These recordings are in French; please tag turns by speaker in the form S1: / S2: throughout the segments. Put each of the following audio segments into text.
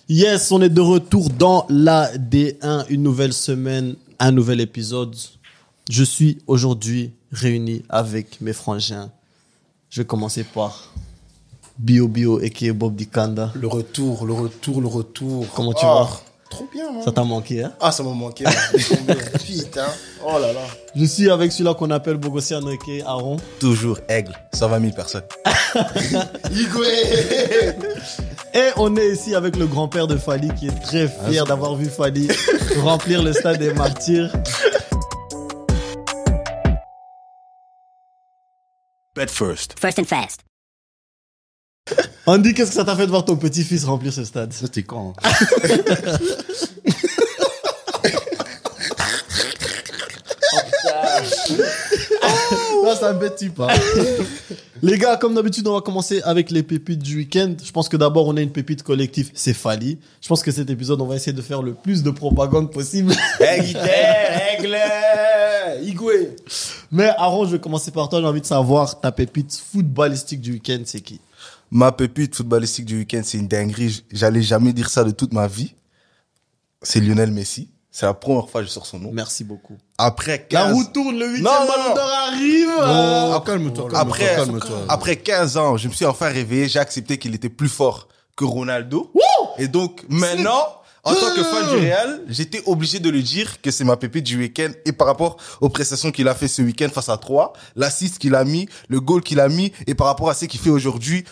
S1: Yes, on est de retour dans la D1, une nouvelle semaine, un nouvel épisode. Je suis aujourd'hui réuni avec mes frangins. Je vais commencer par Bio et Bob Dikanda.
S2: Le retour.
S1: Comment tu vas?
S2: Trop bien, man.
S1: Ça t'a manqué, hein?
S2: Ah, ça m'a manqué. Putain. Oh là là.
S1: Je suis avec celui-là qu'on appelle Bogossian et Aaron.
S3: Toujours aigle, 120 000 personnes.
S2: Igwe.
S1: Et on est ici avec le grand-père de Fally qui est très fier d'avoir vu Fally remplir le stade des Martyrs.
S3: Bet first.
S4: First and fast.
S1: Andy, qu'est-ce que ça t'a fait de voir ton petit-fils remplir ce stade?
S3: C'était quand
S1: Là, ça me type, hein. Les gars, comme d'habitude, on va commencer avec les pépites du week-end. Je pense que d'abord, on a une pépite collective, c'est Fally. Je pense que cet épisode, on va essayer de faire le plus de propagande possible.
S2: Aigle. Igwe.
S1: Mais Aaron, je vais commencer par toi. J'ai envie de savoir, ta pépite footballistique du week-end, c'est qui?
S3: Ma pépite footballistique du week-end, c'est une dinguerie. J'allais jamais dire ça de toute ma vie. C'est Lionel Messi. C'est la première fois que je sors son nom.
S1: Merci beaucoup.
S3: Après 15...
S1: La roue tourne, le 8e
S3: Non, non,
S1: ballon
S3: non.
S1: d'or arrive.
S3: Non,
S2: Calme-toi.
S3: Après 15 ans, je me suis enfin réveillé. J'ai accepté qu'il était plus fort que Ronaldo. Et donc, maintenant, en tant que fan du Real, j'étais obligé de lui dire que c'est ma pépite du week-end. Et par rapport aux prestations qu'il a fait ce week-end face à 3, l'assist qu'il a mis, le goal qu'il a mis, et par rapport à ce qu'il fait aujourd'hui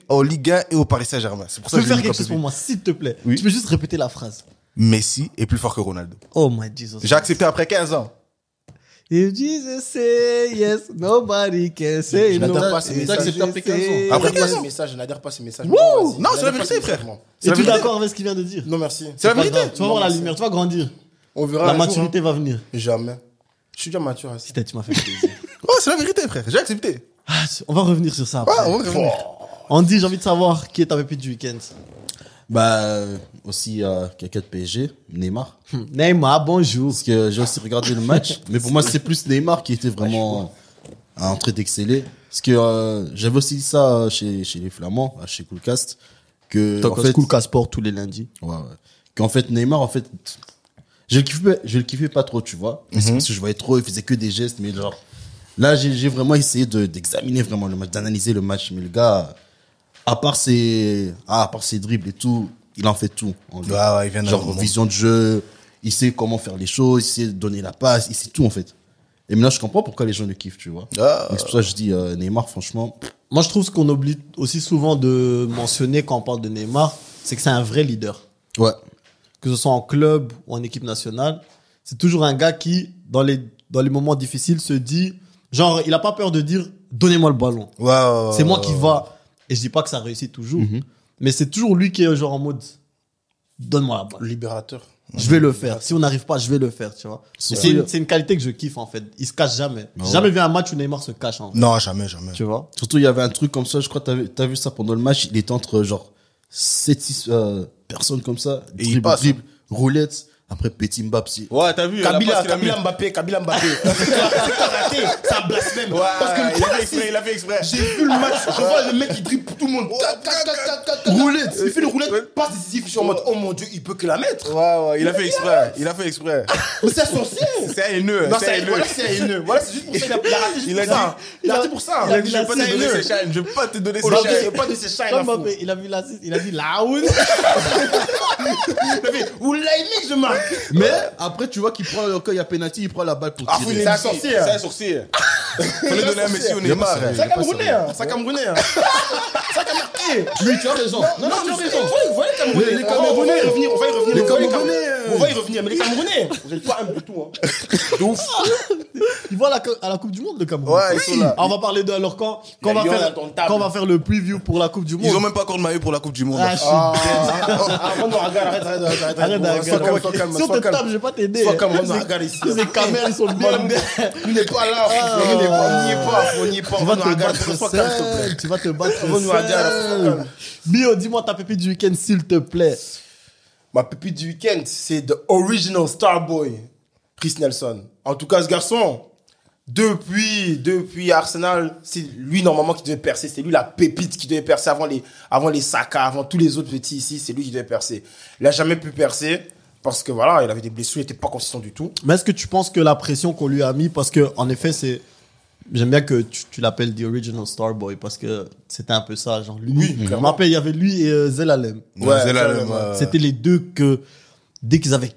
S3: en Ligue 1 et au Paris Saint-Germain. C'est pour
S1: Tu
S3: ça
S1: peux
S3: que je
S1: faire
S3: l'ai mis
S1: quelque
S3: comme
S1: chose pour
S3: pépite.
S1: moi, s'il te plaît.
S3: Oui.
S1: Tu peux juste répéter la phrase.
S3: Messi est plus fort que Ronaldo.
S1: Oh my Jesus.
S3: J'ai accepté après 15 ans.
S1: If Jesus say yes, nobody can say
S2: Je
S1: no.
S2: n'adhère pas à ces
S1: If
S2: messages.
S1: Jesus say yes.
S3: Après
S2: Je n'adhère pas à
S3: 15 ans.
S2: ces messages. Je n'adhère pas à ces messages.
S3: Wouh.
S2: Vas-y.
S3: Non,
S2: Je
S3: c'est la
S2: n'adhère pas à
S3: vérité,
S2: ces
S3: frère.
S2: messages, moi.
S3: C'est la
S1: Es-tu
S3: vérité.
S1: d'accord avec ce qu'il vient de dire?
S2: Non, merci.
S3: C'est la
S1: Pas
S3: vérité.
S1: grave. Tu vas voir la
S2: Non,
S1: lumière, tu vas grandir.
S2: On verra
S1: La
S2: un jour,
S1: maturité
S2: hein.
S1: va venir.
S2: Jamais. Je suis déjà mature. Assez.
S1: Putain, tu m'as fait plaisir.
S3: Oh, c'est la vérité, frère. J'ai accepté.
S1: Ah, on va revenir sur ça après.
S3: Ouais, on va revenir.
S1: Andy, j'ai envie de savoir qui est ta pépite du week-end.
S5: Aussi quelqu'un de PSG, Neymar.
S1: Neymar, bonjour.
S5: Parce que j'ai aussi regardé le match, mais pour moi c'est plus Neymar qui était vraiment en train d'exceller. Parce que j'avais aussi dit ça chez les Flamands, chez Coolcast, que
S1: Toi,
S5: en fait,
S1: Cool Sport tous les lundis.
S5: ouais. Qu'en fait Neymar, en fait, je le kiffais pas trop, tu vois. Mais c'est parce que je voyais trop, il faisait que des gestes, mais genre là j'ai vraiment essayé d'examiner vraiment le match, d'analyser le match, mais le gars, à part ses dribbles et tout, il en fait tout.
S3: Ouais, il vient
S5: genre vision de jeu, il sait comment faire les choses, il sait donner la passe, il sait tout en fait. Et maintenant je comprends pourquoi les gens le kiffent, tu vois.
S3: Ah.
S5: Donc, c'est pour ça que je dis Neymar, franchement.
S1: Moi, je trouve ce qu'on oublie aussi souvent de mentionner quand on parle de Neymar, c'est que c'est un vrai leader.
S5: Ouais.
S1: Que ce soit en club ou en équipe nationale. C'est toujours un gars qui, dans les moments difficiles, se dit, genre, il a pas peur de dire, donnez-moi le ballon.
S3: Ouais.
S1: C'est moi qui va. Et je dis pas que ça réussit toujours. Mais c'est toujours lui qui est genre en mode, donne-moi la balle.
S2: Libérateur.
S1: Je vais le faire. Si on n'arrive pas, je vais le faire, tu vois. C'est une qualité que je kiffe, en fait. Il se cache jamais. J'ai jamais vu un match où Neymar se cache, en fait.
S3: Non, jamais.
S1: Tu vois.
S5: Surtout il y avait un truc comme ça, je crois que t'as vu ça pendant le match, il était entre genre 7-6 personnes comme ça,
S3: Et il passe,
S5: dribble, roulette, après Petit Mbappé.
S3: Ouais, t'as vu
S2: Kabila Mbappé. Kabila Mbappé. Raté. C'est un blasphème. Parce que le problème,
S3: il a fait exprès.
S2: j'ai vu le match, je vois le mec qui dribble tout le monde. Roulette. Il fait le roulette, passe décisif, je suis en mode, oh mon Dieu, il peut que la mettre.
S3: Ouais, il a fait exprès.
S2: Mais c'est censé.
S3: C'est un haineux.
S2: Non, voilà, c'est un haineux. Voilà, c'est juste pour ça, il a raté juste
S3: Il
S2: pour
S3: a
S2: ça. Il a raté pour ça.
S3: Il a dit, je vais pas
S1: C'est
S3: te donner
S2: haineux.
S3: ses shines. Je vais pas te donner ses
S2: Aujourd'hui,
S3: shines.
S2: c'est pas de ses shines.
S1: Comme Mbappé, il a vu l'assist, il a dit Laoun.
S2: Vous l'avez mis que je marque.
S5: Mais après tu vois qu'il prend, quand il y a penalty, il prend la balle pour
S2: Ah,
S5: tirer.
S2: il est un sorcier.
S3: C'est un sorcier. Fallait donner un Messi au Neymar.
S2: C'est un Camerounais, hein. C'est un Camerounais, hein. C'est un Camerounais.
S5: Oui, tu as raison.
S2: Non, tu as raison. Vous voyez les Camerounais.
S5: Les Camerounais.
S2: On va y revenir.
S5: Les
S2: on va y
S5: Camerounais,
S2: On va y revenir. Mais les Camerounais, vous n'êtes pas humble du tout, hein. De ouf.
S1: Il va à la Coupe du Monde, le Cameroun.
S3: Ouais, ils sont là.
S1: Ah, on va parler de alors quand
S2: Les
S1: on va
S2: Lions
S1: faire
S2: indomptables.
S1: quand on va faire le preview pour la Coupe du Monde.
S3: Ils ont même pas encore de maillot pour la Coupe du Monde.
S1: Ah, je suis
S2: Arrête.
S1: arrête,
S2: Sois calme.
S1: Si on te tape, je vais pas t'aider.
S2: Sois calme, regarde ici.
S1: Ces caméras, ils sont bien.
S2: Il n'est pas là. On n'y est pas.
S1: Tu vas te
S2: Regarde,
S1: battre
S2: sois calme, s'il te plaît.
S1: seul. Tu vas te battre
S2: On va nous regarder, sois
S1: seul.
S2: calme.
S1: Bio, dis-moi ta pépite du week-end, s'il te plaît.
S2: Ma pépite du week-end, c'est The Original Starboy, Chris Nelson. En tout cas, ce garçon, depuis Arsenal, c'est lui normalement qui devait percer. C'est lui la pépite qui devait percer avant les Saka, avant tous les autres petits ici. C'est lui qui devait percer. Il a jamais pu percer parce que voilà, il avait des blessures, il était pas consistant du tout.
S1: Mais est-ce que tu penses que la pression qu'on lui a mis, parce que en effet, j'aime bien que tu l'appelles The Original Starboy parce que c'était un peu ça, genre lui.
S2: Oui,
S1: je me
S2: clairement.
S1: rappelle, il y avait lui et Zelalem.
S3: Zelalem,
S1: C'était les deux que dès qu'ils avaient,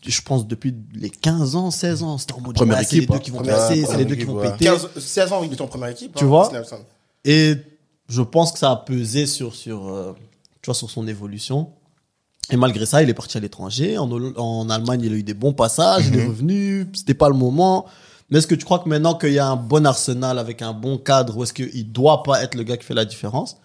S1: je pense depuis les 15 ans, 16 ans, c'était en mode
S5: Première
S1: ouais, c'est les
S5: équipe,
S1: deux
S5: hein.
S1: qui vont
S2: Première
S1: percer,
S2: équipe,
S1: c'est les deux
S3: première
S1: qui vont
S3: équipe,
S1: péter.
S2: 16 ans, il était en première équipe.
S1: Tu vois
S2: Nelson.
S1: Et je pense que ça a pesé sur tu vois, sur son évolution. Et malgré ça, il est parti à l'étranger. En Allemagne, il a eu des bons passages, il est revenu, c'était pas le moment. Mais est-ce que tu crois que maintenant qu'il y a un bon Arsenal avec un bon cadre, ou est-ce qu'il doit pas être le gars qui fait la différence?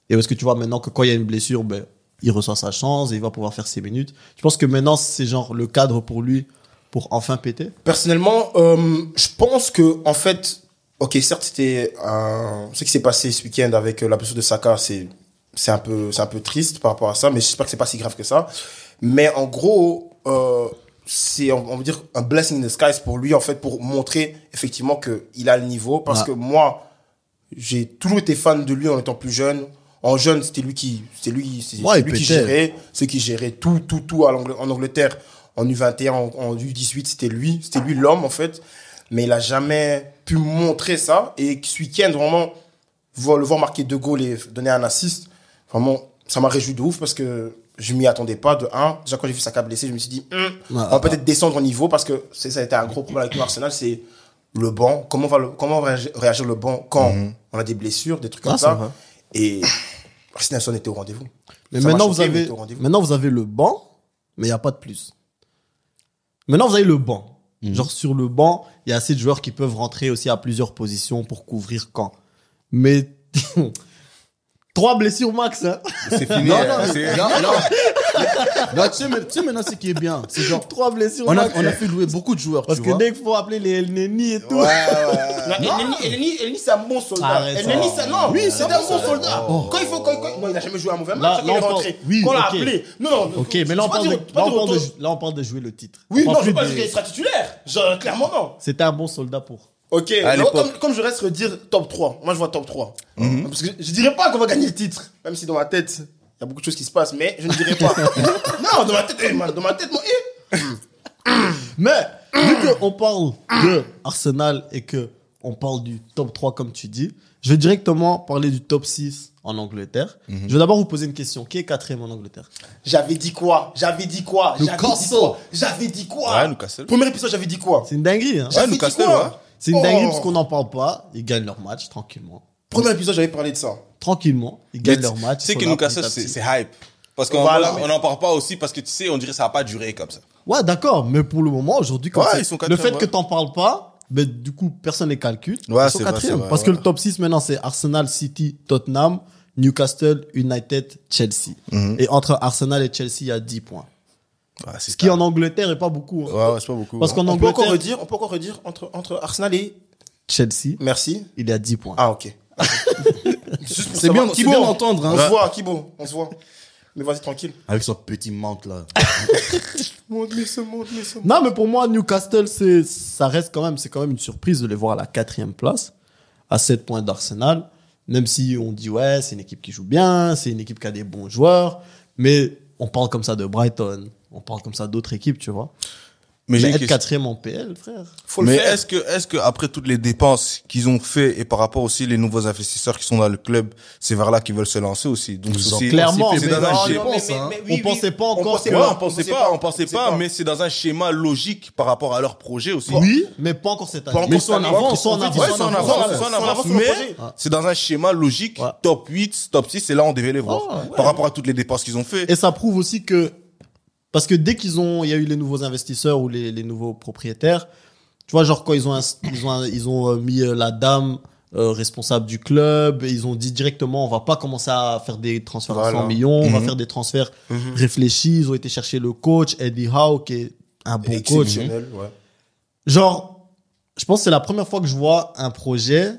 S1: Et est-ce que tu vois maintenant que quand il y a une blessure, ben, il reçoit sa chance et il va pouvoir faire ses minutes? Je pense que maintenant, c'est genre le cadre pour lui pour enfin péter.
S2: Personnellement, je pense que en fait, ok, certes, c'était ce qui s'est passé ce week-end avec la blessure de Saka, c'est un peu triste par rapport à ça, mais j'espère que c'est pas si grave que ça. Mais en gros, c'est on va dire un blessing in disguise pour lui en fait, pour montrer effectivement que il a le niveau, parce
S1: Ouais.
S2: que moi, j'ai toujours été fan de lui en étant plus jeune. En jeune, c'était lui qui
S1: Ouais, il
S2: qui
S1: pétait.
S2: gérait, c'est qui gérait tout en Angleterre. En U21, en U18, c'était lui l'homme en fait. Mais il a jamais pu montrer ça. Et ce week-end, vraiment, le voir marquer 2 goals et donner un assist, vraiment, ça m'a réjoui de ouf parce que je m'y attendais pas de 1. Déjà, quand j'ai vu Saka blessé, je me suis dit, on va peut-être descendre au niveau parce que ça a été un gros problème avec nous, Arsenal, c'est le banc. Comment va réagir le banc quand on a des blessures, des trucs comme
S1: c'est vrai.
S2: ça. Et Nelson était au rendez-vous.
S1: Mais
S2: Ça m'a
S1: maintenant,
S2: choqué, mais il était au rendez-vous.
S1: maintenant, vous avez le banc, mais il n'y a pas de plus. Maintenant, vous avez le banc. Genre, sur le banc, il y a assez de joueurs qui peuvent rentrer aussi à plusieurs positions pour couvrir quand. Mais 3 blessures max, hein.
S3: C'est fini.
S5: Non,
S3: hein,
S5: non,
S3: c'est-
S5: non, tu sais maintenant ce qui est bien. C'est genre,
S1: 3 blessures
S5: on a
S1: max.
S5: fait jouer beaucoup de joueurs,
S1: Parce
S5: tu
S1: que
S5: vois.
S1: dès qu'il faut appeler les El Neni et tout.
S2: Non, Elneny, c'est un bon soldat.
S1: Arrête
S2: Elneny,
S1: ça.
S2: oui, c'est un bon soldat. Quand il faut, non, il a jamais joué un mauvais match.
S1: Là,
S2: il est
S1: on parle-
S2: rentré.
S1: oui,
S2: Quand on l'a
S1: ok.
S2: appelé. Non,
S1: Ok, mais là, on parle là, on parle de jouer le titre.
S2: Oui,
S1: On
S2: non,
S1: parle
S2: je veux
S1: plus
S2: pas dire qu'il sera titulaire. Genre, clairement, non.
S1: C'était un bon soldat pour.
S2: Ok,
S3: À
S2: non,
S3: l'époque.
S2: comme je reste redire top 3. Moi, je vois top 3. Parce que je dirais pas qu'on va gagner le titre. Même si dans ma tête, il y a beaucoup de choses qui se passent, mais je ne dirais pas. Non, dans ma tête,
S1: Mais, vu qu'on parle de Arsenal et que on parle du top 3 comme tu dis, je vais directement parler du top 6 en Angleterre. Je vais d'abord vous poser une question. Qui est 4e en Angleterre?
S2: J'avais dit quoi?
S1: Newcastle.
S2: J'avais dit quoi?
S3: Ouais, Newcastle.
S2: Premier épisode, j'avais dit quoi?
S1: C'est une dinguerie, hein.
S2: J'avais dit
S3: Newcastle,
S2: quoi?
S3: ouais.
S1: C'est une dinguerie
S2: Oh.
S1: parce qu'on n'en parle pas. Ils gagnent leur match tranquillement.
S2: Premier épisode, j'avais parlé de ça.
S1: Tranquillement. Ils
S3: Mais
S1: gagnent
S3: tu
S1: leur match.
S3: sais
S1: ils
S3: que
S1: sont là
S3: Newcastle,
S1: petit à petit.
S3: c'est hype. Parce qu'on
S2: Voilà.
S3: on n'en parle pas aussi parce que tu sais, on dirait que ça va pas durer comme ça.
S1: Ouais, d'accord. Mais pour le moment, aujourd'hui, comme
S3: Ouais,
S1: ça,
S3: ils sont
S1: le
S3: quatrième,
S1: fait
S3: ouais.
S1: que t'en parles pas, ben, du coup, personne ne calcule.
S3: Ouais,
S1: Ils sont
S3: c'est vrai,
S1: quatrième.
S3: c'est vrai,
S1: Parce
S3: ouais.
S1: que le top 6 maintenant, c'est Arsenal, City, Tottenham, Newcastle, United, Chelsea. Et entre Arsenal et Chelsea, il y a 10 points.
S3: Ouais, c'est
S1: Ce qui en Angleterre est pas beaucoup. hein.
S3: Ouais, c'est pas beaucoup.
S1: Parce qu'en
S2: On peut encore
S1: Angleterre,
S2: redire entre Arsenal et
S1: Chelsea,
S2: merci.
S1: il est à 10 points.
S2: Ah, ok. Juste pour
S5: C'est bien,
S2: savoir.
S5: c'est bien d'entendre,
S2: On
S5: hein.
S2: se voit, Kibo, on se voit. Mais vas-y, tranquille.
S5: Avec son petit manque, là.
S2: Montre-moi ça.
S1: Non, mais pour moi, Newcastle, ça reste quand même, c'est quand même une surprise de les voir à la 4e place, à 7 points d'Arsenal. Même si on dit, ouais, c'est une équipe qui joue bien, c'est une équipe qui a des bons joueurs, mais on parle comme ça de Brighton, on parle comme ça d'autres équipes, tu vois.
S3: Mais j'ai
S1: Mais
S3: une
S1: être
S3: question.
S1: 4e en PL, frère.
S2: Faut le
S3: Mais
S2: faire.
S3: est-ce que après toutes les dépenses qu'ils ont fait et par rapport aussi les nouveaux investisseurs qui sont dans le club, c'est vers là qu'ils veulent se lancer aussi. Donc
S5: Ils ont
S3: c'est
S1: clairement,
S3: c'est
S1: mais
S3: dans un
S1: non,
S3: schéma.
S1: non, on pensait pas encore que-
S3: Ouais, on pensait pas, mais c'est dans un schéma logique par rapport à leur projet aussi.
S1: Oui, mais pas encore cette année.
S2: Pas
S1: Mais ils
S2: encore
S1: sont en
S2: cette année.
S1: avance, ils sont en
S2: Ouais,
S1: avance.
S3: Ouais, c'est en avance,
S2: Voilà,
S3: c'est en
S2: c'est en
S3: avance,
S2: avance sur le
S3: mais
S2: projet.
S3: c'est dans un schéma logique,
S1: Ouais.
S3: top 8, top 6, c'est là on devait les voir. Par rapport à toutes les dépenses qu'ils ont fait.
S1: Et ça prouve aussi que, parce que dès il y a eu les nouveaux investisseurs ou les nouveaux propriétaires, tu vois, genre quand ils ont mis la dame responsable du club, et ils ont dit directement, on va pas commencer à faire des transferts à 100 millions, on va faire des transferts réfléchis. Ils ont été chercher le coach, Eddie Howe, qui est un bon coach.
S2: Exceptionnel, ouais.
S1: Genre, je pense que c'est la première fois que je vois un projet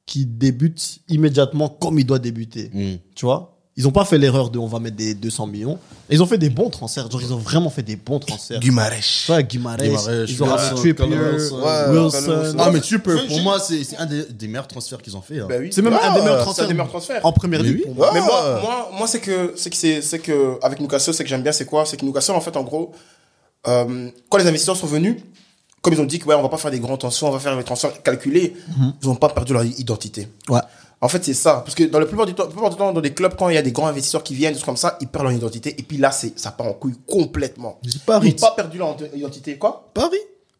S1: qui débute immédiatement comme il doit débuter. Tu vois? ils ont pas fait l'erreur de on va mettre des 200 millions. Et ils ont fait des bons transferts. Genre, ils ont vraiment fait des bons transferts.
S3: Guimarães.
S1: Ouais, Guimarães. Ils ont ramené Trippier,
S5: Callum
S1: Wilson.
S5: Ah, mais tu peux. Pour moi, c'est un des meilleurs transferts qu'ils ont fait. Hein.
S2: Bah oui.
S1: C'est même un des meilleurs
S2: C'est
S1: transferts.
S2: un des meilleurs transferts.
S1: En première ligue,
S5: oui.
S1: pour moi.
S2: Mais moi, c'est que, avec Newcastle, c'est que j'aime bien, c'est quoi? C'est que Newcastle, en fait, en gros, quand les investisseurs sont venus, comme ils ont dit que, ouais, on va pas faire des grands transferts, on va faire des transferts calculés, ils ont pas perdu leur identité.
S1: Ouais.
S2: En fait, c'est ça. Parce que dans la plupart du temps, dans des clubs, quand il y a des grands investisseurs qui viennent, des trucs comme ça, ils perdent leur identité. Et puis là, ça part en couille complètement.
S5: C'est Paris.
S2: Ils n'ont pas perdu leur identité. Quoi?
S5: Paris.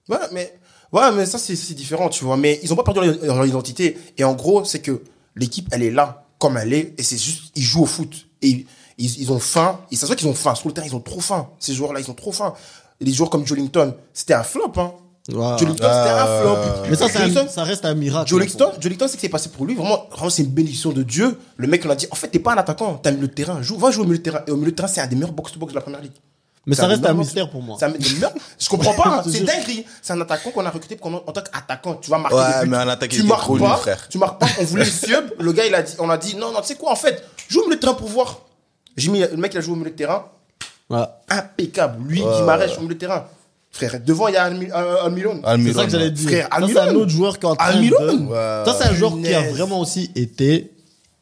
S2: Ouais, mais ça, c'est différent, tu vois. Mais ils n'ont pas perdu leur identité. Et en gros, c'est que l'équipe, elle est là, comme elle est. Et c'est juste, ils jouent au foot. Et ils ont faim. Et ça se voit qu'ils ont faim. Sur le terrain, ils ont trop faim. Ces joueurs-là, ils ont trop faim. Et les joueurs comme Joelinton, c'était un flop, hein.
S1: Ouais.
S2: Joelinton, c'était un flop.
S1: Mais ça,
S2: Joelinton,
S1: ça reste un miracle.
S2: Joelinton, c'est ce qui s'est passé pour lui. Vraiment, c'est une bénédiction de Dieu. Le mec, on a dit, en fait, t'es pas un attaquant, t'es un milieu de terrain. Va jouer au milieu de terrain. Et au milieu de terrain, c'est un des meilleurs box-to-box de la première ligue.
S1: Mais ça reste un
S2: des
S1: mystère pour moi.
S2: Je comprends pas,
S1: Je te
S2: c'est
S1: jure.
S2: dinguerie. C'est un attaquant qu'on a recruté en tant qu'attaquant. Tu vas marquer
S3: Ouais,
S2: des buts.
S3: mais un attaquant,
S2: tu
S3: il était
S2: marques
S3: trop
S2: pas,
S3: nul, frère.
S2: Tu marques pas. On voulait le Sieb. Le gars, on a dit, non, tu sais quoi, en fait, joue au milieu de terrain pour voir. Le mec, il a joué au milieu de terrain.
S1: Ouais.
S2: Impeccable. Lui, Guimarães au milieu de terrain. Frère, devant, il y a Almiron.
S1: C'est ça que j'allais dire.
S2: Frère,
S1: Ça, c'est un
S2: Almiron.
S1: autre joueur qui est en train
S2: Almiron.
S1: de...
S3: Ouais.
S1: Ça, c'est un joueur qui a
S2: Punaise.
S1: vraiment aussi été,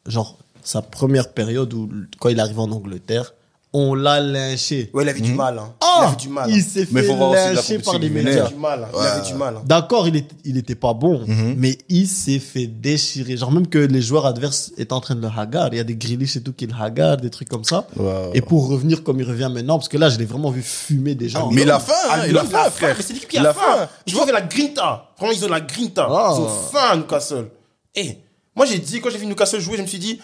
S1: genre, sa première période où, quand il arrive en Angleterre, on l'a lynché.
S2: Ouais, il avait du mal. Hein.
S1: Ah,
S2: Il avait du mal.
S1: il
S2: hein.
S1: s'est
S3: Mais
S1: fait
S3: faut voir aussi la
S1: lyncher par des
S3: compétition
S2: Il
S1: médias.
S2: avait du mal. Hein. Il avait du mal. hein.
S1: D'accord, il était pas bon, mais il s'est fait déchirer. Genre, même que les joueurs adverses étaient en train de le hagarder. Il y a des Grealish et tout qui le hagardent, des trucs comme ça.
S3: Ouais.
S1: Et pour revenir comme il revient maintenant, parce que là, je l'ai vraiment vu fumer des gens.
S3: Mais il a faim, hein, il a
S2: Almiron,
S3: faim, frère.
S2: Mais c'est l'équipe qui
S3: Il
S2: a
S3: a
S2: faim.
S3: faim.
S2: Tu vois, avec la grinta. Vraiment, ils ont la grinta.
S1: Ah.
S2: Ils ont faim, Newcastle. Et moi, j'ai dit, quand j'ai vu Newcastle jouer, je me suis dit,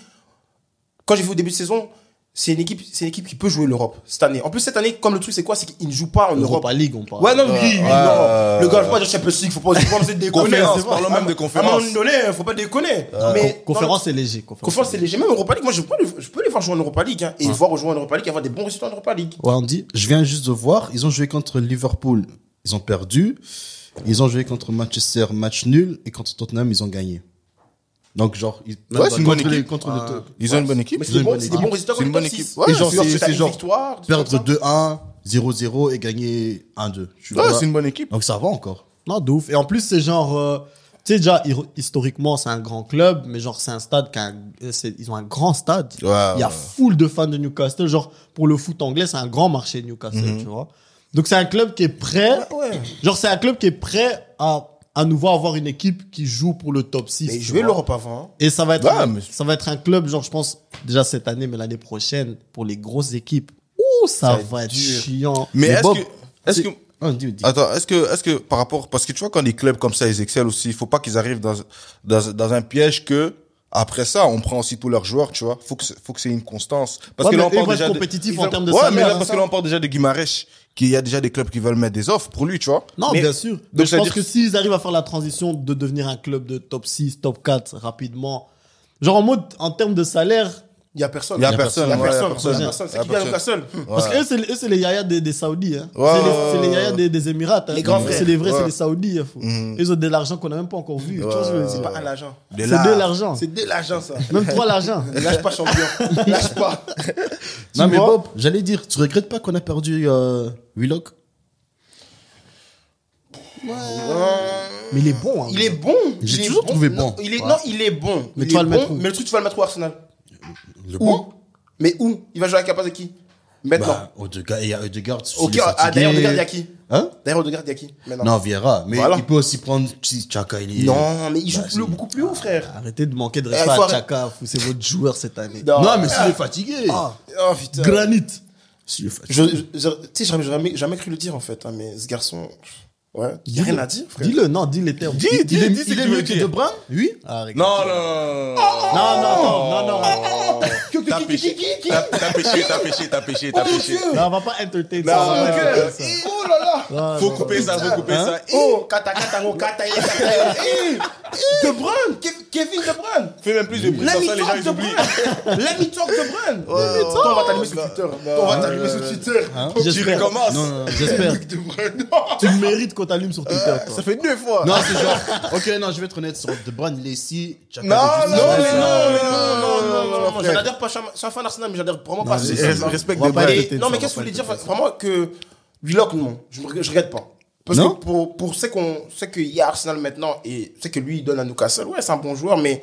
S2: quand j'ai vu au début de saison, c'est une équipe qui peut jouer l'Europe cette année. En plus, cette année, comme le truc, c'est quoi? C'est qu'ils ne jouent pas en Europe.
S1: Europa League, on parle.
S2: Ouais, non, oui, non. Le gars, faut pas dire Champions League, faut pas déconner.
S3: Conférence, parlons même de
S2: À un moment
S3: conférence.
S2: donné, faut pas déconner. Mais,
S1: Conférence, c'est léger.
S2: conférence, c'est léger. Même Europa League, moi, je peux les voir jouer en Europa League, hein, et voir jouer en Europa League, et avoir des bons résultats en Europa League.
S1: Ouais, on dit.
S5: Je viens juste de voir, ils ont joué contre Liverpool, ils ont perdu. Ils ont joué contre Manchester, match nul, et contre Tottenham, ils ont gagné. Donc, genre,
S3: Ouais, c'est une bonne équipe.
S5: contre le top.
S3: Ils ont une bonne équipe.
S2: Mais c'est des bons résultats
S3: C'est une
S2: contre
S3: bonne
S2: le top
S3: équipe.
S2: 6.
S3: Ouais,
S5: Et genre,
S2: C'est
S5: c'est
S2: une
S5: genre
S2: victoire. des
S5: perdre
S2: trucs comme ça.
S5: 2-1, 0-0 et gagner 1-2. Tu
S3: Ouais,
S5: vois.
S3: c'est une bonne équipe.
S5: Donc, ça va encore.
S1: Non, de ouf. Et en plus, c'est genre, tu sais, déjà, historiquement, c'est un grand club, mais genre, c'est un stade ils ont un grand stade.
S3: Ouais,
S1: Il y a
S3: ouais.
S1: full de fans de Newcastle. Genre, pour le foot anglais, c'est un grand marché, Newcastle, tu vois. Donc, c'est un club qui est prêt.
S2: Ouais.
S1: Genre, c'est un club qui est prêt à nouveau avoir une équipe qui joue pour le top 6.
S2: Mais
S1: tu
S2: jouer
S1: vois.
S2: l'Europe avant. hein.
S1: Et ça va être,
S3: Ouais, mais-
S1: ça va être un club, genre, je pense, déjà cette année, mais l'année prochaine, pour les grosses équipes. Ouh, ça va être
S2: dur.
S1: chiant.
S3: Mais est-ce
S5: Bob,
S3: que,
S5: Ah, dis.
S3: attends, est-ce que par rapport, parce que tu vois, quand des clubs comme ça, ils excellent aussi, il faut pas qu'ils arrivent dans un piège que, après ça, on prend aussi tous leurs joueurs, tu vois. Faut que c'est une constance. Parce
S1: Ouais,
S3: que là,
S1: mais
S3: on
S1: eux, ils
S3: parle
S1: vont
S3: déjà
S1: être
S3: de,
S1: compétitifs
S2: ils
S1: en
S2: vont-
S1: termes de
S3: ouais,
S1: salaire.
S3: mais là,
S1: hein.
S3: parce que là, on parle déjà de Guimarães, qu'il y a déjà des clubs qui veulent mettre des offres pour lui, tu vois.
S1: Non,
S2: Mais-
S1: bien sûr.
S3: donc
S1: Donc, je
S3: ça veut
S1: pense
S3: dire-
S1: que s'ils arrivent à faire la transition de devenir un club de top 6, top 4 rapidement, genre en termes de salaire,
S2: Il y a personne.
S3: Il y a personne,
S2: Il y a
S3: ouais,
S2: personne.
S3: il y a personne.
S2: Il y a personne. C'est
S3: Il y a
S2: qui vient à
S3: personne.
S2: Newcastle.
S1: parce que eux, c'est les yayas des Saoudis. Hein.
S3: Ouais,
S1: C'est les
S3: ouais,
S1: yayas des Émirats. Hein.
S2: Les grands
S1: C'est
S2: frères.
S1: les vrais,
S3: Ouais.
S1: c'est les Saoudis. Hein, Ils ont de l'argent qu'on n'a même pas encore vu. Tu vois ce que je veux dire?
S2: C'est pas un l'argent.
S1: C'est de l'argent.
S2: C'est de l'argent, ça.
S1: Même 3 l'argent.
S2: Lâche pas, champion. Lâche pas.
S5: Non, mais
S1: vois
S5: Bob, j'allais dire, tu regrettes pas qu'on a perdu Willock?
S1: Mais il est bon. Hein.
S2: Il est bon.
S5: J'ai
S2: Il est
S5: toujours trouvé bon.
S2: Non, il est bon.
S1: Mais
S2: Il
S1: tu vas
S2: est
S1: le
S2: bon.
S1: mettre où?
S2: Mais le truc, tu vas le mettre où, Arsenal?
S5: Le
S2: Où? Mais où? Il va jouer à la capa de qui? Maintenant.
S5: Bah, Odegaard, il y a Odegaard.
S2: Ok,
S5: s'il est fatigué.
S2: d'ailleurs, Odegaard, il y a qui?
S5: Hein?
S2: D'ailleurs, Odegaard, il y a qui? Maintenant.
S5: Non, Vieira. Mais
S2: Voilà.
S5: il peut aussi prendre Chaka, il est...
S2: Non, mais il joue
S5: Bah,
S2: beaucoup plus haut, frère.
S1: Arrêtez de manquer de
S2: Eh,
S1: respect
S2: faut
S1: à
S2: arrêter.
S1: Chaka. C'est votre joueur cette année.
S2: Non.
S5: Non, mais s'il est fatigué.
S2: Oh, putain.
S1: Granit.
S5: S'il est fatigué.
S2: Tu sais, j'aurais jamais cru le dire, en fait, hein, mais ce garçon. Ouais. Il y a rien à dire, frère.
S1: Dis-le, non, dis les termes.
S3: Dis ce que
S5: Il est
S3: tu veux
S5: mieux que
S3: dire.
S5: De Bruyne? Oui.
S1: Ah, regarde.
S3: Non, non,
S1: Non.
S3: T'as péché, t'as péché.
S1: Non, on va pas entertain
S3: Non,
S1: ça. on va pas
S3: ok.
S1: entertain ça.
S2: Oh là là.
S1: Non,
S3: Faut
S1: non.
S3: couper ça.
S2: Oh, kata, De Bruyne. Kevin De Bruyne.
S3: Fais même plus de bruit,
S2: Let
S3: sans
S2: me
S3: ça, les gens,
S2: talk
S3: ils
S2: De
S3: oublient.
S2: Bruyne. Let me talk De Bruyne. Toi, on va t'allumer sur Twitter. Toi, on va t'allumer sur Twitter.
S3: Tu
S1: J'espère.
S3: recommences.
S5: Non,
S1: J'espère.
S2: De Bruyne.
S1: Tu mérites qu'on t'allume sur Twitter, toi.
S3: Ça fait 2 fois.
S5: Non, c'est genre... Ok, non, je vais être honnête. Sur De Bruyne, il est ici. Chaka,
S3: Non,
S5: il est juste
S3: non,
S5: là.
S3: non,
S2: non, je
S3: frère.
S2: n'adhère pas. Je suis un fan d'Arsenal, mais j'adhère vraiment pas. à ce
S3: Et
S2: système-là.
S3: respecte
S1: On va
S3: des
S1: pas
S3: brefs.
S1: arrêter.
S2: Non, mais
S1: Ça,
S2: qu'est-ce que
S1: on
S2: je
S1: va
S2: voulais
S1: pas
S2: dire vraiment que Willock, non, je regrette pas. Parce
S5: Non.
S2: que pour ce qu'on sait qu'il y a Arsenal maintenant et c'est que lui il donne à Newcastle, ouais, c'est un bon joueur, mais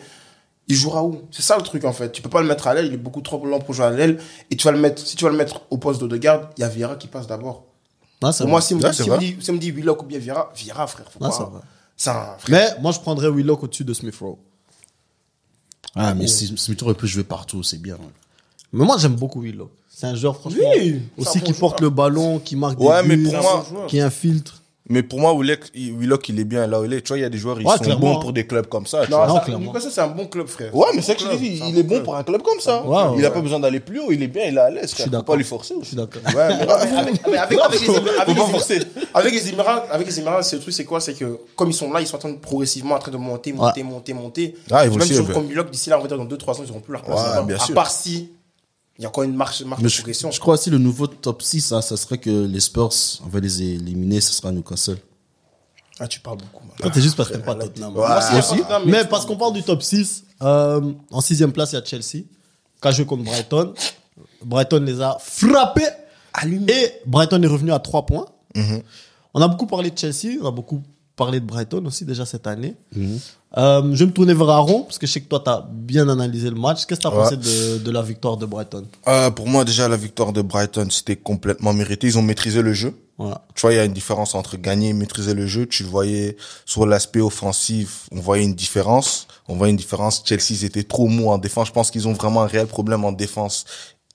S2: il jouera où? C'est ça le truc en fait. Tu peux pas le mettre à l'aile, il est beaucoup trop lent pour jouer à l'aile. Et tu vas le mettre, si tu vas le mettre au poste de garde, il y a Vieira qui passe d'abord.
S1: Ah, c'est
S2: Pour
S1: vrai.
S2: moi, si
S3: Ouais, c'est vrai.
S2: on me dit Willock ou bien Vieira, frère. Faut
S1: Ah,
S2: pas-
S1: c'est vrai.
S2: C'est un frère.
S1: Mais moi, je prendrais Willock au-dessus de Smith Rowe.
S5: Ah, mais si Smith Rowe peut jouer partout, c'est bien.
S1: Mais moi, j'aime beaucoup Willock. C'est un joueur, franchement,
S2: Oui, c'est
S1: aussi
S2: un
S1: qui
S2: bon
S1: porte
S2: joueur.
S1: le ballon, qui marque
S3: Ouais,
S1: des
S3: mais
S1: buts,
S3: pour moi-
S1: qui infiltre.
S3: Mais pour moi, Willock, il est bien là où il est. Tu vois, il y a des joueurs, ils
S1: Ouais,
S3: sont
S1: clairement.
S3: bons pour des clubs comme ça. tu
S2: Non,
S3: vois.
S1: non,
S2: ça,
S1: clairement.
S2: Newcastle, c'est un bon club, frère.
S3: Ouais, mais c'est ça que je te dis. Il est bon pour un club comme ça.
S1: Ouais,
S3: Il a
S1: ouais.
S3: pas besoin d'aller plus haut. Il est bien, il est à l'aise.
S1: suis
S3: Faut
S1: d'accord.
S3: pas lui forcer
S1: Je
S3: aussi.
S1: suis d'accord.
S2: Ouais, mais avec
S3: Faut pas forcer.
S2: les Émirats, c'est le truc, c'est quoi? C'est que, comme ils sont là, ils sont en train de progressivement en train de monter.
S3: Ah, ils vont
S2: Même
S3: aussi
S2: joueurs
S3: élever.
S2: comme Willock, d'ici là, on va dire dans 2-3 ans, ils auront plus leur place.
S3: Ouais,
S2: là-bas.
S3: bien
S2: à
S3: sûr.
S2: part si, il y a encore une marche de
S5: Mais
S2: progression.
S5: je crois aussi le nouveau top 6, hein, ça serait que les Spurs, on va les éliminer, ce sera Newcastle.
S2: Ah, tu parles beaucoup, man.
S1: Toi, c'est juste parce que t'aimes pas Tottenham.
S3: Ouais.
S2: Moi, c'est
S3: aussi.
S2: Tottenham,
S1: Mais parce qu'on parle du top 6, en 6e place, il y a Chelsea, qui a joué contre Brighton. Brighton les a frappés. Et Brighton est revenu à 3 points. On a beaucoup parlé de Chelsea, on a beaucoup parlé de Brighton aussi déjà cette année. Je vais me tourner vers Aaron, parce que je sais que toi, tu as bien analysé le match. Qu'est-ce que tu as
S3: Ouais.
S1: pensé de la victoire de Brighton?
S3: Pour moi, déjà, la victoire de Brighton, c'était complètement mérité. Ils ont maîtrisé le jeu.
S1: Voilà.
S3: Tu vois, il y a une différence entre gagner et maîtriser le jeu. Tu le voyais sur l'aspect offensif, on voyait une différence. Chelsea, ils étaient trop mous en défense. Je pense qu'ils ont vraiment un réel problème en défense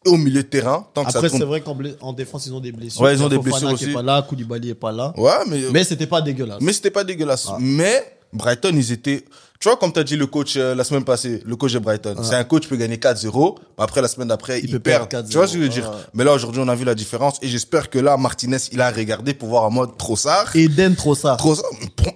S3: et au milieu de terrain. Tant que
S1: Après,
S3: ça
S1: c'est
S3: tourne.
S1: vrai qu'en défense, ils ont des blessures.
S3: Ouais, ils ont des
S1: Fofana
S3: blessures
S1: qui est
S3: aussi.
S1: pas là, Koulibaly est pas là.
S3: Ouais,
S1: Mais c'était pas dégueulasse.
S3: Mais c'était pas dégueulasse. Mais Brighton, ils étaient... Tu vois, comme t'as dit le coach la semaine passée, le coach de Brighton, c'est un coach qui peut gagner 4-0, après la semaine d'après, il
S1: peut
S3: perd.
S1: perdre 4-0.
S3: Tu vois ce que je veux dire?
S1: Ouais.
S3: Mais là, aujourd'hui, on a vu la différence et j'espère que là, Martinez, il a regardé pour voir en mode Trossard.
S1: Eden Trossard.
S3: Tu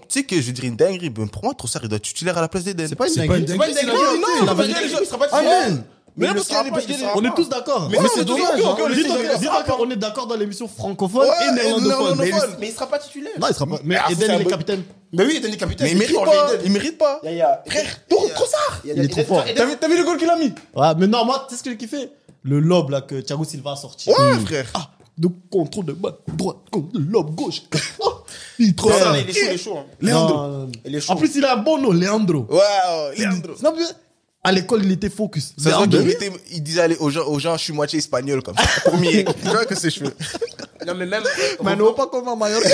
S3: sais que je veux dire une dinguerie, mais pour moi, Trossard, il doit être titulaire à la place d'Eden.
S1: C'est pas une
S5: C'est
S1: dinguerie.
S5: pas une dinguerie,
S2: c'est la
S3: Non,
S2: vérité.
S3: non,
S2: La
S3: il va
S2: vérité,
S3: pas
S2: il
S3: dire-
S2: sera pas
S3: Amen.
S2: titulaire.
S3: Mais
S2: il
S3: là,
S2: le
S3: parce
S2: sera
S3: qu'il
S2: pas,
S3: est-
S2: il le sera
S1: On
S2: pas.
S1: est tous d'accord.
S2: Mais c'est dommage, hein.
S1: On est d'accord dans l'émission francophone
S3: Ouais,
S1: et néerlandophone.
S3: néerlandophone.
S2: Mais il sera pas titulaire.
S1: Non, il sera pas. Mais
S2: Ah,
S1: Eden,
S2: c'est un
S1: il est
S2: bon-
S1: capitaine.
S2: Mais oui, Eden est capitaine.
S3: Mais il mérite pas. Il mérite pas.
S2: Frère,
S3: Trossard.
S1: Il est trop fort.
S3: T'as vu le goal qu'il a mis?
S1: Ouais, mais non, moi, tu sais ce que j'ai kiffé? Le lob là que Thiago Silva a sorti.
S3: Ouais, frère.
S1: Ah, de contrôle de balle droite contre le lob gauche. Ah, il est trop
S2: Trossard,
S1: fort.
S2: il est chaud, hein.
S3: Leandro.
S1: Non,
S2: Il est chaud.
S1: En plus, il a un bon nom, Leandro.
S3: Ouais, Leandro.
S1: Non, mais à l'école, il était focus.
S3: Ça se voit
S1: Leandro.
S3: il disait aux gens, je suis moitié espagnol comme ça. Pour mieux. Tu vois que ses cheveux.
S2: Non, mais même.
S1: Mais non, pas comme à Mallorca.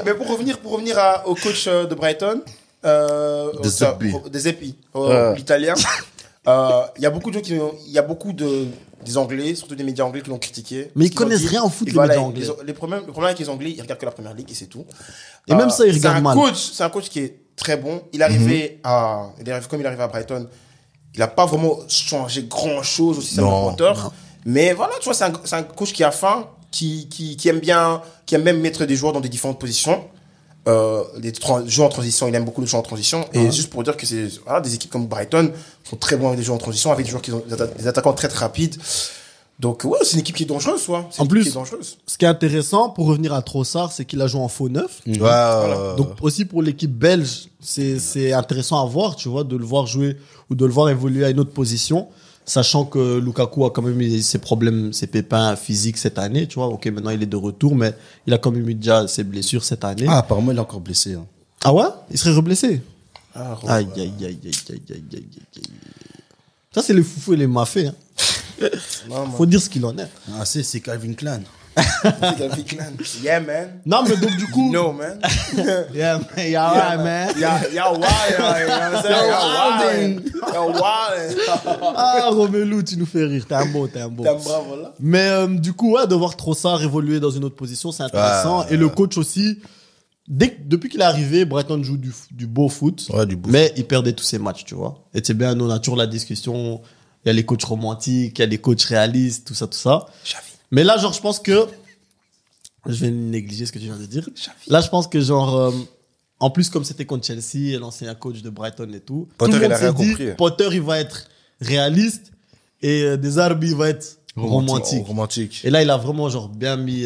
S2: Mais pour revenir au coach de Brighton,
S5: De Zerbi.
S2: De Zerbi,
S3: Ouais.
S2: l'italien, il y a beaucoup de gens des Anglais, surtout des médias anglais qui l'ont critiqué.
S1: Mais ils
S2: Parce qu'ils ont
S1: connaissent
S2: dit-
S1: rien au foot,
S2: et
S1: les
S2: voilà,
S1: médias anglais.
S2: Le problème avec les Anglais, ils regardent que la première ligue et c'est tout.
S1: Et même ça, ils
S2: c'est
S1: regardent
S2: un
S1: mal.
S2: C'est un coach qui est très bon. Comme il arrivait à Brighton, il n'a pas vraiment changé grand chose aussi, c'est un
S3: Non,
S2: moteur. Mais voilà, tu vois, c'est un coach qui a faim, qui aime bien, qui aime même mettre des joueurs dans des différentes positions. Joueurs en transition, il aime beaucoup les joueurs en transition. Et juste pour dire que des équipes comme Brighton sont très bons avec des joueurs en transition, avec des joueurs qui ont des attaquants très très rapides. Donc ouais, c'est une équipe qui est dangereuse, soit.
S1: En plus,
S2: qui est dangereuse.
S1: Ce qui est intéressant, pour revenir à Trossard, c'est qu'il a joué en faux neuf.
S3: Ouais,
S1: Donc aussi pour l'équipe belge, c'est intéressant à voir, tu vois, de le voir jouer ou de le voir évoluer à une autre position, sachant que Lukaku a quand même eu ses problèmes, ses pépins physiques cette année, tu vois. Ok, maintenant il est de retour, mais il a quand même eu déjà ses blessures cette année.
S5: Ah, apparemment, il est encore blessé. Hein.
S1: Ah ouais? Il serait reblessé?
S2: Ah,
S1: Aïe, aïe, aïe, aïe, aïe, aïe, aïe, aïe. Ça, c'est les foufous et les mafés. Hein. Faut dire ce qu'il en est.
S5: Ah, c'est Calvin Klein.
S2: Yeah, man.
S1: Non, mais donc du coup...
S2: No, man.
S1: Yeah, man, yeah, right, man.
S2: Yeah,
S1: Ah, Romelu, tu nous fais rire. T'es un beau.
S2: bravo, là.
S1: Mais du coup, ouais, de voir Trossard évoluer dans une autre position, c'est intéressant. Et le coach aussi, depuis qu'il est arrivé, Brighton joue du beau foot.
S3: Ouais, du beau
S1: Mais il perdait tous ses matchs, tu vois. Et c'est bien, nous, on a toujours la discussion. Il y a les coachs romantiques, il y a les coachs réalistes, tout ça. Mais là, genre, je pense que... Je vais négliger ce que tu viens de dire. Là, je pense que, genre... en plus, comme c'était contre Chelsea, et l'ancien coach de Brighton et tout,
S3: Potter,
S1: tout le
S3: il
S1: monde
S3: a
S1: s'est
S3: rien
S1: dit,
S3: compris.
S1: Potter, il va être réaliste et Des Zerbi, il va être romantique.
S3: Romantique.
S1: Et là, il a vraiment genre bien mis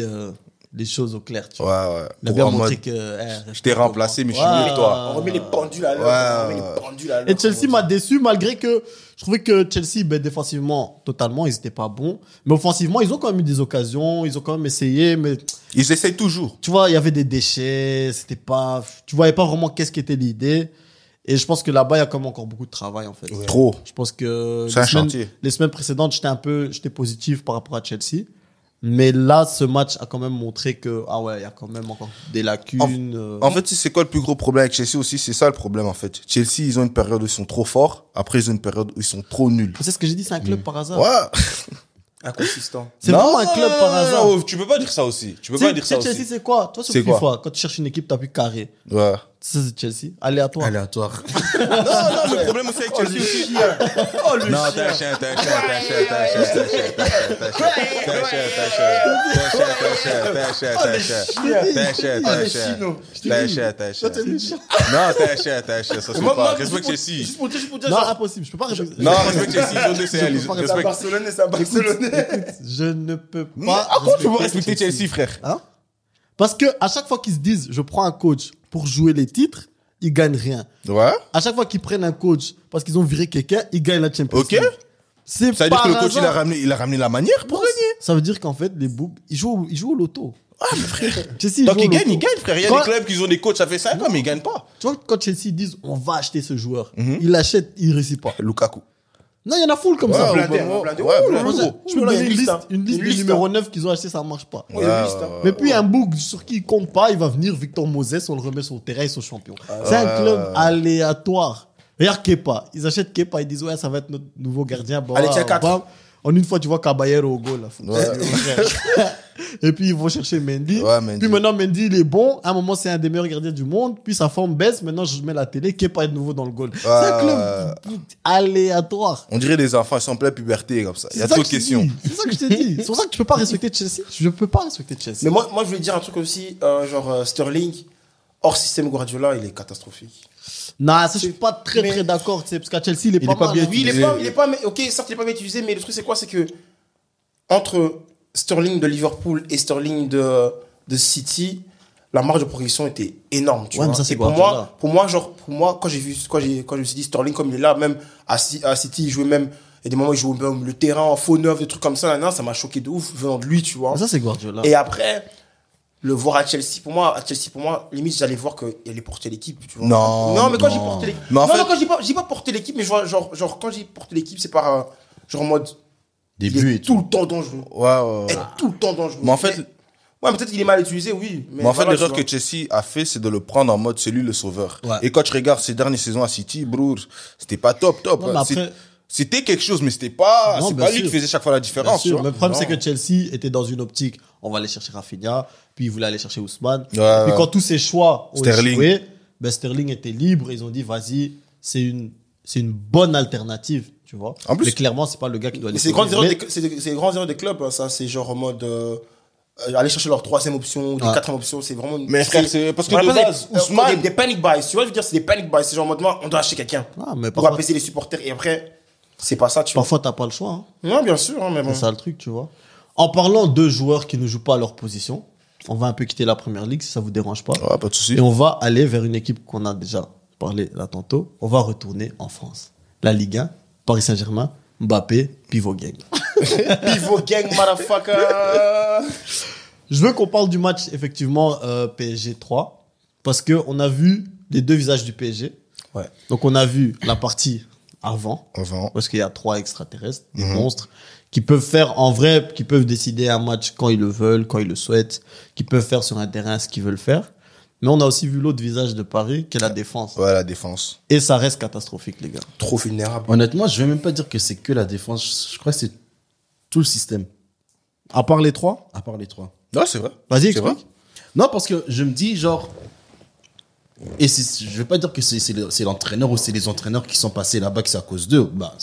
S1: les choses au clair, tu vois.
S3: Ouais, ouais.
S1: Il a
S3: Pour
S1: bien
S3: en
S1: montré
S3: mode,
S1: que...
S3: je t'ai remplacé, mais je suis mieux que toi.
S2: On remet les pendules à l'heure.
S3: Ouais,
S2: On remet
S3: ouais.
S2: les pendules à l'heure.
S1: Et Chelsea m'a déçu, malgré que je trouvais que Chelsea, ben, défensivement, totalement, ils étaient pas bons. Mais offensivement, ils ont quand même eu des occasions, ils ont quand même essayé, mais
S3: Ils essayent toujours.
S1: tu vois, il y avait des déchets, c'était pas, tu voyais pas vraiment qu'est-ce qui était l'idée. Et je pense que là-bas, il y a quand même encore beaucoup de travail, en fait.
S2: Ouais.
S3: Trop.
S1: Je pense que
S3: C'est un chantier.
S1: les semaines précédentes, j'étais positif par rapport à Chelsea. Mais là, ce match a quand même montré que, ah ouais, il y a quand même encore des lacunes.
S3: En fait, c'est quoi le plus gros problème avec Chelsea aussi? C'est ça le problème, en fait. Chelsea, ils ont une période où ils sont trop forts. Après, ils ont une période où ils sont trop nuls.
S1: C'est ce que j'ai dit, c'est un club par hasard.
S3: Ouais.
S2: Inconsistant.
S1: C'est vraiment un club par hasard.
S3: Non, tu peux pas dire ça aussi. Tu peux pas dire ça
S1: Chelsea,
S3: aussi.
S1: c'est quoi? Toi, sur
S3: C'est
S1: FIFA,
S3: quoi
S1: quand tu cherches une équipe, t'appuies carré.
S3: Ouais.
S1: Ça, c'est Chelsea. Aléatoire.
S5: Aléatoire.
S3: Non, non, le problème aussi avec Chelsea aussi.
S2: Oh, le
S3: Non,
S2: chien.
S3: t'es un chien, t'es un chien, t'es un chien, t'es un chien, t'es un chien, t'es un chien, t'es un chien, t'es un chien, t'es un chien, t'es un chien, t'es un chien, t'es un chien, t'es un chien, t'es un chien, t'es un chien, t'es un chien. Non, t'es un chien, t'es un chien, ça se fait pas. Respecte Chelsea.
S2: Juste pour dire,
S1: Non,
S2: genre,
S1: impossible. Je peux pas respecter.
S3: Non, respecte Chelsea, ils ont des CL,
S1: Je peux pas
S2: c'est un
S3: respecte.
S2: Barcelonais, c'est un Barcelonais.
S1: Je ne peux
S3: Ah,
S1: pas.
S3: comment tu peux respecter Chelsea, frère?
S1: Hein? Parce que à chaque fois qu'ils se disent, je prends un coach pour jouer les titres, ils gagnent rien.
S3: Ouais.
S1: À chaque fois qu'ils prennent un coach parce qu'ils ont viré quelqu'un, ils gagnent la Champions
S3: Ok.
S1: League. C'est
S3: Ça veut dire
S1: par
S3: que le coach,
S1: hasard.
S3: il a ramené la manière pour gagner.
S1: Ça veut dire qu'en fait, les boucs, ils jouent au loto.
S3: Ah, mais frère.
S1: Chelsea,
S3: Donc
S1: joue au
S3: ils
S1: loto.
S3: gagnent, frère. Il y a
S1: Quand-
S3: des clubs qui ont des coachs, ça fait 5 ans, mais ils gagnent pas.
S1: Tu vois, quand Chelsea disent, on va acheter ce joueur,
S3: Mhm.
S1: ils l'achètent, ils ne réussissent pas.
S3: Lukaku.
S1: Non, il y en a full comme
S3: Ouais,
S1: ça.
S2: blindé,
S3: ouais,
S2: blindé.
S3: ouais,
S2: Oh,
S3: blindé.
S2: là,
S1: Je
S2: là,
S1: peux
S2: là,
S1: donner
S2: il y a
S1: une liste,
S2: hein.
S1: une liste
S2: Une
S1: des
S2: liste,
S1: numéros
S2: hein.
S1: 9 qu'ils ont acheté, ça ne marche pas.
S2: Ouais, il y a une liste, hein.
S1: Mais puis un bug sur qui il compte pas, il va venir, Victor Moses, on le remet sur le terrain, ils sont champions. C'est un club aléatoire. Regarde Kepa, ils achètent Kepa, ils disent ouais, ça va être notre nouveau gardien. Bon,
S2: Allez, tiens, 4.
S1: bam. En une fois, tu vois Caballero au goal. Là. Et puis ils vont chercher Mendy.
S3: Ouais, Mendy.
S1: Puis maintenant, Mendy, il est bon. À un moment, c'est un des meilleurs gardiens du monde. Puis sa forme baisse. Maintenant, je mets la télé. Kepa est de nouveau dans le goal. C'est un club aléatoire.
S3: On dirait des enfants, ils sont en pleine puberté, comme ça. Il y a
S1: C'est ça
S3: trop
S1: que
S3: de
S1: je te
S3: questions.
S1: dis. C'est ça que je te dis. C'est pour ça que tu peux pas respecter Chelsea. Je peux pas respecter Chelsea.
S2: Mais moi, je voulais dire un truc aussi, genre Sterling, hors système Guardiola, il est catastrophique.
S1: Non, ça, je suis pas très
S2: mais-
S1: d'accord. Tu sais, parce qu'à Chelsea, il est
S5: Il
S1: pas
S5: est pas
S1: mal.
S5: bien
S1: hein.
S2: Oui, il est pas, mais, ok, certes, il est pas bien utilisé, mais le truc, c'est quoi? C'est que, entre Sterling de Liverpool et Sterling de City, la marge de progression était énorme, tu
S1: Ouais,
S2: vois.
S1: mais ça, c'est
S2: Et pour
S1: Guardiola.
S2: moi, quand je me suis dit Sterling, comme il est là, même à City, il jouait même, il y a des moments, il jouait même le terrain en faux neuf, des trucs comme ça, ça m'a choqué de ouf, venant de lui, tu vois.
S1: Mais ça, c'est Guardiola.
S2: Et après, le voir à Chelsea, pour moi, limite, j'allais voir qu'il allait porter l'équipe, tu vois.
S3: Non,
S2: mais quand
S3: non.
S2: j'ai porté l'équipe.
S3: Mais en
S2: Non,
S3: fait-
S2: non, quand je dis pas porter l'équipe, mais genre, quand j'ai porté l'équipe, c'est par, genre, en mode,
S5: Des
S2: il
S5: buts
S2: est
S5: et
S2: tout
S5: tout.
S2: le temps dangereux.
S3: Ouais.
S2: Être tout le temps dangereux.
S3: Mais en fait-
S2: ouais, peut-être qu'il est mal utilisé, oui.
S3: Mais en fait,
S2: voilà,
S3: l'erreur
S2: tu
S3: que Chelsea a fait, c'est de le prendre en mode c'est lui le sauveur.
S1: Ouais.
S3: Et quand tu regardes ses dernières saisons à City, brrr, c'était pas top.
S1: Non, mais
S3: C'est-
S1: après-
S3: C'était quelque chose, mais c'était pas,
S1: Non,
S3: c'est
S1: bien
S3: pas lui
S1: sûr.
S3: qui faisait chaque fois la
S1: Bien
S3: différence, tu
S1: sûr.
S3: vois.
S1: Mais le problème,
S3: Non.
S1: c'est que Chelsea était dans une optique. On va aller chercher Rafinha, puis ils voulaient aller chercher Ousmane.
S3: Ouais,
S1: Puis
S3: ouais.
S1: quand tous ces choix ont
S3: Sterling.
S1: échoué, ben Sterling était libre. Ils ont dit, vas-y, c'est une bonne alternative, tu vois.
S3: En plus-
S1: mais clairement, c'est pas le gars qui doit aller.
S2: Mais c'est les grandes
S1: sauver.
S2: erreurs c'est les grandes erreurs des clubs, hein, ça. C'est genre en mode, aller chercher leur troisième option ou des
S1: Ouais.
S2: quatrième option, c'est vraiment.
S3: Mais frère, c'est parce que
S2: on
S3: de
S2: appelle
S3: base,
S2: des-
S3: Ousmane-
S2: des panic buys, tu vois, je veux dire, c'est des panic buys. C'est genre en mode, on doit acheter quelqu'un.
S1: Ah, mais
S2: Pour
S1: parfois,
S2: apaiser les supporters. Et après, c'est pas ça, tu vois.
S1: parfois t'as pas le choix. Hein.
S2: Non, bien sûr, hein, mais bon.
S1: C'est ça le truc, tu vois. En parlant de joueurs qui ne jouent pas à leur position, on va un peu quitter la première ligue si ça vous dérange pas.
S3: Ouais, pas de souci.
S1: Et on va aller vers une équipe qu'on a déjà parlé là tantôt. On va retourner en France. La Ligue 1, Paris Saint-Germain, Mbappé, Pivot Gang.
S2: Pivot gang, motherfucker.
S1: Je veux qu'on parle du match, effectivement, PSG 3. Parce qu'on a vu les deux visages du PSG.
S2: Ouais.
S1: Donc, on a vu la partie avant.
S3: Avant.
S1: Parce qu'il y a 3 extraterrestres, des monstres, qui peuvent faire, en vrai, qui peuvent décider un match quand ils le veulent, quand ils le souhaitent, qui peuvent faire sur un terrain ce qu'ils veulent faire. Mais on a aussi vu l'autre visage de Paris, qui est la défense.
S3: Ouais, la défense.
S1: Et ça reste catastrophique, les gars.
S2: Trop vulnérable.
S5: Honnêtement, je vais même pas dire que c'est que la défense. Je crois que c'est tout le système,
S1: À part les 3,
S5: à part les trois.
S3: Non, c'est vrai.
S1: vas-y,
S3: C'est
S1: explique.
S5: Non, parce que je me dis, genre. Et je vais pas dire que c'est l'entraîneur ou c'est les entraîneurs qui sont passés là-bas que c'est à cause d'eux. Bah,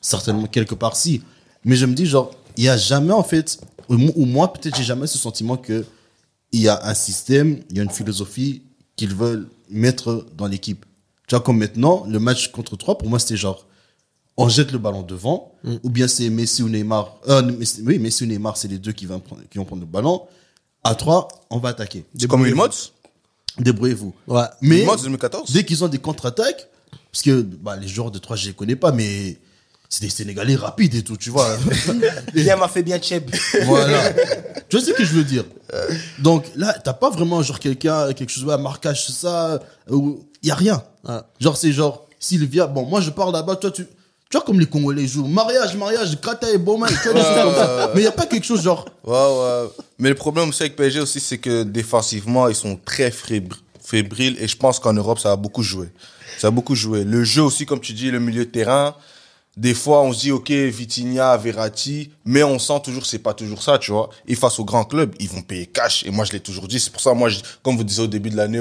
S5: certainement, quelque part, si. Mais je me dis, genre, il y a jamais, en fait, ou moi, peut-être, j'ai jamais ce sentiment que il y a un système, il y a une philosophie qu'ils veulent mettre dans l'équipe. Tu vois, comme maintenant, le match contre 3, pour moi, c'était genre, on jette le ballon devant, ou bien c'est Messi ou Neymar. Oui, Messi ou Neymar, c'est les deux qui vont prendre le ballon. À 3, on va attaquer.
S3: C'est comme Wilmots.
S5: Débrouillez-vous.
S1: Ouais.
S5: Mais
S3: Wilmots 2014.
S5: dès qu'ils ont des contre-attaques, parce que les joueurs de 3, je les connais pas, mais c'est des Sénégalais rapides et tout, tu vois.
S2: Bien m'a fait bien Cheb.
S5: Voilà. Tu vois ce que je veux dire. Donc là, t'as pas vraiment genre quelque chose, ouais, marquage, ça, il y a rien.
S1: Ouais.
S5: Genre, c'est genre, Sylvia, bon, moi je pars là-bas, toi tu vois comme les Congolais jouent, mariage, Krata et Boma, tu vois, des choses comme ça. Mais il y a pas quelque chose genre,
S3: Ouais. Mais le problème aussi avec PSG aussi, c'est que défensivement, ils sont très fébriles et je pense qu'en Europe, ça a beaucoup joué. Le jeu aussi, comme tu dis, le milieu de terrain. Des fois, on se dit, OK, Vitinha, Verratti, mais on sent toujours que c'est pas toujours ça, tu vois. Et face aux grands clubs, ils vont payer cash. Et moi, je l'ai toujours dit. C'est pour ça, moi, comme vous disiez au début de l'année,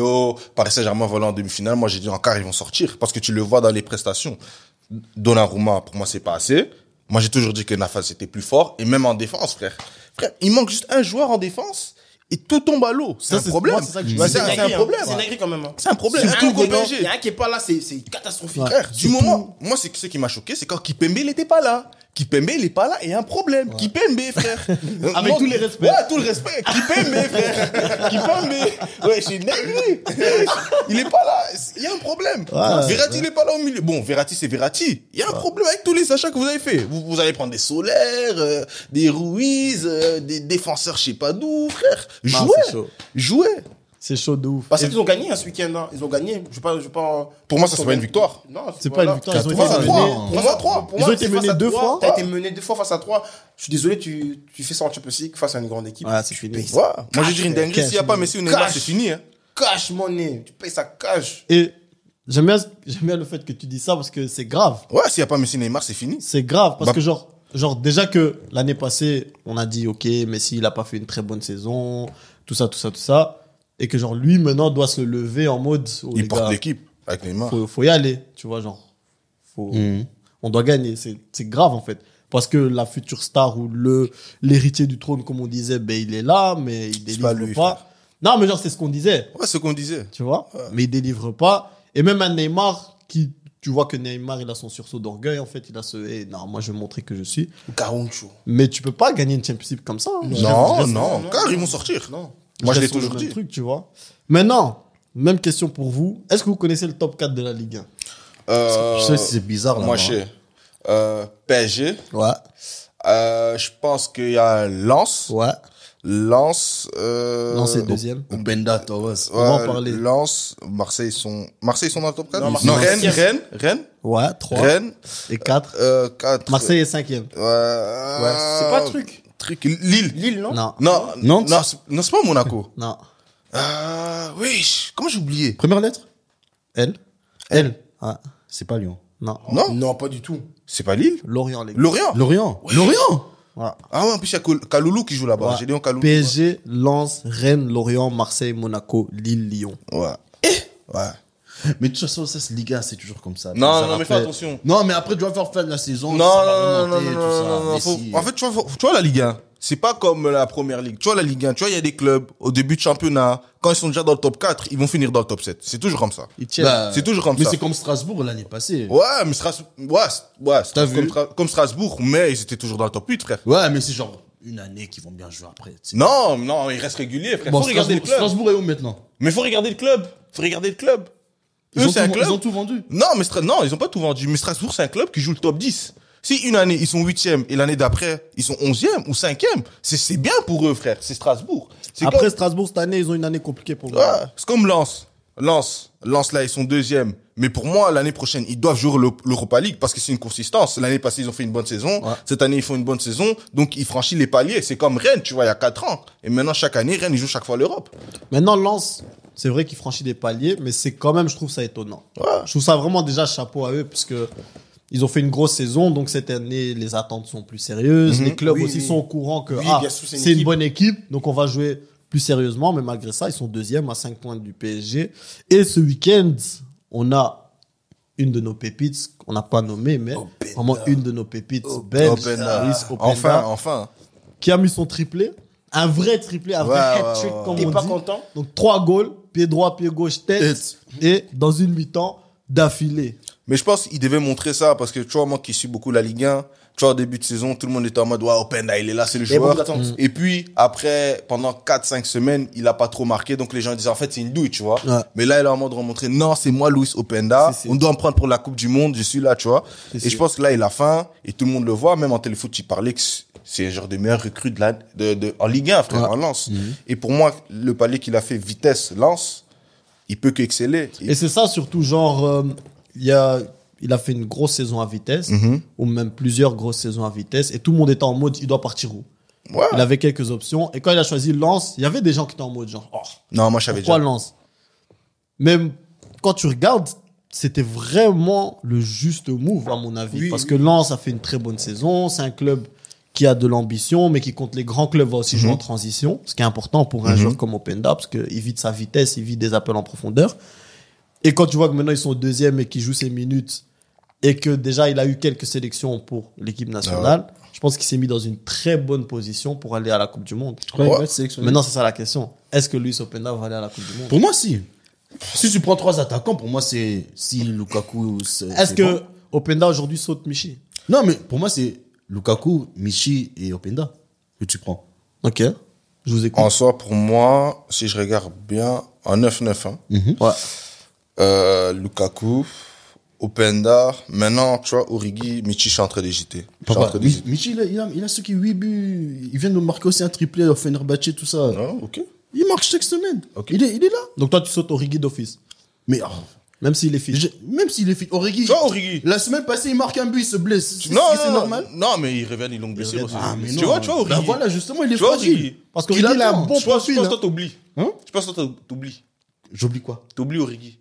S3: Paris Saint-Germain va aller en demi-finale. Moi, j'ai dit en quart, ils vont sortir. Parce que tu le vois dans les prestations. Donnarumma, pour moi, c'est pas assez. Moi, j'ai toujours dit que Nafas était plus fort. Et même en défense, frère. Frère, il manque juste un joueur en défense. Et tout tombe à l'eau. C'est un problème.
S1: moi, c'est ça que je
S2: Ouais,
S1: disais.
S2: c'est
S3: un problème.
S2: C'est une dinguerie quand même. Hein.
S3: C'est un problème.
S2: Surtout
S3: Surtout au
S2: que
S3: PSG.
S2: il y a un qui est pas là, c'est catastrophique.
S1: Ouais.
S3: Frère, du moment, moi, c'est ce qui m'a choqué, c'est quand Kipembe, il était pas là. Kipembe, il est pas là, il y a un problème. Ouais. Kipembe, frère.
S1: Avec tous les respects.
S3: Ouais, tout le respect. Kipembe, frère. Kipembe. Ouais, c'est une dinguerie. Il est pas là. Il y a un problème.
S1: Ouais,
S3: Verratti, il est pas là au milieu. Bon, Verratti, c'est Verratti. Il y a un problème avec tous les achats que vous avez fait. Vous allez prendre des Solaires, des Ruiz, des défenseurs, je sais pas d'où, frère.
S1: Non, c'est chaud.
S3: Jouez.
S1: C'est chaud de ouf.
S2: Parce qu'ils ont gagné ce week-end. Hein. Ils ont gagné. Je sais pas.
S3: Pour moi, ça, c'est pas une victoire.
S2: Non,
S1: C'est pas une victoire, ils ont été
S5: 4-3,
S1: menés.
S2: Pour moi,
S3: 3.
S2: pour
S1: Ils ont
S2: moi,
S1: été
S2: c'est
S1: menés
S2: face à
S1: 2
S2: 3.
S1: fois.
S2: T'as été mené 2 fois face à 3. Je suis désolé, tu fais ça en Champions League face à une grande équipe.
S1: Ouais, c'est fini.
S2: payes
S3: Ouais.
S2: ça.
S3: Moi, je dis une dinguerie.
S1: Cash,
S3: S'il y a pas Messi ou Neymar,
S2: cash.
S3: c'est fini, hein.
S2: Cash money. Tu payes ça cash.
S1: Et j'aime bien le fait que tu dis ça parce que c'est grave.
S3: Ouais, s'il y a pas Messi, Neymar, c'est fini.
S1: C'est grave parce
S3: Bah-
S1: que genre déjà que l'année passée, on a dit OK, Messi il a pas fait une très bonne saison, tout ça. Et que genre lui maintenant doit se lever en mode
S3: Il
S1: les
S3: porte
S1: gars,
S3: l'équipe avec Neymar.
S1: faut y aller, tu vois, genre on doit gagner, c'est grave en fait parce que la future star ou l'héritier du trône comme on disait, ben il est là mais il délivre
S3: pas lui,
S1: pas.
S3: frère.
S1: Non, mais genre c'est ce qu'on disait,
S3: Ouais, c'est ce qu'on disait.
S1: tu vois, mais il délivre pas et même un Neymar qui tu vois que Neymar il a son sursaut d'orgueil en fait, il a non, moi je vais montrer que je suis,
S2: Garuncho.
S1: mais tu peux pas gagner une Champions League comme ça. Hein.
S3: Non, car ils vont sortir.
S2: Non.
S3: Moi, je l'ai
S1: reste sur le
S3: toujours
S1: même
S3: dit.
S1: truc, tu vois. Maintenant, même question pour vous. Est-ce que vous connaissez le top 4 de la Ligue
S5: je sais si c'est bizarre là.
S3: Moi, je sais. PSG.
S1: 1? Ouais.
S3: Je pense qu'il y a Lens.
S1: Ouais.
S3: Lens.
S1: Non, c'est deuxième.
S5: Benda Torres.
S1: On va en parler.
S3: Lens. Marseille, ils sont dans le top 4.
S2: Non,
S3: Non,
S2: Marseille,
S3: Rennes.
S1: Ouais, 3.
S3: Rennes.
S1: Et 4.
S3: 4.
S1: Marseille est 5e.
S3: Ouais.
S2: C'est pas le truc.
S3: Lille.
S2: Lille, non?
S1: Non.
S3: Non,
S5: Nantes.
S3: non, c'est pas Monaco.
S1: Non.
S3: Oui, comment j'ai oublié?
S5: Première lettre?
S1: L. L. Ouais.
S5: C'est pas Lyon.
S1: Non.
S3: Non,
S2: Non, pas du tout.
S3: c'est pas Lille.
S1: Lorient, les gars.
S3: Lorient.
S5: Lorient. Lorient.
S1: Voilà.
S3: Ah ouais, en plus, il y a Kaloulou qui joue là-bas.
S1: Ouais.
S3: J'ai dit en Kaloulou.
S1: PSG, Lens, Rennes, Lorient, Marseille, Monaco, Lille, Lyon.
S3: Ouais. Ouais.
S5: Mais de toute façon, ça, c'est Liga, c'est toujours comme ça.
S3: Non,
S5: Ça
S3: non, mais fais
S5: rappelle-
S3: attention.
S5: Non, mais après, tu vas faire fin de la saison.
S3: Non,
S5: ça va
S3: non, non,
S5: remonter,
S3: non,
S5: tout ça.
S3: non, non,
S5: Mais
S3: faut-
S5: si.
S3: En fait, tu vois la Ligue 1, c'est pas comme la première ligue. Tu vois la Ligue 1, tu vois, il y a des clubs, au début de championnat, quand ils sont déjà dans le top 4, ils vont finir dans le top 7. C'est toujours comme ça.
S1: Ils tiennent.
S5: Bah,
S3: C'est toujours comme
S5: mais
S3: ça.
S5: c'est comme Strasbourg l'année passée.
S3: Ouais, mais Strasbourg, c'est
S5: T'as vu?
S3: comme Strasbourg, mais ils étaient toujours dans le top 8, frère.
S5: Ouais, mais c'est genre une année qu'ils vont bien jouer après. tu sais.
S3: Non, non, ils restent réguliers, frère.
S5: Bon,
S3: Faut regarder le club.
S5: Strasbourg est où maintenant?
S3: Mais faut regarder le club. Faut regarder le club.
S5: Ils
S3: Eux,
S5: ont
S3: c'est un
S5: tout-
S3: club.
S5: ils ont tout vendu.
S3: Non, mais non, ils ont pas tout vendu. Mais Strasbourg, c'est un club qui joue le top 10. Si une année, ils sont 8e et l'année d'après, ils sont 11e ou 5e, c'est bien pour eux, frère. C'est Strasbourg. C'est
S1: Après
S3: comme-
S1: Strasbourg, cette année, ils ont une année compliquée pour le
S3: Ouais, c'est comme Lens. Lens, là, ils sont 2e. Mais pour moi, l'année prochaine, ils doivent jouer l'Europa League parce que c'est une consistance. L'année passée, ils ont fait une bonne saison.
S1: Ouais.
S3: Cette année, ils font une bonne saison. Donc, ils franchissent les paliers. C'est comme Rennes, tu vois, il y a 4 ans. Et maintenant, chaque année, Rennes, ils jouent chaque fois l'Europe.
S1: Maintenant, Lens, c'est vrai qu'il franchit des paliers, mais c'est quand même, je trouve ça étonnant.
S3: Ouais.
S1: Je trouve ça vraiment déjà chapeau à eux, puisque ils ont fait une grosse saison, donc cette année, les attentes sont plus sérieuses. Les clubs
S2: Oui,
S1: aussi
S2: oui.
S1: sont au courant que
S2: Oui, bien sûr,
S1: c'est une bonne équipe, donc on va jouer plus sérieusement, mais malgré ça, ils sont deuxième à 5 points du PSG. Et ce week-end, on a une de nos pépites, qu'on n'a pas nommée, mais vraiment une de nos pépites belges,
S3: Openda.
S1: Brice Openda,
S3: Enfin.
S1: qui a mis son triplé. Un vrai triplé, un vrai
S3: Ouais,
S1: hat-trick,
S3: ouais, ouais.
S1: comme
S2: T'es
S1: on
S2: pas
S1: dit.
S2: content?
S1: Donc 3 goals, pied droit, pied gauche, tête,
S5: Tête.
S1: et dans une mi-temps d'affilée.
S3: Mais je pense qu'il devait montrer ça parce que tu vois, moi qui suis beaucoup la Ligue 1, Tu vois, au début de saison, tout le monde était en mode, ouais, Openda, il est là, c'est le
S2: Il y a beaucoup
S3: joueur.
S2: d'attentes.
S3: Et puis, après, pendant 4-5 semaines, il a pas trop marqué. Donc, les gens disaient, en fait, c'est une douille, tu vois.
S1: Ouais.
S3: Mais là, il est en mode remontrer, non, c'est moi, Luis Openda.
S1: Si.
S3: On doit me prendre pour la Coupe du Monde. Je suis là, tu vois.
S1: Si.
S3: Et je pense que là, il a faim. Et tout le monde le voit. Même en téléfoot, tu parlais que c'est genre des meilleurs recrues en Ligue 1, frère,
S1: Ouais.
S3: en Lens. Et pour moi, le palier qu'il a fait, vitesse, Lens, il peut qu'exceller.
S1: Et c'est ça surtout, genre, il a fait une grosse saison à Vitesse, ou même plusieurs grosses saisons à Vitesse, et tout le monde était en mode, il doit partir où?
S3: Ouais.
S1: Il avait quelques options, et quand il a choisi Lens, il y avait des gens qui étaient en mode, genre, oh,
S3: Non, moi, je savais
S1: pourquoi
S3: déjà.
S1: Lens? Même quand tu regardes, c'était vraiment le juste move, à mon avis,
S2: Oui,
S1: parce
S2: oui.
S1: que Lens a fait une très bonne saison, c'est un club qui a de l'ambition, mais qui contre les grands clubs va aussi jouer en transition, ce qui est important pour un joueur comme Openda, parce qu'il vit de sa vitesse, il vit des appels en profondeur. Et quand tu vois que maintenant ils sont deuxième et qu'il joue ses minutes, et que déjà il a eu quelques sélections pour l'équipe nationale, je pense qu'il s'est mis dans une très bonne position pour aller à la Coupe du Monde.
S5: Je crois qu'il va être sélectionné.
S1: Maintenant, c'est ça la question. Est-ce que Luis Openda va aller à la Coupe du Monde?
S5: Pour moi, si. Si tu prends 3 attaquants, pour moi, c'est si Lukaku.
S1: Est-ce
S5: c'est
S1: que
S5: bon.
S1: Openda aujourd'hui saute Michi?
S5: Non, mais pour moi, c'est Lukaku, Michi et Openda que tu prends.
S1: Ok, je vous écoute.
S3: En soi, pour moi, si je regarde bien, en 9-9, hein,
S1: Ouais.
S3: Lukaku, Openda, maintenant, tu vois, Origi, Michi, je suis en train d'hésiter. Je suis en train d'hésiter.
S5: Michi, il a ceux qui 8 buts. Il vient de marquer aussi un triplé au Fenerbahçe, tout ça.
S3: Ah, ok.
S5: Il marque chaque semaine.
S3: Ok.
S5: Il est là.
S1: Donc toi, tu sautes Origi d'office,
S5: Mais
S1: même s'il est fit.
S5: même s'il est fit, Origi.
S3: Tu vois, Origi.
S5: La semaine passée, il marque un but, il se blesse. C'est
S3: Non,
S5: c'est normal.
S3: Non, mais il revient, ils l'ont blessé aussi.
S5: Ah, mais
S3: tu
S5: non.
S3: vois, Origi.
S5: Bah voilà, justement, il est
S3: Tu vois,
S5: fragile.
S3: Origi.
S1: Parce qu'Origi, il a un bon
S3: Je pense
S1: profil.
S3: que
S1: hein.
S3: toi, t'oublies.
S5: Hein
S3: Je pense que toi, t'oublies.
S5: J'oublie quoi?
S3: T'oublies Origi.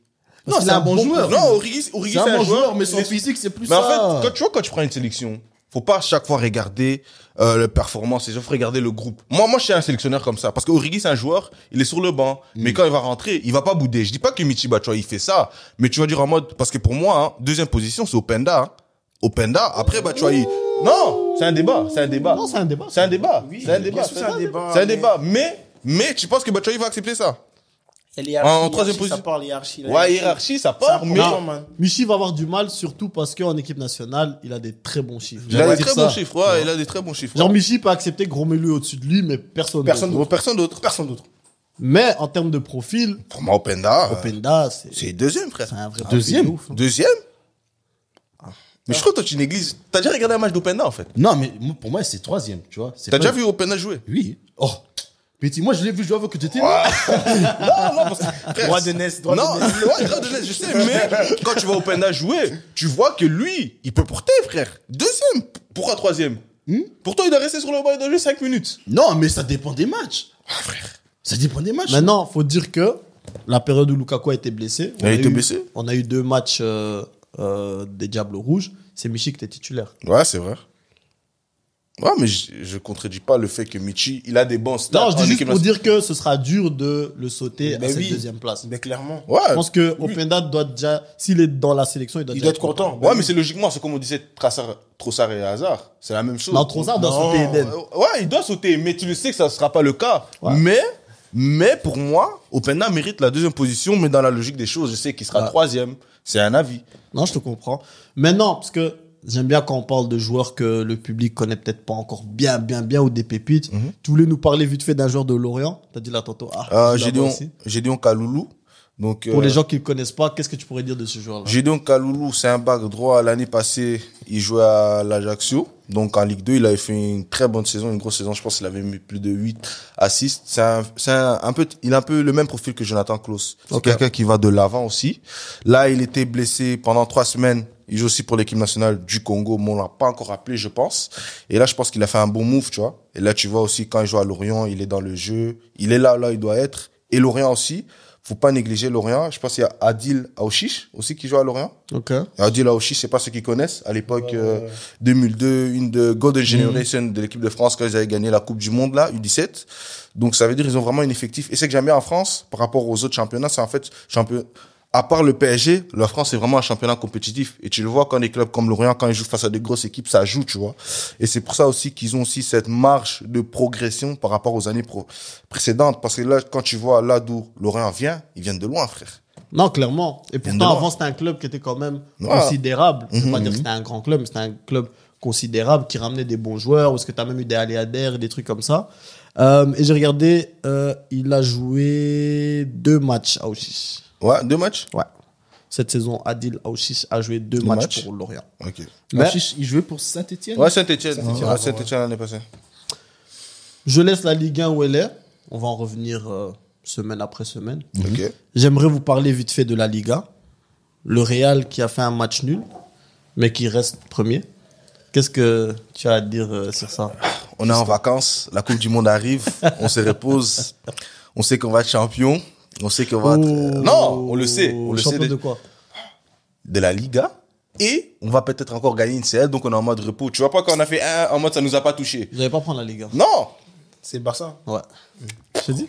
S5: Non, c'est un bon joueur.
S3: Non, Origi,
S5: C'est
S3: c'est
S5: un
S3: un
S5: bon
S3: joueur,
S5: joueur, mais son
S3: il est-
S5: physique, c'est plus
S3: Mais en
S5: ça.
S3: fait, quand tu prends une sélection, faut pas à chaque fois regarder la performance, il faut regarder le groupe. Moi, je suis un sélectionneur comme ça, parce que Origi, c'est un joueur, il est sur le banc, mais quand il va rentrer, il va pas bouder. Je dis pas que Michiba, tu vois, il fait ça, mais tu vas dire en mode, parce que pour moi, hein, deuxième position, c'est Openda. Hein. Openda, après, bah, tu vois, non, c'est un débat, c'est un débat.
S1: Non, c'est un débat.
S3: C'est un débat,
S2: Oui,
S3: c'est un débat.
S2: bien sûr, c'est un débat.
S3: C'est un débat, mais tu penses que Batshuayi va accepter ça? En troisième position.
S2: Ça parle hiérarchie.
S3: Ouais, hiérarchie, ça part,
S2: C'est
S3: mais
S2: important, man.
S1: Michi va avoir du mal, surtout parce qu'en équipe nationale, il a des très bons chiffres.
S3: il a
S5: J'aimerais
S3: des
S5: dire
S3: très bons
S5: ça.
S3: chiffres, ouais, il a des très bons chiffres.
S1: Genre, Michi peut accepter gros Melu au-dessus de lui, mais personne
S2: Personne
S1: d'autre.
S3: Personne d'autre.
S2: Personne d'autre.
S1: Mais en termes de profil,
S3: Pour moi, Openda,
S1: Openda,
S3: c'est deuxième, frère.
S1: c'est un vrai
S5: Deuxième.
S1: profil de ouf, hein.
S3: Deuxième? Mais je crois que toi, tu négliges. T'as déjà regardé un match d'Openda, en fait.
S5: Non, mais pour moi, c'est troisième, tu vois. C'est
S3: T'as
S5: pas-
S3: déjà vu Openda jouer?
S5: Oui. Oh. Petit, moi, je l'ai vu jouer avant que tu étais là.
S3: Non, parce que, frère,
S2: Droit de Ness, droit
S3: non,
S2: de Ness.
S3: ouais, droit de Ness, je sais, mais quand tu vois Openda jouer, tu vois que lui, il peut porter, frère. Deuxième. Pourquoi troisième? Pourtant, il doit rester sur le banc et doit jouer 5 minutes.
S5: Non, mais ça dépend des matchs.
S3: Ah, frère.
S5: Ça dépend des matchs.
S1: Maintenant, faut dire que la période où Lukaku a été blessé,
S3: Il a été blessé.
S1: on a eu 2 matchs des Diables Rouges. C'est Michi qui était titulaire.
S3: Ouais, c'est vrai. Ouais, mais je contredis pas le fait que Michi, il a des bons stats.
S1: Non, je dis
S3: en
S1: juste
S3: équipe
S1: pour
S3: nationale.
S1: dire que ce sera dur de le sauter
S2: Ben
S1: à cette
S2: oui.
S1: deuxième place.
S2: Mais clairement.
S3: Ouais.
S1: Je pense que Openda doit déjà, s'il est dans la sélection, il doit
S2: Il
S1: déjà
S2: doit être content.
S3: Ouais, mais c'est logiquement, c'est comme on disait Trossard et Hazard. C'est la même chose.
S1: Non, Trossard doit
S2: Non.
S1: sauter Eden.
S3: Ouais, il doit sauter, mais tu le sais que ça ne sera pas le cas.
S1: Ouais.
S3: Mais pour moi, Openda mérite la deuxième position, mais dans la logique des choses, je sais qu'il sera
S1: Ouais.
S3: troisième. C'est un avis.
S1: Non, je te comprends. Maintenant, parce que j'aime bien quand on parle de joueurs que le public connaît peut-être pas encore bien, ou des pépites. Tu voulais nous parler vite fait d'un joueur de Lorient. T'as dit là tantôt.
S3: Gédéon Kaloulou. Donc,
S1: Pour les gens qui le connaissent pas, qu'est-ce que tu pourrais dire de ce joueur-là?
S3: Gédéon Kaloulou, c'est un back droit. L'année passée, il jouait à l'Ajaccio. Donc, en Ligue 2, il avait fait une très bonne saison, une grosse saison. Je pense qu'il avait mis plus de 8 assists. Il a un peu le même profil que Jonathan Klaus. C'est
S1: Ok.
S3: quelqu'un qui va de l'avant aussi. Là, il était blessé pendant 3 semaines. Il joue aussi pour l'équipe nationale du Congo, mais on l'a pas encore appelé, je pense. Et là, je pense qu'il a fait un bon move, tu vois. Et là, tu vois aussi, quand il joue à Lorient, il est dans le jeu. Il est là il doit être. Et Lorient aussi. Faut pas négliger Lorient. Je pense qu'il y a Adil Aouchiche aussi qui joue à Lorient.
S1: Ok.
S3: Adil Aouchiche, c'est pas ceux qui connaissent. À l'époque, 2002, une de Golden Generation de l'équipe de France quand ils avaient gagné la Coupe du Monde, là, U17. Donc, ça veut dire qu'ils ont vraiment un effectif. Et c'est que j'aime bien en France, par rapport aux autres championnats, c'est en fait, à part le PSG, la France, c'est vraiment un championnat compétitif. Et tu le vois quand des clubs comme Lorient, quand ils jouent face à des grosses équipes, ça joue, tu vois. Et c'est pour ça aussi qu'ils ont aussi cette marge de progression par rapport aux années précédentes. Parce que là, quand tu vois là d'où Lorient vient, ils viennent de loin, frère.
S1: Non, clairement. Et
S3: Bien de
S1: pourtant,
S3: loin.
S1: avant, c'était un club qui était quand même
S3: Ouais.
S1: considérable. Je veux pas
S3: Mhm.
S1: dire que c'était un grand club, mais c'était un club considérable, qui ramenait des bons joueurs, ou est-ce que tu as même eu des aléadaires, des trucs comme ça. Et j'ai regardé, il a joué 2 matchs à Auchiche.
S3: Ouais, 2 matchs.
S1: Ouais. Cette saison, Adil Aouchiche a joué 2 matchs pour Lorient.
S3: Ok.
S1: Mais
S5: Il jouait pour Saint-Etienne.
S3: Ouais, Saint-Etienne. Saint-Etienne l'année passée.
S1: je laisse la Ligue 1 où elle est. On va en revenir semaine après semaine.
S3: Ok.
S1: J'aimerais vous parler vite fait de la Liga. Le Real qui a fait un match nul, mais qui reste premier. Qu'est-ce que tu as à dire sur ça?
S3: On est en vacances, la Coupe du Monde arrive, on se repose, on sait qu'on va être champion, on sait qu'on va être... Non, on le sait. On le sait
S1: Champion de quoi?
S3: de la Liga. Et on va peut-être encore gagner une CL, donc on est en mode repos. Tu vois pas quand on a fait un en mode ça nous a pas touché.
S1: Vous n'allez pas prendre la Liga?
S3: Non,
S2: C'est le Barça.
S1: Ouais. Je t'ai dit?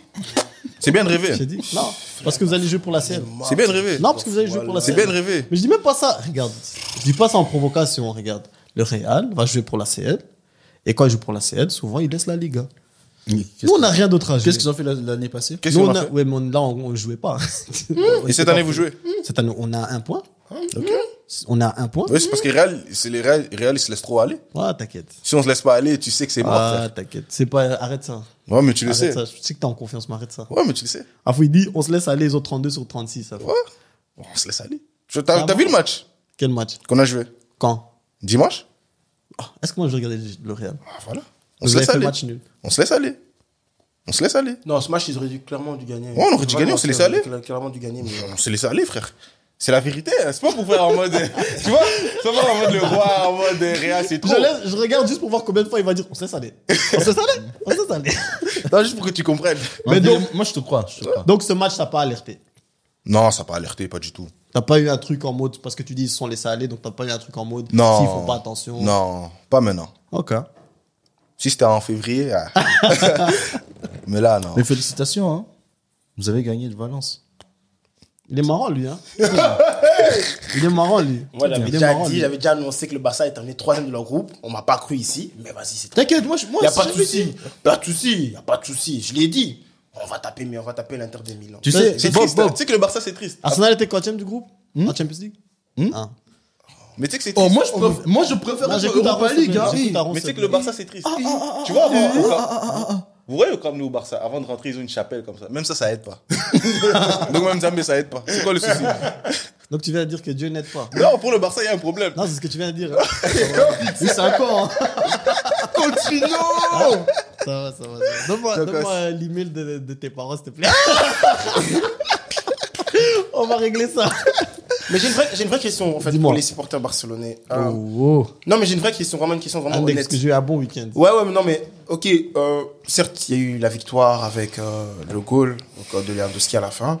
S3: c'est bien de rêver.
S1: Je t'ai dit? Non. Parce que vous allez jouer pour la CL.
S3: C'est bien de rêver.
S1: Non, parce que vous allez jouer pour la
S3: C'est
S1: CL.
S3: bien de rêver.
S1: Mais je dis même pas ça. Regarde. Je dis pas ça en provocation. Regarde. Le Real va jouer pour la CL. Et quand il joue pour la CL, souvent, il laisse la Liga. Nous, on n'a rien d'autre à jouer.
S5: Qu'est-ce qu'ils ont fait l'année passée?
S3: Qu'est-ce
S1: Nous,
S3: qu'on
S1: on
S3: a
S1: a...
S3: fait
S1: Ouais, mais là, on ne jouait pas.
S3: Et cette année, vous jouez?
S1: Cette année, on a 1 point. On a 1 point.
S3: Oui, c'est parce que Real, ils se laissent trop aller.
S1: Ouais, t'inquiète.
S3: Si on se laisse pas aller, tu sais que c'est mort,
S1: Ah,
S3: frère.
S1: t'inquiète. C'est pas... Arrête ça.
S3: Ouais, mais tu le
S1: Arrête
S3: sais.
S1: ça. Je sais que t'es en confiance, mais arrête ça.
S3: Ouais, mais tu le sais.
S1: Afou, il dit, on se laisse aller les autres 32 sur 36. Ça fait.
S3: Ouais. On se laisse aller. T'as vu le match
S1: Quel match?
S3: qu'on a joué?
S1: Quand?
S3: Dimanche?
S1: Est-ce que moi, je regardais le Real?
S3: Ah, voilà. On
S1: Vous
S3: se
S1: avez
S3: laisse
S1: fait
S3: aller.
S1: match nul.
S3: On se laisse aller. On se laisse aller.
S2: Non, ce match, ils auraient clairement dû gagner.
S3: Ouais, on aurait dû gagner, on s'est laissé aller.
S2: Clairement dû gagner, mais...
S3: On se laisse aller, frère. C'est la vérité. Hein. C'est pas pour faire en mode. Tu vois? C'est pas en mode le roi, en mode Real, c'est trop.
S1: Je regarde juste pour voir combien de fois il va dire, on se laisse aller. On se laisse aller. On se laisse aller.
S3: Non, juste pour que tu comprennes.
S1: Mais donc-
S5: Moi, je te crois. Je te crois.
S1: Donc, ce match, t'as pas alerté.
S3: Non, ça n'a pas alerté, pas du tout.
S1: T'as pas eu un truc en mode, parce que tu dis ils se sont laissés aller, donc t'as pas eu un truc en mode,
S3: Non.
S1: s'ils font pas attention.
S3: Non, pas maintenant.
S1: Ok.
S3: Si c'était en février. Mais là, non.
S5: Mais félicitations, hein. Vous avez gagné de Valence.
S1: Il est marrant, lui, hein. Il est marrant, lui.
S2: Moi, j'avais
S1: Il est
S2: déjà
S1: marrant,
S2: dit,
S1: lui.
S2: j'avais déjà annoncé que le Barça est terminé 3ème de leur groupe. On m'a pas cru ici, mais vas-y, c'est tout.
S5: T'inquiète, moi,
S2: Y a
S5: si
S2: pas de
S5: j'avais
S2: souci.
S5: dit-
S2: Pas de souci. Y a pas de souci. Je l'ai dit. On va taper l'Inter de Milan.
S5: Tu sais,
S3: C'est
S5: Bob,
S3: triste.
S5: Bob.
S3: Tu sais que le Barça, c'est triste.
S1: Arsenal était quatrième du groupe en Champions League. Ah.
S3: Mais tu sais que c'est
S5: Oh,
S3: triste.
S5: moi, je préfère
S1: Non,
S5: être
S1: j'écoute
S5: Europa
S1: Aaron,
S5: League, hein.
S1: j'écoute Aaron,
S3: Mais tu sais
S1: s'il
S3: que
S1: te
S3: le
S1: plaît.
S3: Barça, c'est triste. Tu vois, vous voyez comme nous au Barça, avant de rentrer, ils ont une chapelle comme ça. Même ça aide pas. Donc même Zambé, ça aide pas. C'est quoi le souci?
S1: Donc, tu viens de dire que Dieu n'aide pas.
S3: Non, pour le Barça, il y a un problème.
S1: Non, c'est ce que tu viens de dire. Hein. Oui, c'est un con, hein.
S3: Continue.
S1: Ça va. Donne-moi l'email de tes parents, s'il te plaît. On va régler ça.
S2: Mais j'ai une vraie question, en fait,
S1: Dis-moi.
S2: pour les supporters barcelonais.
S1: Oh.
S2: Non, mais j'ai une vraie question, vraiment une question vraiment
S1: Index,
S2: honnête.
S1: que j'ai eu un bon week-end.
S2: Ouais, mais non, mais ok, certes, il y a eu la victoire avec le goal donc, de Lewandowski à la fin.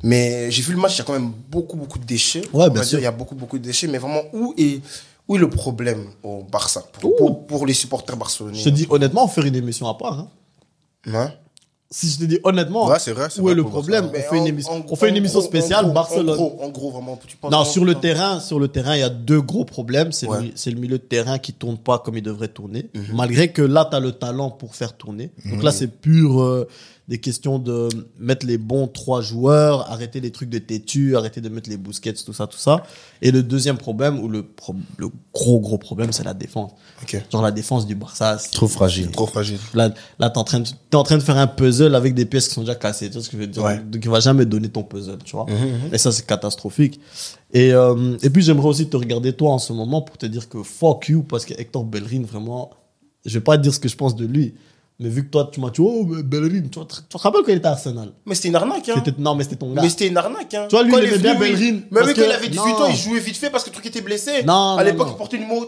S2: Mais j'ai vu le match, il y a quand même beaucoup de déchets.
S1: Ouais,
S2: On
S1: bien
S2: va
S1: sûr.
S2: dire, il y a beaucoup de déchets. Mais vraiment, où est le problème au Barça pour les supporters barcelonais?
S1: Je te dis honnêtement, on fait une émission à part. Hein.
S2: Hein?
S1: Si je te dis honnêtement,
S3: Ouais, c'est vrai, c'est
S1: où
S3: vrai
S1: est le
S3: pour
S1: problème?
S2: Mais
S1: On fait une émission spéciale Barcelone.
S2: En gros, vraiment. Tu penses
S1: Non,
S2: vraiment-
S1: sur le terrain, il y a 2 gros problèmes. C'est
S2: Ouais.
S1: c'est le milieu de terrain qui tourne pas comme il devrait tourner. Malgré que là, tu as le talent pour faire tourner. Donc là, c'est pur des questions de mettre les bons 3 joueurs, arrêter les trucs de têtu, arrêter de mettre les Busquets, tout ça. Et le deuxième problème, ou le gros problème, c'est la défense.
S2: Ok.
S1: Genre la défense du Barça, c'est
S5: Trop fragile.
S3: Trop fragile.
S1: Là, t'es en train de faire un puzzle avec des pièces qui sont déjà cassées. Tu vois ce que je veux dire?
S2: Ouais.
S1: Donc, il va jamais donner ton puzzle, tu vois. Et ça, c'est catastrophique. Et puis, j'aimerais aussi te regarder, toi, en ce moment, pour te dire que fuck you, parce que Hector Bellerin, vraiment, je vais pas te dire ce que je pense de lui. Mais vu que toi, tu m'as dit, oh, mais Bellerin, tu te rappelles quand il était à Arsenal?
S2: Mais c'était une arnaque, hein.
S1: Non, mais c'était ton gars.
S2: Mais c'était une arnaque, hein.
S1: Tu vois, lui,
S2: Quand
S1: il
S2: est
S1: aimait bien
S2: venu,
S1: Bellerin,
S2: Mais
S1: parce
S2: même quand
S1: que-
S2: il avait 18
S1: non.
S2: ans, il jouait vite fait parce que le truc était blessé.
S1: Non,
S2: À l'époque,
S1: non.
S2: il portait le numéro,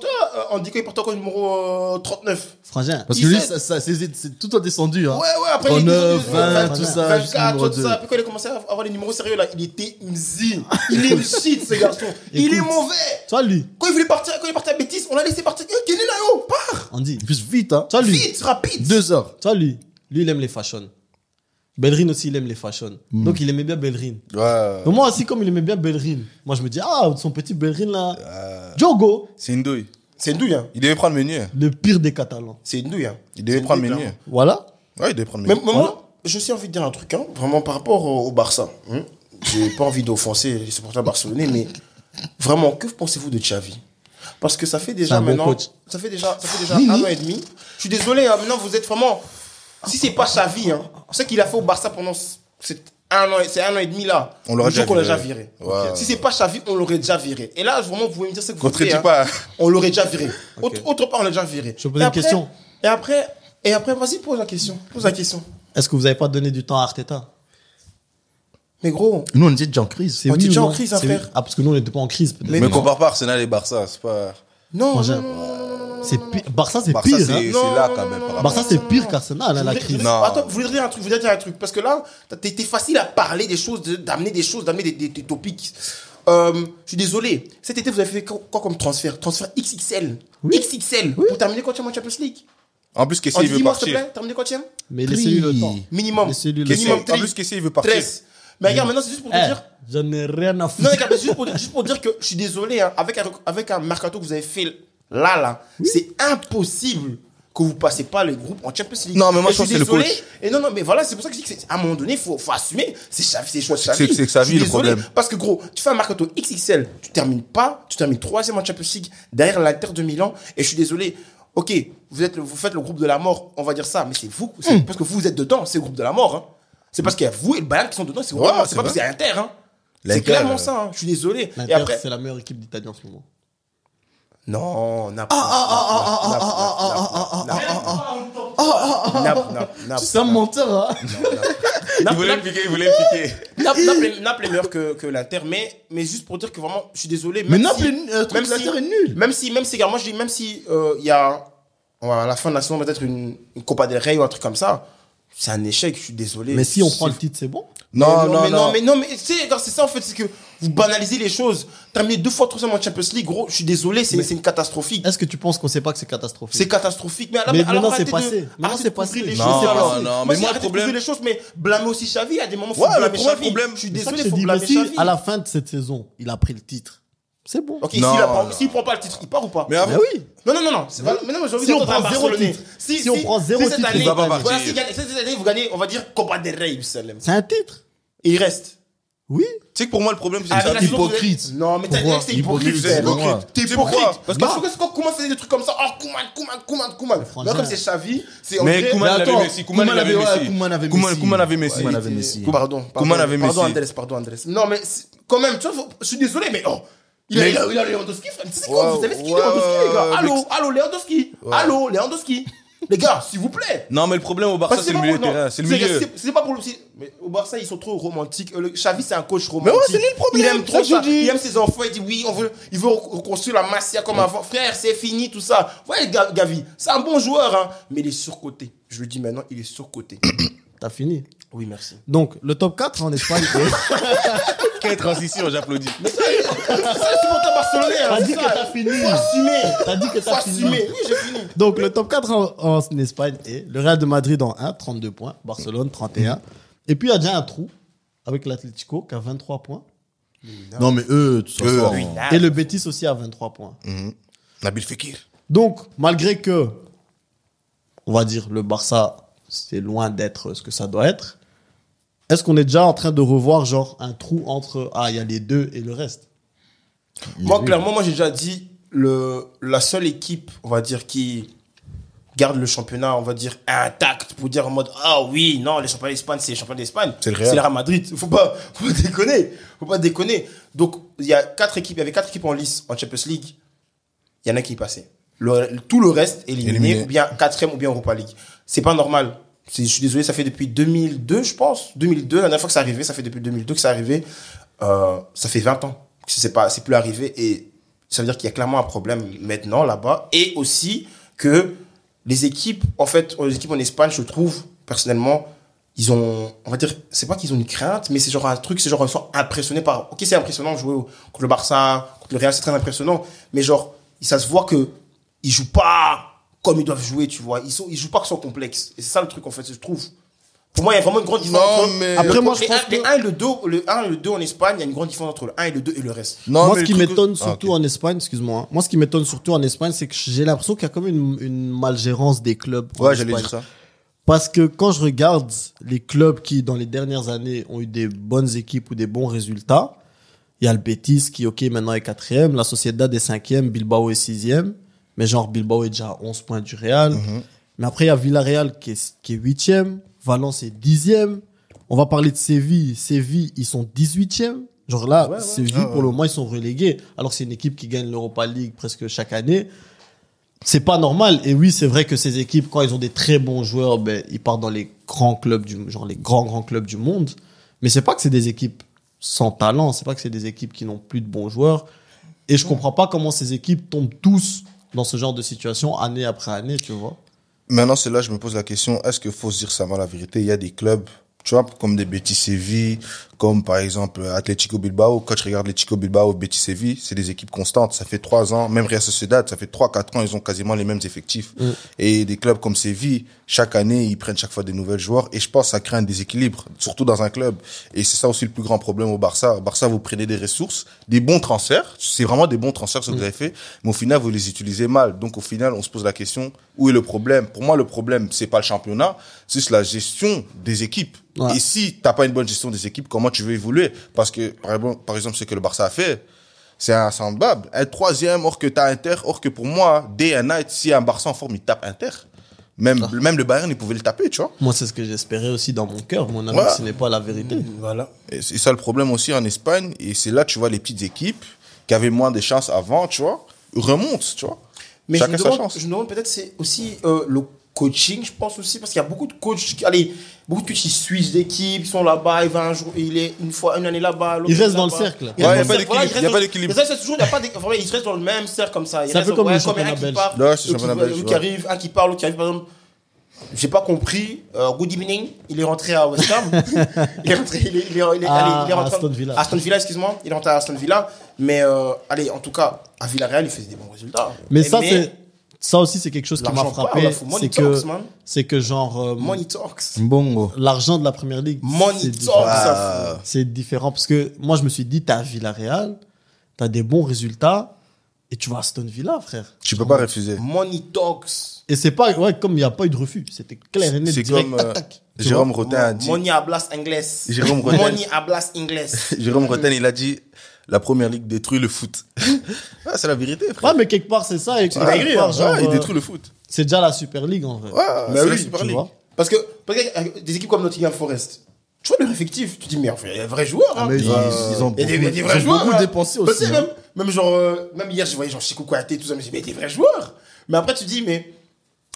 S2: on dit qu'il portait encore le numéro 39.
S1: Frangin.
S5: Parce que lui,
S2: 17.
S5: c'est tout a descendu, hein.
S2: Ouais, après,
S5: 39,
S2: il était
S5: 20, tout ça, juste
S2: 24,
S5: numéro
S2: tout
S5: deux.
S2: ça. Puis quand il a commencé à avoir les numéros sérieux, là, il était une zine. Il est une shit, ce garçon. Il est
S1: Écoute.
S2: mauvais.
S1: Tu vois, lui,
S2: Quand il est parti à Bétis, on l'a laissé partir. Quel est là, yo? Pars.
S1: Andy.
S5: En plus, vite, hein.
S1: Tu vois, lui.
S2: Vite, rapide.
S5: 2 heures.
S1: Tu vois, lui, il aime les fashion. Bellerin aussi, il aime les fashion. Donc, il aimait bien Bellerin.
S3: Ouais.
S1: Mais moi aussi, comme il aimait bien Bellerin, moi je me dis, ah, son petit Bellerin là, Diogo,
S3: C'est une douille.
S2: C'est une douille, hein.
S3: Il devait prendre Meunier.
S1: le pire des Catalans.
S2: C'est une douille, hein.
S3: Il devait
S2: C'est
S3: prendre
S2: une douille,
S3: Meunier.
S1: Voilà.
S3: Ouais, il devait prendre
S2: Mais
S3: Meunier.
S2: moi, j'ai aussi envie de dire un truc, hein, vraiment par rapport au Barça. J'ai pas envie d'offenser les supporters barcelonais, mais vraiment, que pensez-vous de Xavi? Parce que ça fait
S1: C'est
S2: déjà
S1: un bon
S2: maintenant,
S1: coach.
S2: ça fait déjà 1 an et demi. Je suis désolé, hein, maintenant vous êtes vraiment, si c'est pas Xavi, hein, ce qu'il a fait au Barça pendant c'est 1 an et demi là,
S3: On l'aurait
S2: le jour
S3: déjà
S2: qu'on l'a
S3: viré.
S2: déjà viré.
S3: Ouais.
S2: Si c'est pas Xavi, on l'aurait déjà viré. Et là, vraiment, vous pouvez me dire ce que vous voulez.
S3: Contredis pas.
S2: On l'aurait déjà viré.
S1: Ok.
S2: Autre part, on l'a déjà viré.
S1: Je vais poser une question.
S2: Et après, vas-y, pose la question. Pose la question.
S1: Est-ce que vous n'avez pas donné du temps à Arteta?
S2: Mais gros,
S5: Nous, on était déjà en crise.
S1: C'est
S2: On était
S1: oui ou
S2: déjà en
S1: non?
S2: crise, hein,
S1: C'est oui.
S2: frère.
S1: Ah, parce que nous, on n'était pas en crise, peut-être.
S2: Mais
S3: Mais
S2: non.
S3: compare pas Arsenal et Barça, c'est pas.
S2: non,
S1: Moi,
S2: non,
S1: j'ai-
S2: non, non.
S1: C'est pire. Barça, c'est
S3: Barça,
S1: pire.
S3: c'est
S1: Hein.
S2: Non,
S3: là
S2: non,
S3: quand
S2: non,
S3: même.
S2: non,
S3: par
S2: non.
S3: rapport-
S1: Barça, c'est pire qu'Arsenal, hein, la crise.
S3: Non.
S2: Attends, vous voulez dire un truc, parce que là, t'es facile à parler des choses, d'amener des topics. Je suis désolé. Cet été, vous avez fait quoi comme transfert? Transfert XXL. XXL. Pour terminer quand tu es en Champions League.
S3: En plus, Kessie,
S2: En
S3: il veut
S2: 10 mois, s'il te
S3: partir.
S2: plaît. Terminer quand tu es?
S1: Mais laissez-lui le temps.
S2: Minimum.
S1: Laissez-lui le
S3: Kessie,
S1: temps.
S2: Minimum
S3: en plus, Kessie, il veut partir.
S2: 13. Mais regarde, maintenant, c'est juste pour te
S1: Eh,
S2: dire.
S1: j'en ai rien à
S2: Non,
S1: foutre.
S2: regarde, juste pour dire que je suis désolé, hein, avec un mercato que vous avez fait là, c'est impossible que vous passez pas le groupe en Champions League.
S3: Non, mais moi,
S2: Et
S3: je pense
S2: suis
S3: que c'est le
S2: désolé.
S3: coach.
S2: Et non, mais voilà, c'est pour ça que je dis que à un moment donné, faut assumer. C'est Xavi, c'est les choix de Xavi.
S3: C'est Xavi,
S2: Je suis
S3: le
S2: désolé,
S3: problème.
S2: Parce que gros, tu fais un mercato XXL, tu termines 3e en Champions League derrière l'Inter de Milan. Et je suis désolé. Ok, vous faites le groupe de la mort, on va dire ça, mais c'est vous, parce que vous êtes dedans, c'est le groupe de la mort. Hein. C'est parce qu'il y a vous et le Bayern qui sont dedans, c'est
S3: Ouais,
S2: pas
S3: c'est
S2: parce qu'il y a Inter. Hein. C'est
S3: L'Inter,
S2: clairement ça. Hein. Je suis désolé. Et
S1: L'Inter,
S2: après,
S1: c'est la meilleure équipe d'Italie en ce moment.
S2: non, Naples.
S5: C'est un menteur, hein.
S3: Il voulait le piquer.
S2: Naples est meilleur que l'Inter, mais juste pour dire que vraiment, je suis désolé.
S5: Mais
S2: même
S5: Naples,
S2: si- même si-
S5: l'Inter est nul.
S2: Même si, également, je dis, même si il y a, à la fin de la saison, peut-être une Copa del Rey ou un truc comme ça, c'est un échec, je suis désolé.
S1: Mais si on prend le titre, c'est bon.
S3: Non,
S2: mais tu sais, regarde, c'est ça en fait, c'est que vous banalisez les choses. Terminer 2 fois 3 en Champions League, gros, je suis désolé, c'est une catastrophique.
S1: Est-ce que tu penses qu'on sait pas que c'est catastrophique?
S2: C'est catastrophique. Mais,
S1: Mais
S2: alors,
S1: maintenant,
S2: arrêtez
S1: c'est passé.
S2: de-
S1: Maintenant,
S2: arrêtez
S1: c'est
S2: de couvrir
S1: passé.
S2: les
S1: Non,
S2: choses.
S3: non,
S2: Alors,
S3: non,
S2: moi,
S3: mais moi,
S2: arrêtez
S3: le
S2: de couvrir
S3: problème-
S2: les choses, mais blâmer aussi Xavi, à des moments, faut
S3: Ouais, le
S2: blâmer
S3: problème-
S2: Xavi.
S3: problème-
S2: Je suis
S1: C'est ça que
S2: désolé,
S1: je te
S2: faut
S1: dis,
S2: blâmer
S1: mais si,
S2: Xavi.
S1: à la fin de cette saison, il a pris le titre, c'est bon.
S2: Ok,
S3: Non,
S2: s'il prend pas le titre, il part ou pas?
S3: Mais avant,
S1: Mais oui.
S2: Non. Mais non, mais j'ai envie
S1: Si on
S2: d'entendre un
S1: prend zéro
S2: Barcelonais.
S1: titre, si on prend zéro
S2: cette
S1: titre,
S2: année,
S3: il va pas partir.
S2: voilà, cette année, vous gagnez, on va dire, Copa del Rey, Salem.
S1: C'est un titre.
S2: Et il reste.
S1: Oui.
S3: tu sais que pour moi, le problème, c'est
S2: Avec
S3: que
S2: la
S3: ça.
S2: saison, vous
S5: hypocrite.
S2: êtes- Non, mais t'as dit
S5: Pourquoi
S2: que c'est hypocrite.
S3: Vous êtes
S2: Salem.
S3: hypocrite.
S2: T'es
S3: Tu sais
S2: hypocrite.
S3: pourquoi
S2: Parce que quand Koeman faisait des trucs comme ça, oh, Koeman.
S1: Frangin.
S2: Mais comme c'est Xavi, c'est on
S3: Mais
S2: dirait-
S3: Koeman
S5: Mais
S3: avait
S5: attends,
S3: Messi. Koeman avait Messi.
S5: Koeman avait
S3: Koeman-
S5: Messi.
S3: Koeman avait Messi.
S5: Koeman avait Messi.
S2: Pardon,
S3: Koeman avait
S2: pardon,
S3: Messi.
S2: Andrés. Non, mais quand même, tu vois, je suis désolé, mais oh, il a Lewandowski, frère. Tu sais quoi,
S3: Ouais,
S2: vous savez ce qu'il est,
S3: ouais,
S2: Lewandowski, les gars?
S3: ouais,
S2: Allô, Lewandowski. Allô, Lewandowski. Les gars, s'il vous plaît.
S3: Non, mais le problème au Barça,
S2: Parce que
S3: c'est le
S2: pas
S3: milieu de
S2: pour- non,
S3: terrain. C'est le milieu.
S2: C'est pas pour le. Mais au Barça, ils sont trop romantiques. Xavi, c'est un coach romantique.
S3: ouais, c'est lui le problème,
S2: Il aime
S3: c'est
S2: trop
S3: ça que je
S2: ça.
S3: dis.
S2: Il aime ses enfants. Il dit oui, il veut reconstruire la Masia comme avant. Frère, c'est fini tout ça. Ouais, Gavi, c'est un bon joueur, hein. Mais il est surcoté. Je le dis maintenant, il est surcoté.
S1: T'as fini.
S2: Oui, merci.
S1: Donc, le top 4 en Espagne est...
S3: Quelle transition, j'applaudis.
S2: C'est le supporter barcelonais. hein,
S1: T'as
S2: c'est
S1: dit
S2: ça.
S1: que t'as fini.
S2: Faut assumer.
S1: T'as dit que
S2: Faut
S1: t'as fini.
S2: assumer. Oui, j'ai fini.
S1: Donc, le top 4 en Espagne est le Real de Madrid en 1, 32 points. Barcelone, 31. Et puis, il y a déjà un trou avec l'Atlético qui a 23 points.
S5: Non, mais eux, de toute façon.
S1: Et le Betis aussi a 23 points.
S3: Nabil Fekir.
S1: Donc, malgré que, on va dire, le Barça, c'est loin d'être ce que ça doit être, est-ce qu'on est déjà en train de revoir, genre, un trou entre, il y a les deux et le reste?
S2: Moi, clairement, j'ai déjà dit, la seule équipe, on va dire, qui garde le championnat, on va dire, intact, pour dire en mode, ah oui, non, les championnats d'Espagne, c'est les championnats d'Espagne.
S3: C'est le Real.
S2: C'est le Real Madrid. Faut pas déconner. Faut pas déconner. Donc, il y avait 4 équipes en lice en Champions League. Il y en a qui est passé. Tout le reste éliminé,
S3: Éliminé.
S2: ou bien 4e ou bien Europa League. C'est pas normal. Je suis désolé, ça fait depuis 2002, je pense. 2002, la dernière fois que c'est arrivé, ça fait depuis 2002 que c'est arrivé. Ça fait 20 ans que c'est plus arrivé. Et ça veut dire qu'il y a clairement un problème maintenant là-bas. Et aussi que les équipes en Espagne, je trouve, personnellement, ils ont, on va dire, c'est pas qu'ils ont une crainte, mais c'est genre un truc, c'est genre, ils sont impressionnés par, ok, c'est impressionnant de jouer contre le Barça, contre le Real, c'est très impressionnant, mais genre, ça se voit que ils jouent pas comme ils doivent jouer, tu vois. Ils jouent pas que sans complexe. Et c'est ça le truc, en fait, je trouve. Pour moi, il y a vraiment une grande différence
S3: Non,
S2: entre...
S3: mais-
S1: Après, moi, je pense
S2: les
S1: que-
S2: 1 et le 2, le 1 et le 2 en Espagne, il y a une grande différence entre le 1 et le 2 et le reste.
S3: Non,
S1: Moi,
S3: mais
S1: ce qui
S3: le truc-
S1: m'étonne
S3: Ah,
S1: surtout
S3: ok.
S1: en Espagne, excuse-moi, hein. Moi, ce qui m'étonne surtout en Espagne, c'est que j'ai l'impression qu'il y a comme une malgérance des clubs. en
S3: Ouais, j'allais
S1: Espagne.
S3: dire ça.
S1: Parce que quand je regarde les clubs qui, dans les dernières années, ont eu des bonnes équipes ou des bons résultats, Il y a le Betis qui, ok, maintenant est 4e. La Sociedad est 5e. Bilbao est 6e. Mais genre, Bilbao est déjà à 11 points du Real. Mais après, il y a Villarreal qui est 8e. Valence est 10e. On va parler de Séville. Séville, ils sont 18e. Genre là, Séville, pour le moment, ils sont relégués. Alors c'est une équipe qui gagne l'Europa League presque chaque année. C'est pas normal. Et oui, c'est vrai que ces équipes, quand ils ont des très bons joueurs, ben, ils partent dans les grands clubs genre les grands clubs du monde. Mais c'est pas que c'est des équipes sans talent. C'est pas que c'est des équipes qui n'ont plus de bons joueurs. Et je comprends pas comment ces équipes tombent tous dans ce genre de situation année après année, tu vois.
S3: Maintenant, c'est là que je me pose la question, est-ce qu'il faut se dire ça va la vérité? Il y a des clubs, tu vois, comme des Betis Séville, comme par exemple Atlético Bilbao. Quand je regarde Atlético Bilbao, Betis Séville, c'est des équipes constantes. Ça fait 3 ans, même Real Sociedad, ça fait 3-4 ans, ils ont quasiment les mêmes effectifs. Et des clubs comme Séville, chaque année, ils prennent chaque fois des nouvelles joueurs. Et je pense que ça crée un déséquilibre, surtout dans un club. Et c'est ça aussi le plus grand problème au Barça. Au Barça, vous prenez des ressources, des bons transferts. C'est vraiment des bons transferts ce que vous avez fait. Mais au final, vous les utilisez mal. Donc au final, on se pose la question, où est le problème? Pour moi, le problème, c'est pas le championnat, c'est juste la gestion des équipes.
S1: Ouais.
S3: Et si t'as pas une bonne gestion des équipes, comment tu veux évoluer? Parce que, par exemple, ce que le Barça a fait, c'est un semblable. Être 3e, or que t'as Inter, or que pour moi, day and night, si un Barça en forme, il tape Inter. Même le Bayern, il pouvait le taper, tu vois.
S1: Moi, c'est ce que j'espérais aussi dans mon cœur. Mon ami, ce n'est pas la vérité.
S2: Voilà.
S3: Et c'est ça le problème aussi en Espagne. Et c'est là, tu vois, les petites équipes qui avaient moins de chances avant, tu vois, remontent, tu vois.
S2: Mais
S3: Chacun sa chance.
S2: je me demande peut-être c'est aussi le coaching, je pense aussi, parce qu'il y a beaucoup de coachs, beaucoup de coachs qui switchent d'équipe, ils sont là-bas, il va un jour, il est une année là-bas, l'autre
S1: Ils restent
S2: là-bas.
S1: dans le cercle.
S3: Ouais, il y a pas d'équilibre. Il y a pas d'équilibre.
S2: Mais ça, c'est toujours, il y a pas d'équilibre. Ils restent dans le même cercle comme ça.
S1: C'est un peu comme le championnat belge.
S3: Ouais, c'est le championnat belge,
S2: L'autre
S3: ouais.
S2: qui arrive, un qui parle, l'autre qui arrive, par exemple. J'ai pas compris. Good evening. Il est rentré à West Ham. Il est rentré. Il est rentré
S1: Aston Villa.
S2: Aston Villa, excuse-moi. Il est rentré à Aston Villa. Mais allez, en tout cas, à Villarreal, il faisait des bons résultats.
S1: Mais ça aussi, c'est quelque chose qui m'a
S2: l'argent
S1: frappé.
S2: parle, faut money talks, man.
S1: C'est que genre,
S2: Money talks.
S5: Bongo.
S1: l'argent de la première ligue,
S2: Money
S1: c'est
S2: talks,
S1: différent.
S2: ça fout.
S1: C'est différent parce que moi, je me suis dit, t'es à Villarreal, t'as des bons résultats et tu vas à Aston Villa, frère.
S3: Tu peux pas refuser.
S2: Money talks.
S1: Et c'est pas, ouais, comme il n'y a pas eu de refus. C'était clair et net,
S3: C'est
S1: direct,
S3: comme,
S1: tac, tac. Tu
S3: Jérôme
S1: vois.
S3: Rotin a dit.
S2: Money hablas inglés.
S3: Jérôme Rotten.
S2: Money hablas inglés.
S3: Jérôme Rotten, il a dit, la première ligue détruit le foot. Ah, c'est la vérité, frère.
S1: Ouais, mais quelque part, c'est ça. Et quelque
S3: Ouais,
S1: part, genre,
S3: il détruit le foot.
S1: c'est déjà la Super League, en vrai.
S3: Ouais,
S2: Mais
S3: c'est
S2: oui,
S3: la Super
S1: tu
S3: League.
S1: vois.
S2: Parce que des équipes comme Nottingham Forest, tu vois leur effectif, tu dis, mais enfin, il y a des vrais joueurs. Hein.
S5: Mais ils ont
S2: Il y a des
S5: beaucoup,
S2: vrais
S5: ils ont
S2: joueurs.
S5: beaucoup
S2: hein.
S5: dépensé
S2: Mais
S5: aussi.
S2: tu sais,
S5: hein.
S2: même genre, même hier, je voyais genre Chico Kouyaté, tout ça, mais j'ai dit, mais il y a des vrais joueurs. Mais après, tu dis, mais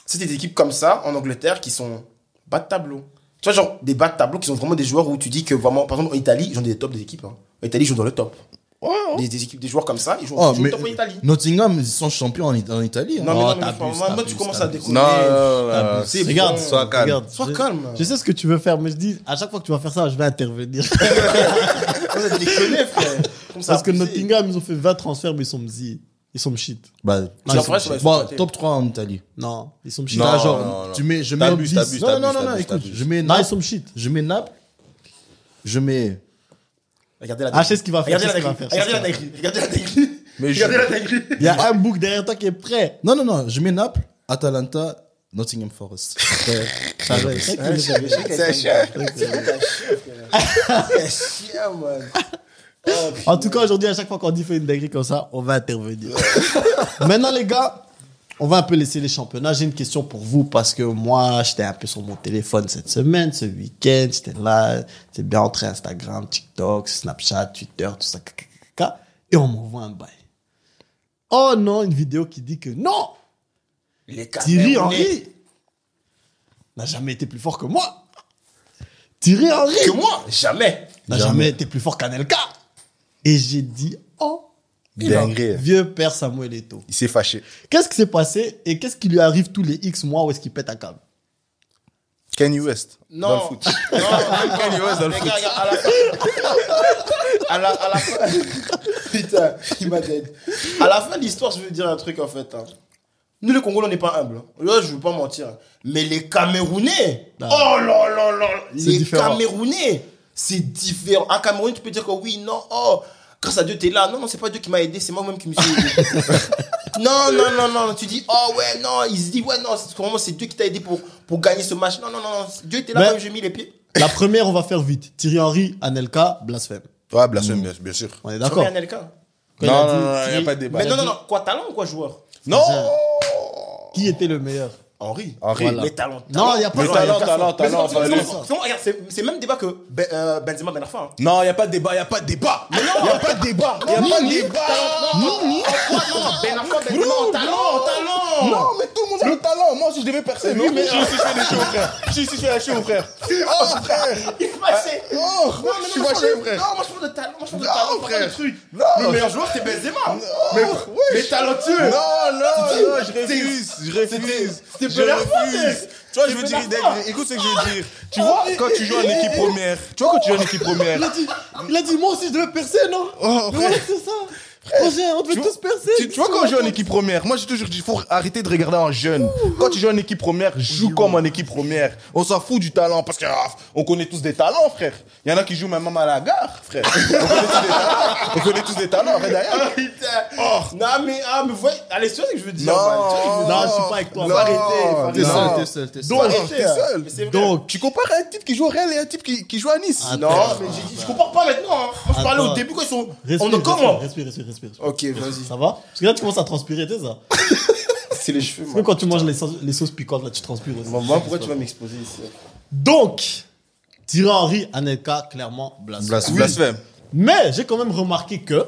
S2: c'est des équipes comme ça, en Angleterre, qui sont bas de tableau. Tu vois, genre, des bas de tableau qui sont vraiment des joueurs où tu dis que vraiment, par exemple, en Italie, ils ont des tops des équipes. Hein. En Italie, ils jouent dans le top.
S3: Ouais, ouais.
S2: Des équipes, des joueurs comme ça, ils jouent
S5: Oh,
S2: ils jouent
S5: mais
S2: top en Italie.
S5: Nottingham, ils sont champions en Italie. hein.
S2: Non, mais
S1: Oh,
S2: non, mais
S1: t'abuses,
S2: moi, tu
S1: t'abuses,
S2: commences à
S1: t'abuses.
S2: déconner.
S3: Non,
S2: c'est
S1: Regarde,
S2: bon.
S3: sois calme.
S1: regarde.
S2: Sois
S1: Je-
S2: calme.
S1: Je sais ce que tu veux faire, mais je dis, à chaque fois que tu vas faire ça, je vais intervenir.
S2: Vous êtes déconné, frère. Comme ça,
S1: Parce que
S2: abusé.
S1: Nottingham, ils ont fait 20 transferts, mais ils sont shit.
S5: Bah,
S1: Non,
S2: ils sont shit.
S5: bon,
S2: Ils sont
S5: top 3 en Italie.
S1: Non, ils sont shit.
S3: Non,
S1: Ah, genre,
S3: non, non.
S5: Tu mets, je mets
S3: T'abuses,
S5: 10.
S3: t'abuses,
S5: Non, non, non,
S3: t'abuses,
S5: écoute,
S3: t'abuses.
S5: je mets
S1: non, ils
S5: Naples.
S1: sont shit.
S5: Je mets Naples. Je mets.
S2: Regardez la
S1: Ah, je sais ce qu'il va faire.
S2: Regardez
S1: je sais
S2: la
S1: ce qu'il va faire,
S2: dinguerie.
S1: je sais ce qu'il va
S2: Regardez la dinguerie.
S3: Mais
S2: Regardez la dinguerie.
S1: faire. Il y a un book derrière toi qui est prêt.
S5: Non, non, non, je mets Naples, Atalanta, Nottingham Forest.
S1: Ça va, c'est vrai que
S2: C'est un chien. C'est un chien, man.
S1: En tout cas, aujourd'hui, à chaque fois qu'on dit fait une dinguerie comme ça, on va intervenir. Maintenant, les gars, on va un peu laisser les championnats. J'ai une question pour vous parce que moi, j'étais un peu sur mon téléphone cette semaine, ce week-end. J'étais là, j'étais bien entré Instagram, TikTok, Snapchat, Twitter, tout ça. Et on m'envoie un bail. Oh non, une vidéo qui dit que non,
S2: Les
S1: Thierry
S2: Camerounais.
S1: Henry n'a jamais été plus fort que moi. Thierry Henry
S2: Que moi, jamais.
S1: n'a jamais été plus fort qu'Anelka. Et j'ai dit, oh,
S3: Dinguerie.
S1: vieux père Samuel Eto'o.
S3: Il s'est fâché.
S1: Qu'est-ce qui s'est passé et qu'est-ce qui lui arrive tous les X mois où est-ce qu'il pète un câble?
S3: Kanye West.
S2: Non.
S3: Dans le foot.
S2: Non,
S3: Kanye West dans le
S2: les
S3: foot.
S2: gars, regarde, à la fin. Putain, il m'a dead. À la fin de l'histoire, je veux dire un truc en fait. Hein. Nous, les Congolais, on n'est pas humbles. Hein. Là, je ne veux pas mentir. Mais les Camerounais,
S1: Ah.
S2: oh là là là,
S1: C'est
S2: les
S1: différent.
S2: Camerounais, c'est différent. Un Camerounais, tu peux dire que oui, non, oh, grâce à Dieu, t'es là. Non, non, c'est pas Dieu qui m'a aidé, c'est moi-même qui me suis aidé. Non, non, non, non. Tu dis, oh ouais, non. Il se dit, ouais, non, c'est Dieu qui t'a aidé pour gagner ce match. Non, non, non, non. Dieu était là
S1: Mais-
S2: quand j'ai mis les pieds.
S1: La première, on va faire vite. Thierry Henry, Anelka, blasphème.
S3: Ouais, blasphème, bien sûr.
S1: On est
S2: D'accord.
S1: d'accord.
S2: Anelka.
S1: Quand il a
S3: Non,
S1: dit
S3: non, non, il n'y a
S1: Thierry-
S3: pas de débat.
S2: Mais non, quoi, talent ou quoi, joueur?
S3: Non!
S1: Qui était le meilleur?
S2: Henri.
S3: Henri.
S1: Voilà.
S2: Les talents.
S1: Non, il n'y a pas
S3: Le
S1: ça.
S3: talent,
S1: y a
S3: talent,
S1: personne.
S3: talent.
S2: Mais
S3: fallait-
S2: sinon, regarde, c'est le même débat que Benzema Ben Arfa.
S3: Non, il n'y a pas de débat, il n'y a pas de débat. Il n'y a pas de débat. Il n'y a pas de débat.
S2: Ben Arfa, Benzema en talent.
S3: Non, mais tout le monde a le talent. Moi, si je devais percer, non, mais je suis fait les cheveux, frère. Je suis fait les cheveux, frère. Oh, frère.
S2: Il est passé.
S3: Oh, je suis fâché, frère.
S2: Non, moi je parle de talent. Moi je parle de
S3: Non,
S2: talent, pas
S3: frère.
S2: de truc.
S3: Non.
S2: Le meilleur joueur c'est Benzema. Mais talentueux.
S3: Non, je refuse. Je refuse.
S2: C'était
S3: Je
S2: Ben Arfa,
S3: refuse. Tu vois, je veux dire, écoute ce que je veux dire. Tu vois, quand tu joues en équipe première,
S1: Il a dit, moi aussi, je devais percer, non?
S3: Oh,
S1: Mais voilà,
S3: frère.
S1: c'est ça. Projet, on devait tous percer.
S3: Tu vois, quand on joue en équipe première, moi j'ai toujours dit, il faut arrêter de regarder en jeune. Quand tu joues en équipe première, joue comme en équipe première. On s'en fout du talent parce que on connaît tous des talents, frère. Il y en a qui jouent même à la gare, frère. On connaît tous des talents, arrête d'ailleurs.
S2: Putain. Non, mais vous voyez, allez, c'est ce que je veux dire.
S3: Non.
S2: man. Tu vois, je veux dire.
S1: Non, je suis pas avec toi.
S3: Non.
S2: Faut arrêter.
S3: Non.
S5: T'es seul.
S2: Faut arrêter,
S3: t'es seul.
S2: Mais c'est vrai.
S1: Donc,
S3: Tu compares un type qui joue au Real et un type qui joue à Nice.
S2: Non, mais j'ai dit, je compare pas maintenant. Hein. Moi je parlais
S1: Attends.
S2: au début quand ils sont.
S1: respire,
S2: On est comment?
S1: respire.
S2: Ok, vas-y.
S1: Ça va? Parce que là, tu commences à transpirer, tu sais ça?
S2: C'est les cheveux,
S1: Même
S2: moi.
S1: quand tu manges les sauces piquantes, là, tu transpires aussi.
S2: Moi, pourquoi tu vas m'exposer ici?
S1: Donc, Thierry Henry, Anelka, clairement, blasphème.
S3: Blasphème.
S1: Mais j'ai quand même remarqué que,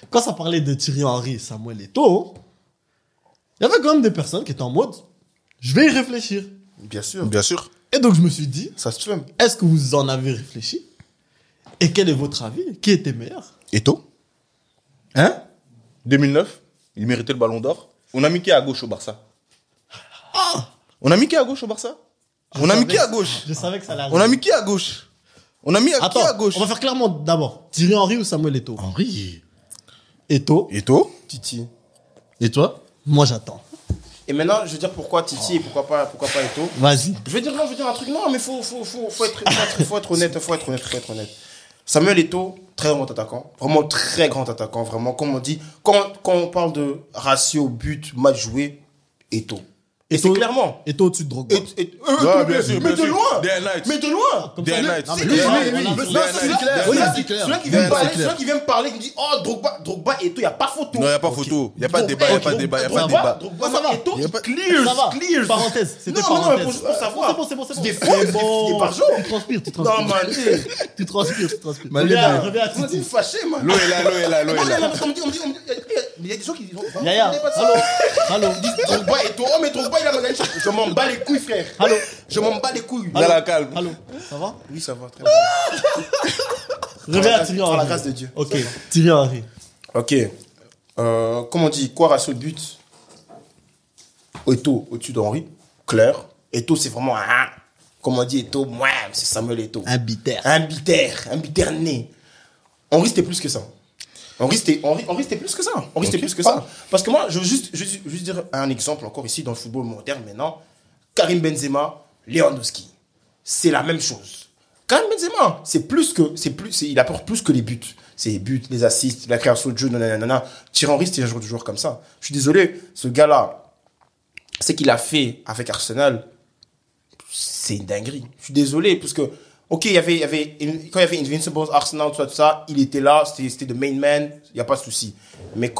S1: quand ça parlait de Thierry Henry, Samuel Eto'o, il y avait quand même des personnes qui étaient en mode, je vais y réfléchir.
S2: Bien sûr.
S3: Bien sûr.
S1: Et donc, je me suis dit,
S2: Ça se fume.
S1: est-ce que vous en avez réfléchi? Et quel est votre avis? Qui était meilleur?
S3: Eto. Hein 2009, il méritait le ballon d'or. On a mis qui à gauche au Barça? On a mis qui à gauche au Barça? On a mis qui à gauche?
S1: Je savais que ça allait
S3: On a
S1: arriver.
S3: mis qui à gauche? On a mis qui
S1: Attends,
S3: à gauche?
S1: on va faire clairement d'abord. Thierry Henry ou Samuel Eto'o?
S5: Henri.
S1: Eto'o,
S3: Eto.
S2: Titi.
S5: Et toi?
S1: moi j'attends.
S2: Et maintenant, je veux dire pourquoi Titi et pourquoi pas Eto.
S1: Vas-y.
S2: Je vais dire un truc. Non, mais faut être honnête. Samuel Eto'o, très grand attaquant. Vraiment très grand attaquant. Vraiment, comme on dit, quand on parle de ratio but, match joué, Eto'o. Et c'est clairement.
S1: Eto'o au-dessus de Drogba.
S3: Ouais, bien sûr,
S2: Mais
S3: bien
S2: de
S3: sûr.
S2: loin.
S3: Day and night.
S2: Mais de loin.
S1: Comme
S3: Day
S1: ça,
S3: and
S1: lui-
S3: night.
S1: Non, mais
S3: C'est
S1: lui,
S3: clair.
S1: lui,
S3: Day
S1: lui,
S3: and
S1: lui,
S3: night.
S1: lui,
S3: Day and night.
S2: Celui qui vient me parler, qui me dit, oh, Drogba Eto'o, il n'y a pas photo.
S3: Non, il n'y a pas photo. Il n'y a pas de débat. Il n'y a pas de débat. Il n'y a pas de débat.
S2: Drogba,
S1: Ça va.
S2: Eto'o,
S3: Y a pas-
S2: clears.
S1: Ça va.
S2: Clears.
S1: Parenthèse, c'était
S2: Non, non,
S1: parenthèse.
S2: juste pour savoir.
S1: C'est bon.
S2: C'est des fois, c'est des par jour.
S1: Tu transpires.
S2: Non, man.
S1: Tu transpires.
S5: Malin.
S1: Reviens à
S2: On est
S1: Titi.
S2: fâché, man.
S3: L'eau est là.
S2: Non, parce qu'on me dit, il y a des gens qui disent,
S1: Yaya, allô.
S2: Drogba et toi, oh, mais Drogba il a gagné. Je m'en bats les couilles, frère.
S1: Allô.
S2: Je m'en bats les couilles.
S3: Dans la calme.
S1: Allô. Ça va?
S2: Oui, ça va très bien.
S1: Reviens à Thierry
S2: Par la
S1: Henry.
S2: grâce de Dieu.
S1: Ok. Thierry Henry.
S2: Ok. Comment on dit, quoi ratio de but? Eto'o au-dessus d'Henri. Claire. Eto'o, c'est vraiment un. Comme on dit, Eto'o, moi, c'est Samuel Eto'o.
S1: Un biter.
S2: Un biterné. Henri, c'était plus que ça. Henri, c'était plus que ça. Henri, c'était plus que ça. Parce que moi, je veux juste dire un exemple encore ici dans le football moderne maintenant. Karim Benzema, Lewandowski. C'est la même chose. Karim Benzema, il apporte plus que les buts. C'est les buts, les assists, la création de jeu, nanana. Thierry Henry, c'était un joueur comme ça. Je suis désolé, ce gars-là, ce qu'il a fait avec Arsenal, c'est une dinguerie. Je suis désolé, parce que, ok, quand il y avait Invincibles, Arsenal, tout ça, il était là, c'était the main man, il n'y a pas de souci. Mais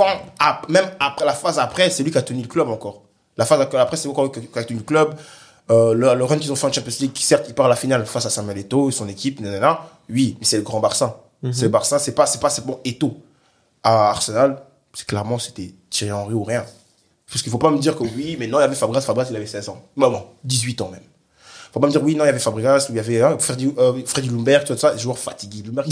S2: même après la phase après, c'est lui qui a tenu le club encore. La phase après, c'est lui qui a tenu le club. Le run qu'ils ont fait en Champions League, certes, il part à la finale face à Samuel Eto'o et son équipe, nanana. Oui, mais c'est le grand Barça. C'est le Barça, c'est pas bon Eto'o. À Arsenal, c'était Thierry Henry ou rien. Parce qu'il faut pas me dire que oui, mais non, il y avait Fabregas, il avait 16 ans. Bon, 18 ans même. Faut pas me dire oui, non, il y avait Fabregas, il y avait Freddy Ljungberg, tout ça, des joueurs fatigués. Ljungberg,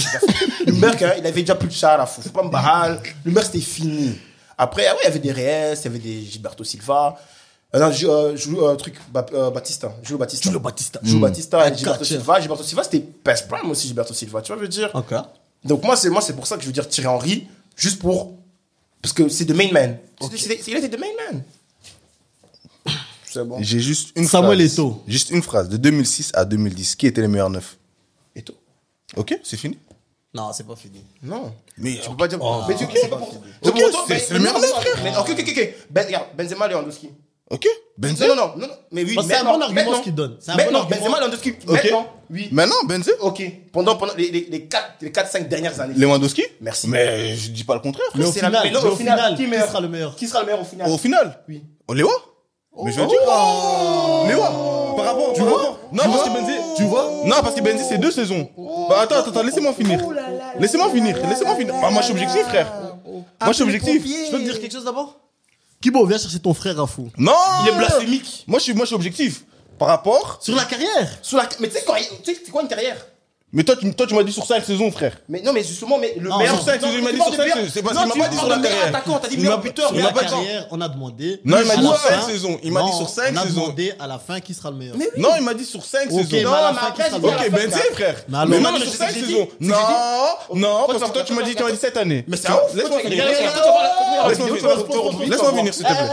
S2: il avait déjà plus de char à fou. Faut pas me barrer. Ljungberg, c'était fini. Après, il y avait des Reyes, il y avait des Gilberto Silva. Batista. Julio Batista, et Gilberto Silva. Gilberto Silva, c'était Best Prime aussi, Gilberto Silva. Tu vois, je veux dire.
S1: Ok.
S2: Donc, moi, c'est pour ça que je veux dire Thierry Henry, juste pour. Parce que c'est the main man. Il était the main man. C'est bon.
S3: J'ai juste une
S1: Samuel
S3: phrase.
S1: Eto'o.
S3: Juste une phrase. De 2006 à 2010, qui étaient les meilleurs neufs?
S2: Eto'o.
S3: Ok, c'est fini.
S1: Non, c'est pas fini.
S2: Non.
S3: Mais
S2: Tu peux pas dire. Mais tu
S3: c'est le meilleur neuf, frère.
S2: Ok. Regarde, Benzema, Lewandowski.
S3: Ok. Benzé.
S2: Non, mais oui,
S1: Parce que c'est un bon argument ce qu'il donne. C'est un bon
S2: Maintenant,
S1: argument.
S2: Benzema, Lewandowski,
S3: Ok.
S2: maintenant, oui.
S3: Maintenant, Benzé.
S2: Ok. Pendant les 4-5 dernières années.
S3: Lewandowski.
S2: Merci.
S3: Mais je dis pas le contraire.
S1: Mais au
S2: C'est la-
S1: final,
S2: mais non,
S1: mais
S2: au
S1: au
S2: final,
S1: final,
S2: qui
S1: qui
S2: meilleur
S1: sera le meilleur?
S2: Qui sera le meilleur au final?
S3: Au final.
S2: Oui.
S3: Léo. Mais je veux dire. Léo. Par rapport. Non, parce que Benzé.
S5: Tu vois?
S3: Non, parce que Benzé, c'est 2 saisons. Bah, attends, laissez-moi finir. Laissez-moi finir. Bah, moi, je suis objectif, frère. Moi, je suis objectif.
S1: Je peux te dire quelque chose d'abord? Kibo, viens chercher ton frère à fou.
S3: Non.
S2: Il est blasphémique.
S3: Moi, je suis objectif. Par rapport.
S1: Sur la carrière.
S2: Mais tu sais c'est quoi une carrière?
S3: Mais toi, tu m'as dit sur 5 saisons, frère.
S2: Mais non, mais justement, mais le
S1: Non,
S2: meilleur.
S3: sur 5 saisons, il m'a dit sur 5 saisons. C'est parce qu'il m'a pas dit sur la carrière.
S2: Attaquant, t'as dit
S3: Il
S2: meilleur
S3: m'a-
S2: buteur.
S1: Sur
S3: il
S1: la
S3: m'a pas dit-
S1: carrière, on a demandé.
S3: Non, il m'a
S1: à
S3: dit
S1: la
S3: sur cinq
S1: fin-
S3: saisons. Il m'a dit
S1: Non,
S3: sur 5
S1: On a
S3: saisons.
S1: demandé à la fin qui sera le meilleur.
S2: Mais oui.
S3: Non, il m'a dit sur 5
S1: Ok,
S3: saisons.
S1: mais à la fin, qui
S2: après,
S1: sera le
S2: j'ai dit
S1: meilleur?
S2: à
S3: Ok,
S2: la fin,
S3: Benzé, frère.
S1: Mais alors,
S3: Mais
S1: moi,
S3: non,
S1: je
S3: sur
S1: sais
S3: 5
S2: que j'ai dit.
S3: saisons.
S2: C'est ce que j'ai
S3: Non,
S2: Toi,
S3: parce que toi, tu m'as dit cette année.
S2: Mais c'est
S3: Tu
S2: un
S3: vois,
S2: ouf.
S3: Laisse-moi finir. Laisse-moi finir, s'il te plaît.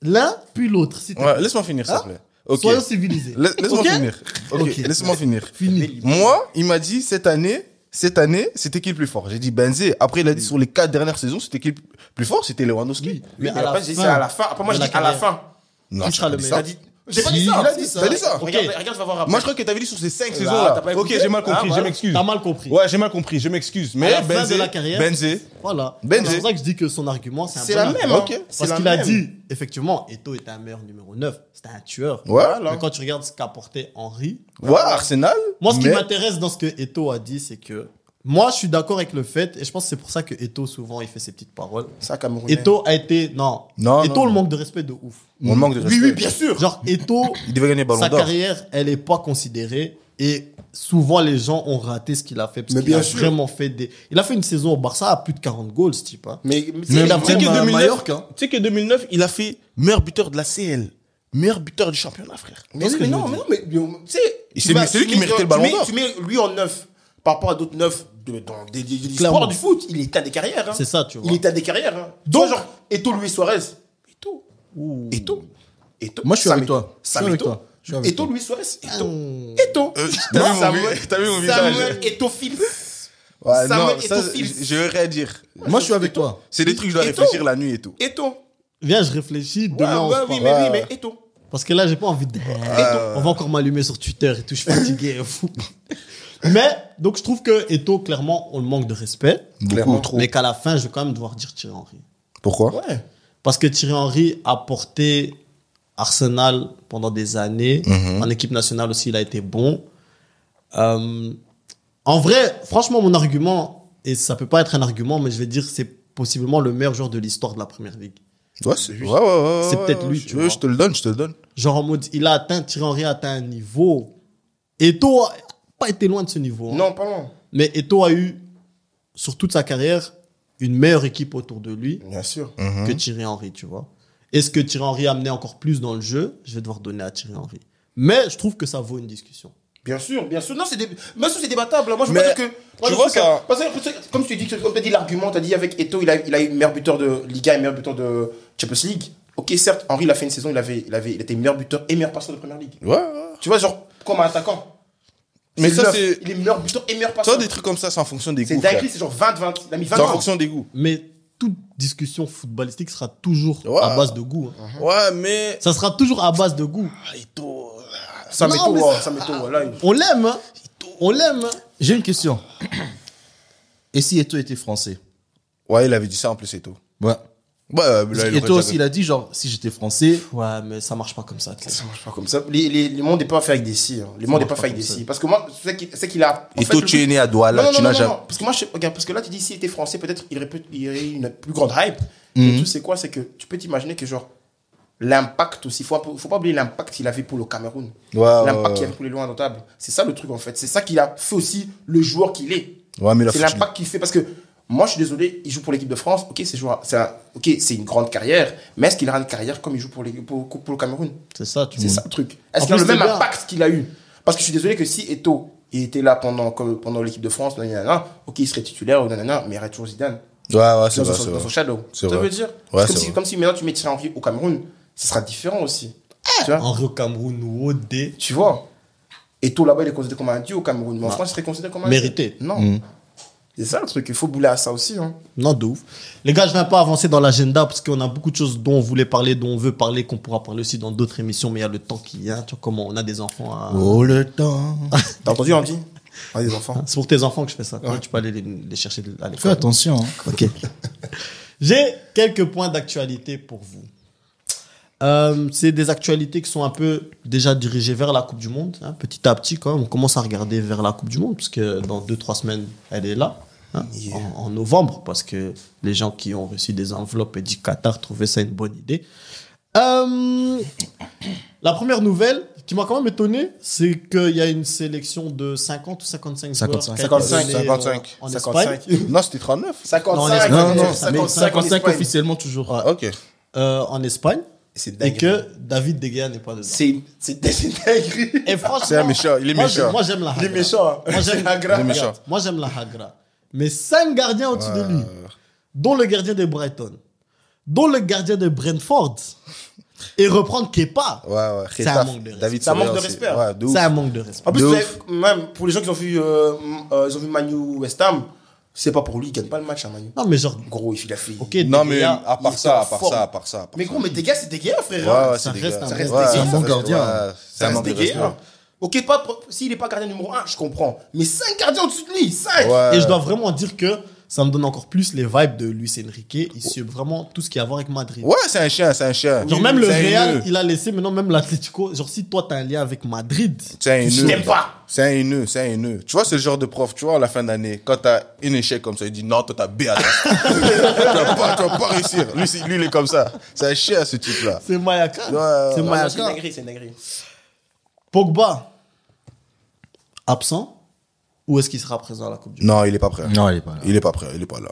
S1: L'un, puis l'autre, s'il te plaît.
S3: Ouais, laisse-moi finir, s'il te plaît. Ok.
S1: Soyons civilisés.
S3: Laisse-moi
S1: Ok?
S3: finir. Ok,
S1: Ok.
S3: laisse-moi finir.
S1: Fini.
S3: Moi, il m'a dit cette année, c'était qui le plus fort? J'ai dit Benzé. Après, il a dit sur les 4 dernières saisons, c'était qui le plus fort? C'était Lewandowski.
S1: Mais
S2: Mais
S1: à la
S2: après, j'ai dit
S1: fin,
S2: c'est à la fin. Après, moi,
S1: de
S2: je
S1: la
S2: dis à la
S1: carrière.
S2: fin.
S3: Non,
S1: Qui sera le
S3: j'ai
S1: meilleur?
S3: pas dit
S2: J'ai pas
S5: Si,
S2: dit ça.
S5: il a dit ça.
S3: T'as dit ça?
S2: Regarde, tu vas voir après.
S3: Moi, je crois que t'avais dit sur ces 5
S2: Ah,
S3: saisons-là.
S2: t'as pas
S3: Ok,
S2: écouté?
S3: j'ai mal compris,
S2: Ah,
S3: je
S2: voilà.
S3: m'excuse.
S1: T'as mal compris.
S3: Ouais, j'ai mal compris, je m'excuse. Mais
S1: À la fin
S3: Benzé,
S1: de la carrière.
S3: Benzé.
S1: Voilà.
S3: Benzé.
S1: C'est pour ça que je dis que son argument, c'est un
S2: C'est
S1: bon
S2: la
S1: argument.
S2: même, hein.
S3: Ok.
S2: C'est
S1: Parce
S2: la
S1: qu'il a
S2: même.
S1: dit, effectivement, Eto'o était un meilleur numéro 9. C'était un tueur.
S3: Ouais.
S2: Voilà.
S1: Mais quand tu regardes ce qu'a apporté Henry,
S3: Ouais, Arsenal.
S1: moi, ce qui
S3: mais-
S1: m'intéresse dans ce que Eto'o a dit, c'est que moi, je suis d'accord avec le fait, et je pense que c'est pour ça que Eto'o, souvent, il fait ses petites paroles.
S2: Ça, Camerounais.
S1: Eto'o a été, non.
S3: Non,
S1: Eto'o,
S3: non.
S1: le manque de respect de ouf.
S3: On manque de respect.
S2: Oui, bien sûr.
S1: Genre, Eto'o,
S3: Il devait gagner Ballon
S1: sa
S3: d'Or.
S1: carrière, elle est pas considérée. Et souvent, les gens ont raté ce qu'il a fait. Parce
S2: Mais
S1: qu'il a
S2: bien sûr.
S1: vraiment fait des. Il a fait une saison au Barça à plus de 40 goals, ce type. Hein.
S2: Mais
S1: il a
S3: Tu sais
S1: vraiment
S3: que
S1: à
S3: 2009,
S5: Mallorca, hein.
S3: tu sais que 2009, il a fait meilleur buteur de la CL. Meilleur buteur du championnat, frère.
S2: Mais
S1: ce que je
S2: non,
S1: veux
S2: mais non, mais tu sais.
S3: Et
S2: tu
S3: c'est-
S2: vas-
S3: c'est lui
S2: tu
S3: qui
S2: mets-
S3: méritait le
S2: tu
S3: Ballon
S2: mets-
S3: d'Or.
S2: Tu mets lui en neuf par rapport à d'autres neufs dans de
S1: Clairement.
S2: l'histoire du foot. Il est à des carrières. Hein.
S1: C'est ça, tu vois.
S2: Il est à des carrières. Hein.
S1: Donc-
S2: Donc, genre, Eto'o, Luis Suarez. Eto'o. Eto'o.
S5: Moi, je suis avec toi. Je suis avec
S2: Eto'o.
S5: toi. Je suis avec
S2: Eto'o,
S5: toi.
S2: Luis Suarez. Eto'o.
S1: Hum.
S2: Eto'o.
S3: T'as vu mon visage?
S2: Samuel Eto'o Phil.
S3: Ouais,
S2: Samuel
S3: non, ça,
S2: Eto'o Phil.
S3: je veux rien dire.
S5: Moi, je suis avec toi.
S3: C'est des trucs, je dois
S2: Eto'o.
S3: réfléchir la nuit et tout.
S2: Eto'o.
S1: Viens, je réfléchis. Demain, on se
S2: oui,
S1: parle.
S2: mais Eto'o.
S1: Parce que là, j'ai pas envie de. On va encore m'allumer sur Twitter et tout. Je suis fatigué. Fou. Mais, donc, je trouve que Eto'o, clairement, on le manque de respect.
S3: Beaucoup trop.
S1: Mais qu'à la fin, je vais quand même devoir dire Thierry Henry.
S3: Pourquoi?
S2: Ouais.
S1: Parce que Thierry Henry a porté Arsenal pendant des années. En équipe nationale aussi, il a été bon. En vrai, franchement, mon argument, et ça peut pas être un argument, mais je vais dire c'est possiblement le meilleur joueur de l'histoire de la Première Ligue.
S3: Ouais, c'est ouais.
S1: C'est peut-être lui, tu vois.
S3: Je te le donne, je te le donne.
S1: Genre en mode, Thierry Henry a atteint un niveau. Eto'o a pas été loin de ce niveau. Hein.
S2: Non, pas loin.
S1: Mais Eto'o a eu, sur toute sa carrière, une meilleure équipe autour de lui
S2: Bien sûr.
S1: que Thierry Henry, tu vois. Est-ce que Thierry Henry a amené encore plus dans le jeu? Je vais devoir donner à Thierry Henry. Mais je trouve que ça vaut une discussion.
S2: Bien sûr, bien sûr. Non, bien sûr, c'est débattable. Moi, je veux
S3: Mais,
S2: pas dire que. moi,
S3: tu
S2: je
S3: vois,
S2: trouve
S3: ça-
S2: Parce que, comme tu dis, comme tu as dit l'argument, tu as dit avec Eto'o, il a eu meilleur buteur de Liga et meilleur buteur de Champions League. Ok, certes, Henry, il a fait une saison, il était meilleur buteur et meilleur passeur de Première Ligue.
S3: Ouais.
S2: Tu vois, genre, comme un attaquant.
S3: Mais ça,
S2: neuf.
S3: c'est.
S2: Il est meilleur buteur et meilleur
S3: Toi,
S2: passeur.
S3: des trucs comme ça, c'est en fonction des
S2: C'est
S3: goûts. frère.
S2: dingue, c'est genre 20-20. Il a mis 20
S3: C'est en
S2: ans.
S3: fonction des goûts.
S1: Mais toute discussion footballistique sera toujours
S3: Ouais.
S1: à base de goût. hein.
S3: Ouais, mais.
S1: Ça sera toujours à base de goût.
S3: Eto'o.
S2: Ça
S1: Non,
S2: m'étonne,
S1: mais
S2: ouais, ça m'étonne. Là,
S1: On l'aime, hein. On l'aime. hein.
S5: J'ai une question. Et si Eto'o était français?
S3: Ouais, il avait dit ça en plus, Eto'o.
S5: Ouais.
S3: Ouais, là, il aurait
S5: Eto'o
S3: déjà-
S5: aussi, il a dit, genre, si j'étais français,
S1: Ouais, mais ça marche pas comme ça. Claire.
S2: ça marche pas comme ça. Le monde n'est pas fait avec des si. Hein. Le monde n'est
S1: marche
S2: pas
S1: pas
S2: fait avec
S1: comme
S2: des
S1: ça.
S2: si. Parce que moi, c'est qu'il a. en fait,
S3: Eto'o,
S2: le
S3: tu es
S2: truc-
S3: né à Douala,
S2: Non,
S3: tu
S2: non,
S3: n'as
S2: non,
S3: jamais.
S2: non. Parce que moi, regarde, parce que là, tu dis, s'il était français, peut-être il y aurait eu une plus grande hype. Le truc, c'est quoi? C'est que tu peux t'imaginer que, genre, l'impact aussi, faut pas oublier l'impact qu'il avait pour le Cameroun.
S3: Ouais,
S2: L'impact qu'il avait pour les lois notables. C'est ça le truc, en fait. C'est ça qu'il a fait aussi le joueur qu'il est.
S3: Ouais, mais il a
S2: C'est
S3: fait-
S2: l'impact qu'il fait. Parce que, moi, je suis désolé, il joue pour l'équipe de France. Ok, c'est une grande carrière. Mais est-ce qu'il aura une carrière comme il joue pour le Cameroun?
S1: C'est ça, tu
S2: C'est
S1: vois.
S2: ça le truc. Est-ce
S1: En
S2: qu'il a
S1: plus,
S2: le même
S1: c'est bien.
S2: impact qu'il a eu? Parce que je suis désolé que si Eto'o il était là pendant l'équipe de France, nanana, ok, il serait titulaire, nanana, mais il y aurait toujours Zidane
S3: Ouais, ouais, c'est
S2: dans
S3: vrai,
S2: son-
S3: c'est
S2: dans son
S3: vrai.
S2: shadow.
S3: C'est
S2: Ça
S3: vrai.
S2: veut dire?
S3: Ouais,
S2: C'est
S3: c'est vrai.
S2: comme si maintenant tu mets Thierry Henry au Cameroun, ce sera différent aussi. Tu vois?
S1: Henri au Cameroun ou au D.
S2: Tu vois? Eto'o là-bas, il est considéré comme un dieu au Cameroun. Mais en
S1: Non.
S2: France, il serait considéré comme un
S1: Mérité.
S2: dieu. Non. C'est ça le truc, il faut bouler à ça aussi. Hein.
S1: Non, de ouf. Les gars, je ne vais pas avancer dans l'agenda parce qu'on a beaucoup de choses dont on voulait parler, dont on veut parler, qu'on pourra parler aussi dans d'autres émissions, mais il y a le temps qui vient. Tu vois comment on a des enfants à...
S5: Oh, le temps.
S2: T'as entendu, Andy? On a des enfants.
S1: C'est pour tes enfants que je fais ça. Tu peux aller les chercher à l'école.
S5: Fais attention. Hein.
S1: Ok. J'ai quelques points d'actualité pour vous. C'est des actualités qui sont un peu déjà dirigées vers la Coupe du Monde. Hein. Petit à petit, quand même, on commence à regarder vers la Coupe du Monde, parce que dans 2-3 semaines, elle est là, hein, en novembre, parce que les gens qui ont reçu des enveloppes et du Qatar trouvaient ça une bonne idée. La première nouvelle qui m'a quand même étonné, c'est qu'il y a une sélection de 50 ou 55 joueurs.
S5: 55.
S1: qui a été donnée,
S3: 55.
S1: en
S2: 55.
S1: Espagne.
S3: Non, c'était 39.
S2: 55.
S5: Non, non,
S2: 55
S5: 55 officiellement toujours.
S3: Ok.
S1: En Espagne.
S2: C'est
S1: Et
S2: dingue.
S1: que David De Gea n'est pas dedans.
S2: C'est dingue.
S1: Et franchement,
S3: C'est un méchant, il est
S1: moi,
S3: méchant.
S1: moi j'aime la
S2: Il est
S1: Hagra.
S2: méchant. Hein.
S1: Moi j'aime
S2: Hagra.
S3: Il est méchant.
S1: Moi j'aime la Hagra. Mais 5 gardiens au-dessus de lui, dont le gardien de Brighton, dont le gardien de Brentford, et reprendre Kepa,
S3: Ouais.
S1: C'est un manque de respect.
S3: David
S2: C'est un manque
S3: Soria
S2: de
S3: aussi.
S2: respect.
S3: Ouais, de ouf.
S1: c'est un manque de respect.
S2: En plus,
S3: De
S2: vous
S3: ouf.
S2: avez- même pour les gens qui ont vu Manu West Ham, c'est pas pour lui, il gagne pas le match, hein, Manu.
S1: Non mais genre,
S2: Gros, il a fait.
S1: ok,
S3: Non,
S1: De
S3: mais
S1: Gea,
S3: à
S2: il
S3: part
S2: était
S3: ça,
S2: en
S3: à part
S2: forme.
S3: ça, à part ça.
S2: Mais gros, mais Dégâts, c'est Dégâts, frère.
S3: Ouais,
S1: ça
S3: c'est
S1: reste
S3: des
S1: un
S3: gars.
S2: reste
S3: Ouais,
S2: des
S3: ça
S2: gars.
S3: reste-
S5: Un bon gardien.
S3: ouais, C'est un manque de respect.
S2: Ok, s'il n'est pas gardien numéro 1, je comprends. Mais 5 gardiens au-dessus de lui, 5.
S3: Ouais.
S1: et je dois vraiment dire que ça me donne encore plus les vibes de Luis Enrique. Il suit vraiment tout ce qui a à voir avec Madrid.
S3: Ouais, c'est un chien, c'est un chien.
S1: Genre même le
S3: C'est un
S1: Real,
S3: haineux.
S1: il a laissé maintenant même l'Atlético. Genre si toi t'as un lien avec Madrid,
S3: C'est un
S2: Je
S3: haineux.
S2: t'aime pas.
S3: C'est un haineux, c'est un haineux. Tu vois, c'est le genre de prof, tu vois, à la fin d'année, quand t'as un échec comme ça, il dit non, toi t'as B à ta. Tu vas pas réussir. Lui, il est comme ça. C'est un chien, ce type-là.
S1: c'est Mayaka.
S3: Ouais,
S1: c'est
S3: ouais,
S2: C'est une
S1: Mayaka.
S2: dinguerie, c'est une dinguerie.
S1: Pogba, absent ou est-ce qu'il sera présent à la Coupe du Monde?
S3: Non, il est pas prêt.
S5: Non, il est pas là.
S3: Il est pas prêt, il est pas là.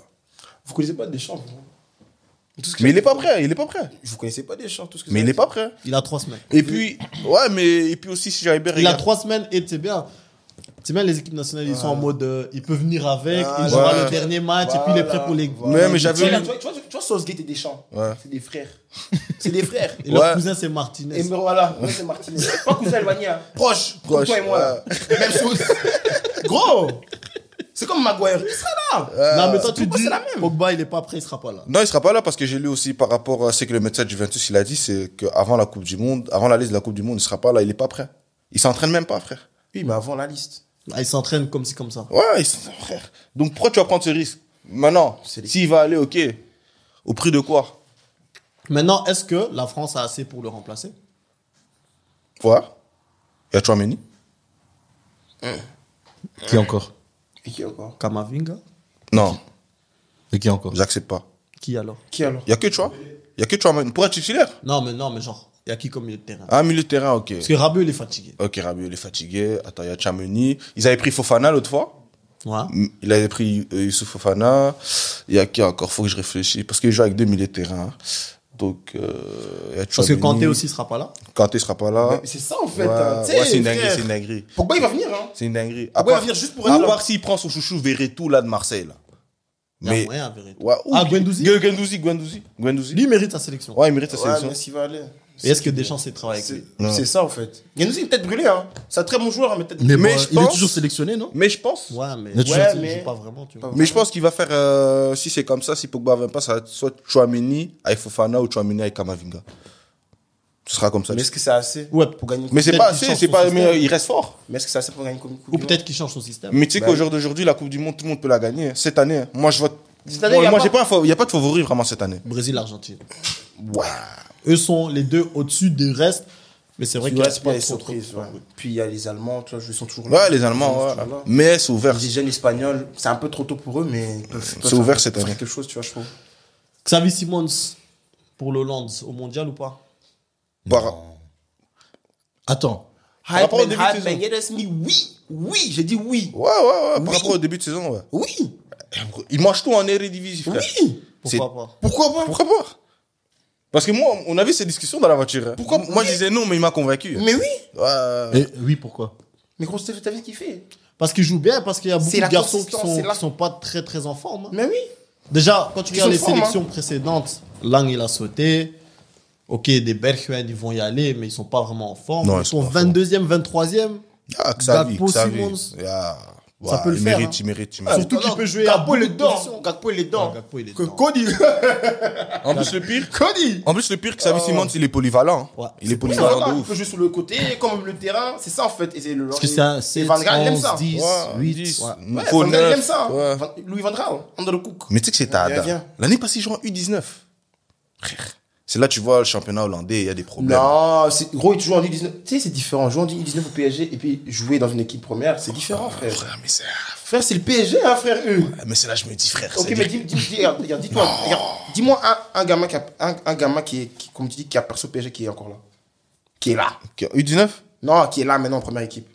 S2: Vous connaissez pas Deschamps, vous? Tout ce que
S3: Mais il
S2: j'ai-
S3: est pas prêt, il est pas prêt.
S2: Vous connaissez pas Deschamps, tout ce que
S3: Mais
S2: ça
S3: il est
S2: dit.
S3: pas prêt.
S1: Il a 3 semaines.
S3: Et puis, ouais, mais, et puis aussi, si j'avais bien
S1: Il a
S3: regardé.
S1: 3 semaines et c'est bien. C'est bien les équipes nationales, ils sont en mode il peut venir avec, il
S2: Ouais.
S1: jouera le dernier match et puis il est prêt pour les.
S3: Ouais, mais j'avais
S2: Tu vois,
S3: lu-
S2: tu vois Southgate et Deschamps,
S3: Ouais.
S2: c'est des frères. C'est des frères.
S1: Et leur
S3: Ouais.
S1: cousin c'est Martinez.
S2: Et me voilà, moi c'est Martinez. Pas cousin éloigné, hein. Proche, comme
S3: Proche,
S2: toi et moi. là. Même chose. Gros, c'est comme Maguire, il sera là.
S1: Non mais toi tu
S2: Pogba,
S1: dis
S2: c'est la même.
S1: Pogba il est pas prêt, il sera pas là.
S3: Non, il sera pas là parce que j'ai lu aussi par rapport à ce que le médecin de Juventus il a dit, c'est qu'avant la Coupe du Monde, avant la liste de la Coupe du Monde, il sera pas là, il est pas prêt. Il s'entraîne même pas, frère.
S2: Oui, mais avant la liste.
S1: Ah, il s'entraîne comme ci comme ça.
S3: Ouais, frère. Donc pourquoi tu vas prendre ce risque? Maintenant, s'il va aller, ok. Au prix de quoi?
S1: Maintenant, est-ce que la France a assez pour le remplacer?
S3: Ouais. Il y a Chouameni.
S5: Qui encore?
S2: Et qui encore?
S1: Kamavinga?
S3: Non,
S5: Et qui encore?
S3: j'accepte pas.
S1: Qui alors?
S2: Qui alors?
S3: Il y a que Chouam. Il y a que Chouameni. Pour être titulaire?
S1: Non mais genre, il y a qui comme milieu de terrain?
S3: Ah, milieu de terrain, ok.
S1: Parce que Rabiot il est fatigué.
S3: Ok, Rabiot, il est fatigué. Attends, il y a Chouameni. Ils avaient pris Fofana l'autre fois.
S1: Ouais.
S3: Il avait pris Youssouf Fofana. Il y a qui encore? Faut que je réfléchisse. Parce qu'il joue avec deux milieux de terrain. Donc, il y a
S1: Parce que
S3: Chouameni.
S1: Kanté aussi sera pas là.
S3: Kanté sera pas là.
S2: Mais c'est ça en fait.
S3: Ouais,
S2: hein. Tu sais,
S3: ouais, c'est une dinguerie,
S2: frère,
S3: c'est une dinguerie.
S2: Pogba il va venir, hein.
S3: C'est une dinguerie.
S2: Pogba il va venir juste pour être
S3: À
S2: là.
S3: part s'il prend son chouchou Verretou là de Marseille là.
S1: Il y a
S3: Mais
S1: moyen, en vérité.
S3: ouais,
S1: Ah, Guendouzi
S3: Guendouzi.
S1: Lui il mérite sa sélection.
S3: Ouais, il mérite sa
S2: Ouais,
S3: sélection.
S2: mais s'il va aller.
S1: Et est-ce que Deschamps sait travailler avec lui?
S3: Non.
S2: C'est ça en fait. Guendouzi est peut-être brûlé, hein. C'est un très bon joueur, hein, mais peut-être.
S5: Mais,
S3: Mais
S5: bon,
S3: je
S5: il est
S3: pense-
S5: toujours sélectionné, non?
S3: Mais je pense.
S1: Ouais, mais
S5: Mais toujours,
S1: il
S2: mais-
S1: joue pas vraiment, tu vois.
S3: Mais je pense qu'il va faire si c'est comme ça, si Pogba vient pas, ça va être soit Chouameni avec Fofana ou Chouameni avec Kamavinga. Ce sera comme ça.
S2: Mais est-ce que c'est assez
S1: Ouais.
S2: pour gagner une
S3: Mais c'est
S1: peut-être
S3: pas
S1: qu'il
S3: assez,
S1: change
S3: c'est
S1: son
S3: pas
S1: système.
S3: mais il reste fort.
S2: Mais est-ce que c'est assez pour gagner une Coupe
S1: Ou
S2: du
S1: peut-être qu'il change son système.
S3: Mais tu sais
S2: Bah
S3: qu'au jour d'aujourd'hui, la Coupe du Monde, tout le monde peut la gagner cette année. Hein. Moi je vote
S2: Cette année, y a
S3: moi
S2: pas-
S3: j'ai pas il y a pas de favori vraiment cette année.
S1: Brésil, Argentine.
S2: Ouais.
S1: Eux sont les deux au-dessus des restes. Mais c'est vrai
S2: Il
S1: qu'il
S2: reste
S1: reste
S2: pas
S1: pas
S2: des
S1: trop
S2: surprises.
S1: trop.
S2: Ouais. Puis il y a les Allemands, tu vois, ils sont toujours là.
S3: Ouais, les Allemands,
S2: Ils sont
S3: ouais.
S2: toujours là.
S3: Mais c'est ouvert.
S2: Les jeunes Espagnols, c'est un peu trop tôt pour eux, mais ils peuvent
S3: C'est ouvert
S2: faire-
S3: cette
S2: faire
S3: année.
S2: quelque chose, tu vois, je trouve.
S1: Xavi Simons pour l'Hollande au mondial ou pas?
S3: Par-
S5: Attort.
S3: rapport au début de saison.
S2: Oui, j'ai dit oui.
S3: Ouais,
S2: Oui.
S3: par rapport au début de saison, ouais.
S2: Oui.
S3: Il mange tout en Eredivisie, frère.
S2: Oui.
S1: Pourquoi pas?
S2: Pourquoi pas?
S3: Pourquoi pas? Parce que moi, on avait ces discussions dans la voiture. Hein.
S2: Pourquoi-
S3: Moi, je disais non, mais il m'a convaincu.
S2: Mais oui.
S3: Ouais.
S5: Et oui, pourquoi?
S2: Mais gros, t'as vu ce qu'il fait?
S1: Parce qu'il joue bien, parce qu'il y a beaucoup
S2: C'est la
S1: de garçons
S2: consistance, c'est la-
S1: qui sont pas très très en forme. hein.
S2: Mais oui.
S1: Déjà, quand tu
S2: Ils
S1: regardes les
S2: sont forts,
S1: sélections précédentes, Lang il a sauté. Ok, des Bergwijn ils vont y aller, mais ils sont pas vraiment en forme.
S3: Non,
S1: ils
S3: ils sont
S1: sont
S3: pas
S1: 22e, 23e.
S3: Ah, Xavi,
S1: Gakpo,
S3: Xavi.
S1: Simons.
S3: Yeah.
S1: Ça peut le faire, hein.
S3: Il mérite.
S1: Surtout qu'il peut jouer à
S2: Gakpo, il est
S1: beaucoup de
S2: dedans.
S1: positions.
S2: Gakpo, il est dedans.
S1: Ouais, Gakpo, il est
S2: Que
S1: dedans.
S2: Cody.
S3: En plus, le pire.
S2: Cody.
S3: En plus, le pire, que Xavi Simons, il est polyvalent.
S1: Ouais.
S3: Il est
S2: Il
S3: polyvalent de ouf.
S2: peut jouer sur le côté, comme le terrain. C'est ça, en fait. Et c'est le
S5: Parce que c'est un 7,
S2: Van Gaal, il aime ça.
S5: 11, 10,
S3: Ouais,
S5: 8.
S3: 10.
S2: Ouais,
S3: Faut
S2: Van Gaal, il
S3: 9.
S2: aime ça.
S3: Ouais.
S2: Louis Van Gaal, under the cook.
S3: Mais tu sais que c'est
S2: Viens,
S3: Tada.
S2: viens.
S3: L'année passée, il jouait en U19. Frère. C'est là, tu vois, le championnat hollandais, il y a des problèmes.
S2: Non, gros, il joue en U19. Tu sais, c'est différent. Jouer en U19 au PSG et puis jouer dans une équipe première, c'est différent, frère.
S3: Frère, mais c'est.
S2: Frère, c'est le PSG, hein, frère.
S3: Mais c'est là, je me dis, frère.
S2: Ok,
S3: c'est-à-dire-
S2: mais regarde, dis-moi un gamin un gamin qui est, comme tu dis, qui a perçu au PSG qui est encore là. Qui est là.
S3: U19
S2: Non, qui est là maintenant en première équipe.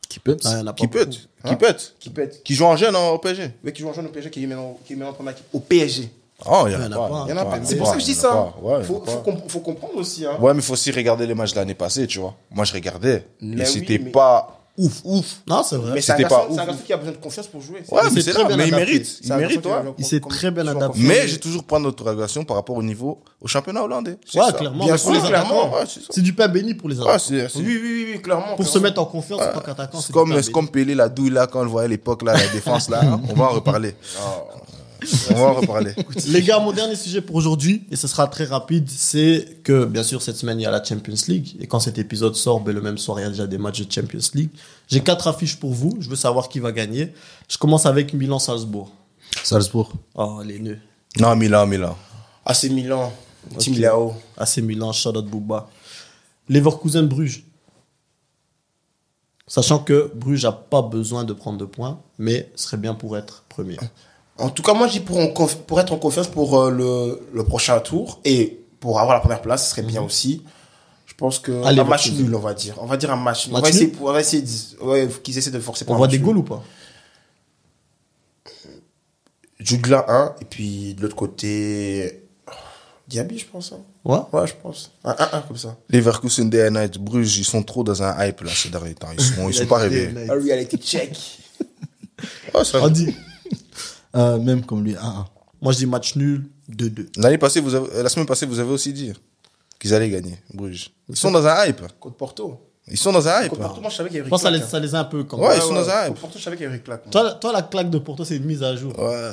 S5: Qui peut.
S1: Ah, il y en a pas
S3: Qui peut
S1: beaucoup.
S3: Qui peut
S2: Qui peut être.
S3: Qui joue en jeune au PSG
S2: Le mec qui joue en jeune au PSG qui est maintenant en première équipe. Au PSG.
S3: Oh, il y
S1: Il y
S3: en
S1: en
S3: a
S1: a
S3: pas.
S1: pas.
S2: Il y en a pas.
S3: Ouais,
S2: C'est pour ça que je dis ça.
S3: Ouais,
S2: Faut comprendre aussi, hein.
S3: Ouais, mais faut aussi regarder les matchs de l'année passée, tu vois. Moi, je regardais.
S2: Mais
S3: Et
S2: oui,
S3: c'était
S2: mais-
S3: pas ouf.
S1: Non, c'est vrai.
S2: Mais c'est un
S3: C'était pas
S2: garçon
S3: ouf.
S2: qui a besoin de confiance pour jouer.
S3: Ouais,
S1: Il
S3: mais
S1: s'est
S3: c'est
S1: très
S3: là.
S1: bien
S3: Mais il
S1: adapté.
S3: mérite.
S2: C'est
S3: Il
S2: un
S3: mérite,
S2: garçon qui
S3: ouais.
S2: a
S1: Il s'est
S2: comme-
S1: très bien
S2: comme-
S1: adapté.
S3: Mais j'ai toujours point d'interrogation par rapport au niveau au championnat hollandais. C'est
S1: Ouais,
S3: ça.
S1: clairement.
S2: Bien
S1: mais pour
S2: sûr,
S1: les
S2: clairement.
S1: attaquants,
S3: Ouais, c'est ça.
S1: c'est du pain béni pour les
S3: Ouais,
S1: attaquants.
S2: Oui, clairement.
S1: Pour se mettre en confiance en tant qu'attaquant,
S3: C'est
S1: du
S3: comme,
S1: pain
S3: c'est comme Pelé, la douille là, quand on le voyait à l'époque, là, la défense là. Hein. On va en reparler. On va en reparler.
S1: Les gars, mon dernier sujet pour aujourd'hui, et ce sera très rapide, c'est que, bien sûr, cette semaine, il y a la Champions League. Et quand cet épisode sort, ben, le même soir, il y a déjà des matchs de Champions League. J'ai 4 affiches pour vous. Je veux savoir qui va gagner. Je commence avec Milan-Salzbourg.
S5: Salzbourg.
S1: Oh, les nœuds.
S3: Non, Milan.
S2: Ah, c'est Milan. Team
S1: Ok.
S2: Léo.
S1: AC Milan, shout out Bouba. Leverkusen-Bruges. Sachant que Bruges n'a pas besoin de prendre de points, mais serait bien pour être premier.
S2: En tout cas, moi, je dis pour être en confiance pour le prochain tour et pour avoir la première place, ce serait bien aussi. Je pense que
S1: Allez,
S2: un match
S1: Leverkusen.
S2: nul, on va dire. On va dire un match nul.
S1: Match
S2: On va essayer,
S1: nul
S2: qu'ils essaient de forcer
S1: On
S2: pour un
S1: voit
S2: match
S1: des
S2: nul.
S1: goals ou pas?
S2: Jugla 1 et puis de l'autre côté Diaby, je pense. Hein.
S1: Ouais.
S2: Ouais, je pense. Un 1 comme ça.
S3: Leverkusen, Day Night, Bruges, ils sont trop dans un hype là ces derniers temps. Ils sont pas rêvés.
S2: Un reality check.
S3: Ouais, ça
S1: On
S3: va.
S1: dit.
S5: Même comme lui, 1-1.
S1: Moi, je dis match nul, 2-2.
S3: L'année passée, la semaine passée, vous avez aussi dit qu'ils allaient gagner, Bruges. Ils sont dans un hype.
S2: Contre Porto.
S3: Ils sont dans un hype.
S2: Contre Porto, moi, je savais qu'il y avait
S1: Je pense que
S2: Claque,
S1: ça les a un peu quand
S3: Ouais,
S1: même.
S3: ils sont dans un hype.
S2: Contre Porto, je savais qu'il y avait Claque.
S1: Toi, la claque de Porto, c'est une mise à jour.
S3: Ouais.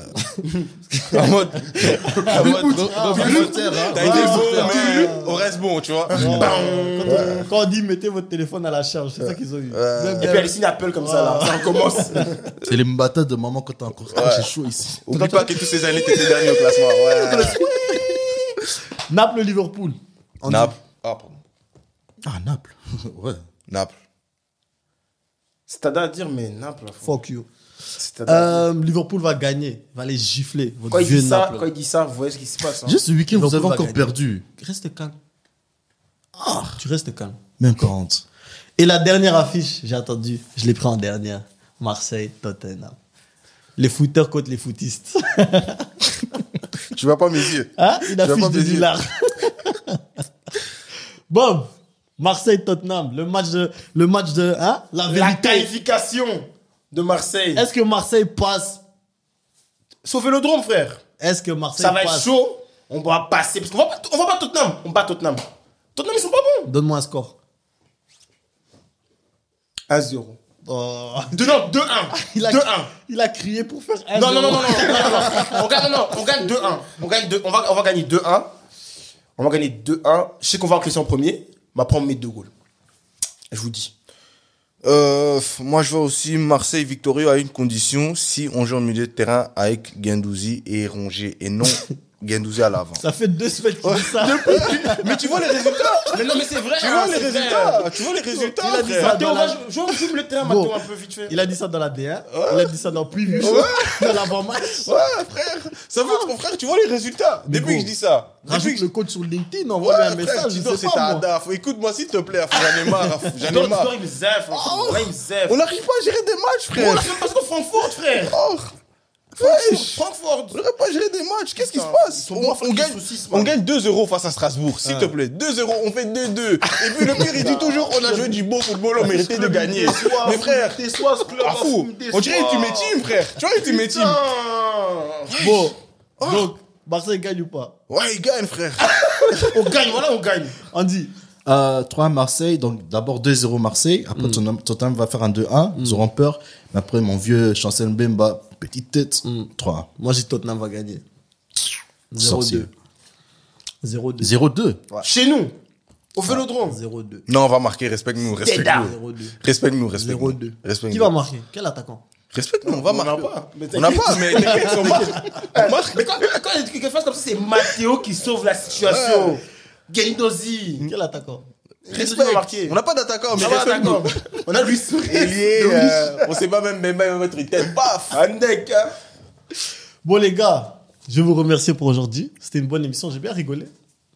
S3: En mode. T'as été beau, mais on reste bon, tu vois.
S1: Quand on dit mettez votre téléphone à la charge, c'est ça qu'ils ont eu.
S2: Et puis Alessine appelle comme ça, là. Ça recommence.
S5: C'est les mbata de maman quand t'es encore. Ah, j'ai chaud ici.
S3: Oublie pas que toutes ces années, t'étais dernier au classement. Ouais.
S1: Naples-Liverpool. On dit-
S3: Naples. Ah, pardon.
S5: Ah, Naples. Ouais.
S3: Naples.
S2: C'est à dire, mais Naples. là, faut-
S1: Fuck you.
S2: c'est à dire.
S1: Liverpool va gagner, va les gifler. Votre
S2: Quand il
S1: vieux
S2: dit ça,
S1: Naples.
S2: quand il dit ça, vous voyez ce qui se passe. Hein.
S5: Juste ce week-end, vous
S1: Liverpool
S5: avez
S1: va
S5: encore
S1: gagner.
S5: perdu.
S1: Reste calme. Tu restes calme.
S5: Même pas honte.
S1: Et la dernière affiche, j'ai attendu, je l'ai pris en dernière. Marseille-Tottenham. Les footeurs contre les footistes.
S3: Tu vois pas mes yeux.
S1: Hein? Une
S3: vas
S1: affiche
S3: pas
S1: de
S3: me dire.
S1: Villard. Bob, Marseille-Tottenham, le match de hein? La
S2: La
S1: vérité.
S2: qualification de Marseille.
S1: Est-ce que Marseille passe?
S2: Sauf Vélodrome, frère.
S1: Est-ce que Marseille
S2: Ça va être
S1: passe?
S2: chaud. On va passer. Parce qu'on va pas Tottenham. On bat Tottenham. Tottenham, ils sont pas bons.
S1: Donne-moi un score.
S2: 1-0.
S1: Oh.
S2: 2-1.
S1: Il a,
S2: 2-1.
S1: il a crié pour faire 1-0.
S2: Non. On gagne 2-1. On va gagner 2-1. On va gagner 2-1. Je sais qu'on va encaisser en premier. Mais après, on met 2 goals. Je vous dis.
S3: Moi, je vois aussi Marseille victorieux à une condition, si on joue au milieu de terrain avec Guendouzi et Rongier, et non Guendouzi à l'avant.
S1: Ça fait 2 semaines qu'il dit ça.
S3: Mais tu vois les résultats.
S2: Mais non, mais c'est vrai.
S3: Tu vois les résultats. Tu vois les résultats.
S1: Il a dit
S3: frère.
S1: ça.
S2: Mathéo, on va jouer au double terrain,
S1: Bon.
S2: Mathéo, un peu vite fait.
S1: Il a dit ça dans la D1. Il a dit ça dans Preview. Dans l'avant-match.
S3: Ouais, frère. Ça veut dire, frère, tu vois les résultats. Depuis
S1: gros,
S3: que je dis ça. Depuis
S1: Rajoute
S3: que
S1: le coach sur LinkedIn, envoie-lui un
S3: Ouais,
S1: message.
S3: frère,
S1: Je
S3: Tito,
S1: sais
S3: c'est
S1: pas,
S3: ta
S1: moi.
S3: daf. Écoute-moi, s'il te plaît, j'en ai marre. J'en ai
S2: Toi,
S3: marre.
S2: il me zèfle. Là, il me zèfle.
S3: On n'arrive pas à gérer des matchs,
S2: On
S3: frère.
S2: a fait parce qu'on Francfort, frère.
S3: Oh,
S2: Francfort.
S3: on n'aurait pas géré des matchs. Qu'est-ce qui se
S2: Putain,
S3: passe?
S2: ils sont bons à faire
S3: On
S2: des
S3: gagne,
S2: saucisses,
S3: on
S2: man.
S3: gagne 2-0 face à Strasbourg, s'il te plaît. 2-0, on fait 2-2. Et puis le pire, il dit toujours, on a joué du bon football, on méritait de gagner. Mais frère,
S2: T'es sois ce club.
S3: à fou. On dirait une Ultimate Team, frère. Tu vois, Ultimate Team.
S1: Bon, donc, Marseille gagne ou pas?
S3: Ouais, il gagne, frère.
S2: On gagne, voilà, on gagne.
S1: On dit
S5: 3-1 Marseille, donc d'abord 2-0 Marseille, après Tottenham va faire un 2-1, ils auront peur, mais après mon vieux Chancel Mbemba, petite tête, 3-1.
S1: Moi, j'ai Tottenham va gagner. 0-2.
S5: Sorcier.
S1: 0-2.
S5: 0-2.
S2: Chez nous, au Vélodrome.
S1: 0-2.
S3: Non, on va marquer, respecte-nous, respecte-nous.
S1: 0-2.
S3: Respecte-nous, respecte-nous.
S1: 0-2.
S3: Respecte-nous.
S1: Qui va marquer? Quel attaquant?
S3: Respecte-nous, on va
S2: On n'a
S3: marquer.
S2: pas. Mais
S3: On n'a pas, mais t'inquiète, on marque. On marque.
S2: Mais quand il y a quelque chose comme ça, c'est Matteo qui sauve la situation. Gendozi.
S1: Quel attaquant?
S3: Respect. On n'a pas d'attaquant, mais respecte-nous.
S2: On a Luis.
S3: Ailier, on sait pas même mettre une tête, paf.
S2: Andek.
S1: Bon, les gars, je vous remercie pour aujourd'hui. C'était une bonne émission. J'ai bien rigolé.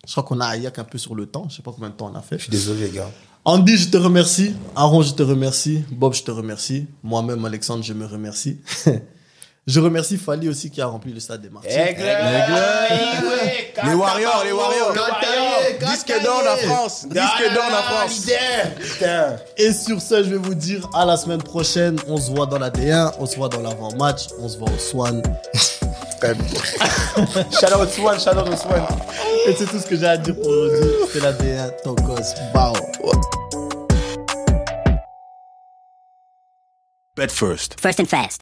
S1: Je crois qu'on a Ayak un peu sur le temps. Je sais pas combien de temps on a fait.
S2: Je suis désolé, les gars.
S1: Andy, je te remercie. Aaron, je te remercie. Bob, je te remercie. Moi-même, Alexandre, je me remercie. Je remercie Fali aussi qui a rempli le stade des Martyrs.
S3: Les Warriors. Disque d'or en France. Disque d'or en France.
S2: Putain.
S1: Et sur ce, je vais vous dire à la semaine prochaine. On se voit dans la D1, on se voit dans l'avant-match, on se voit au Swan.
S2: Shout out Swan, shout out Swan.
S1: Et c'est tout ce que j'ai à dire pour aujourd'hui. C'est la D1, Tokos. Bao.
S4: Bet first.
S6: First and fast.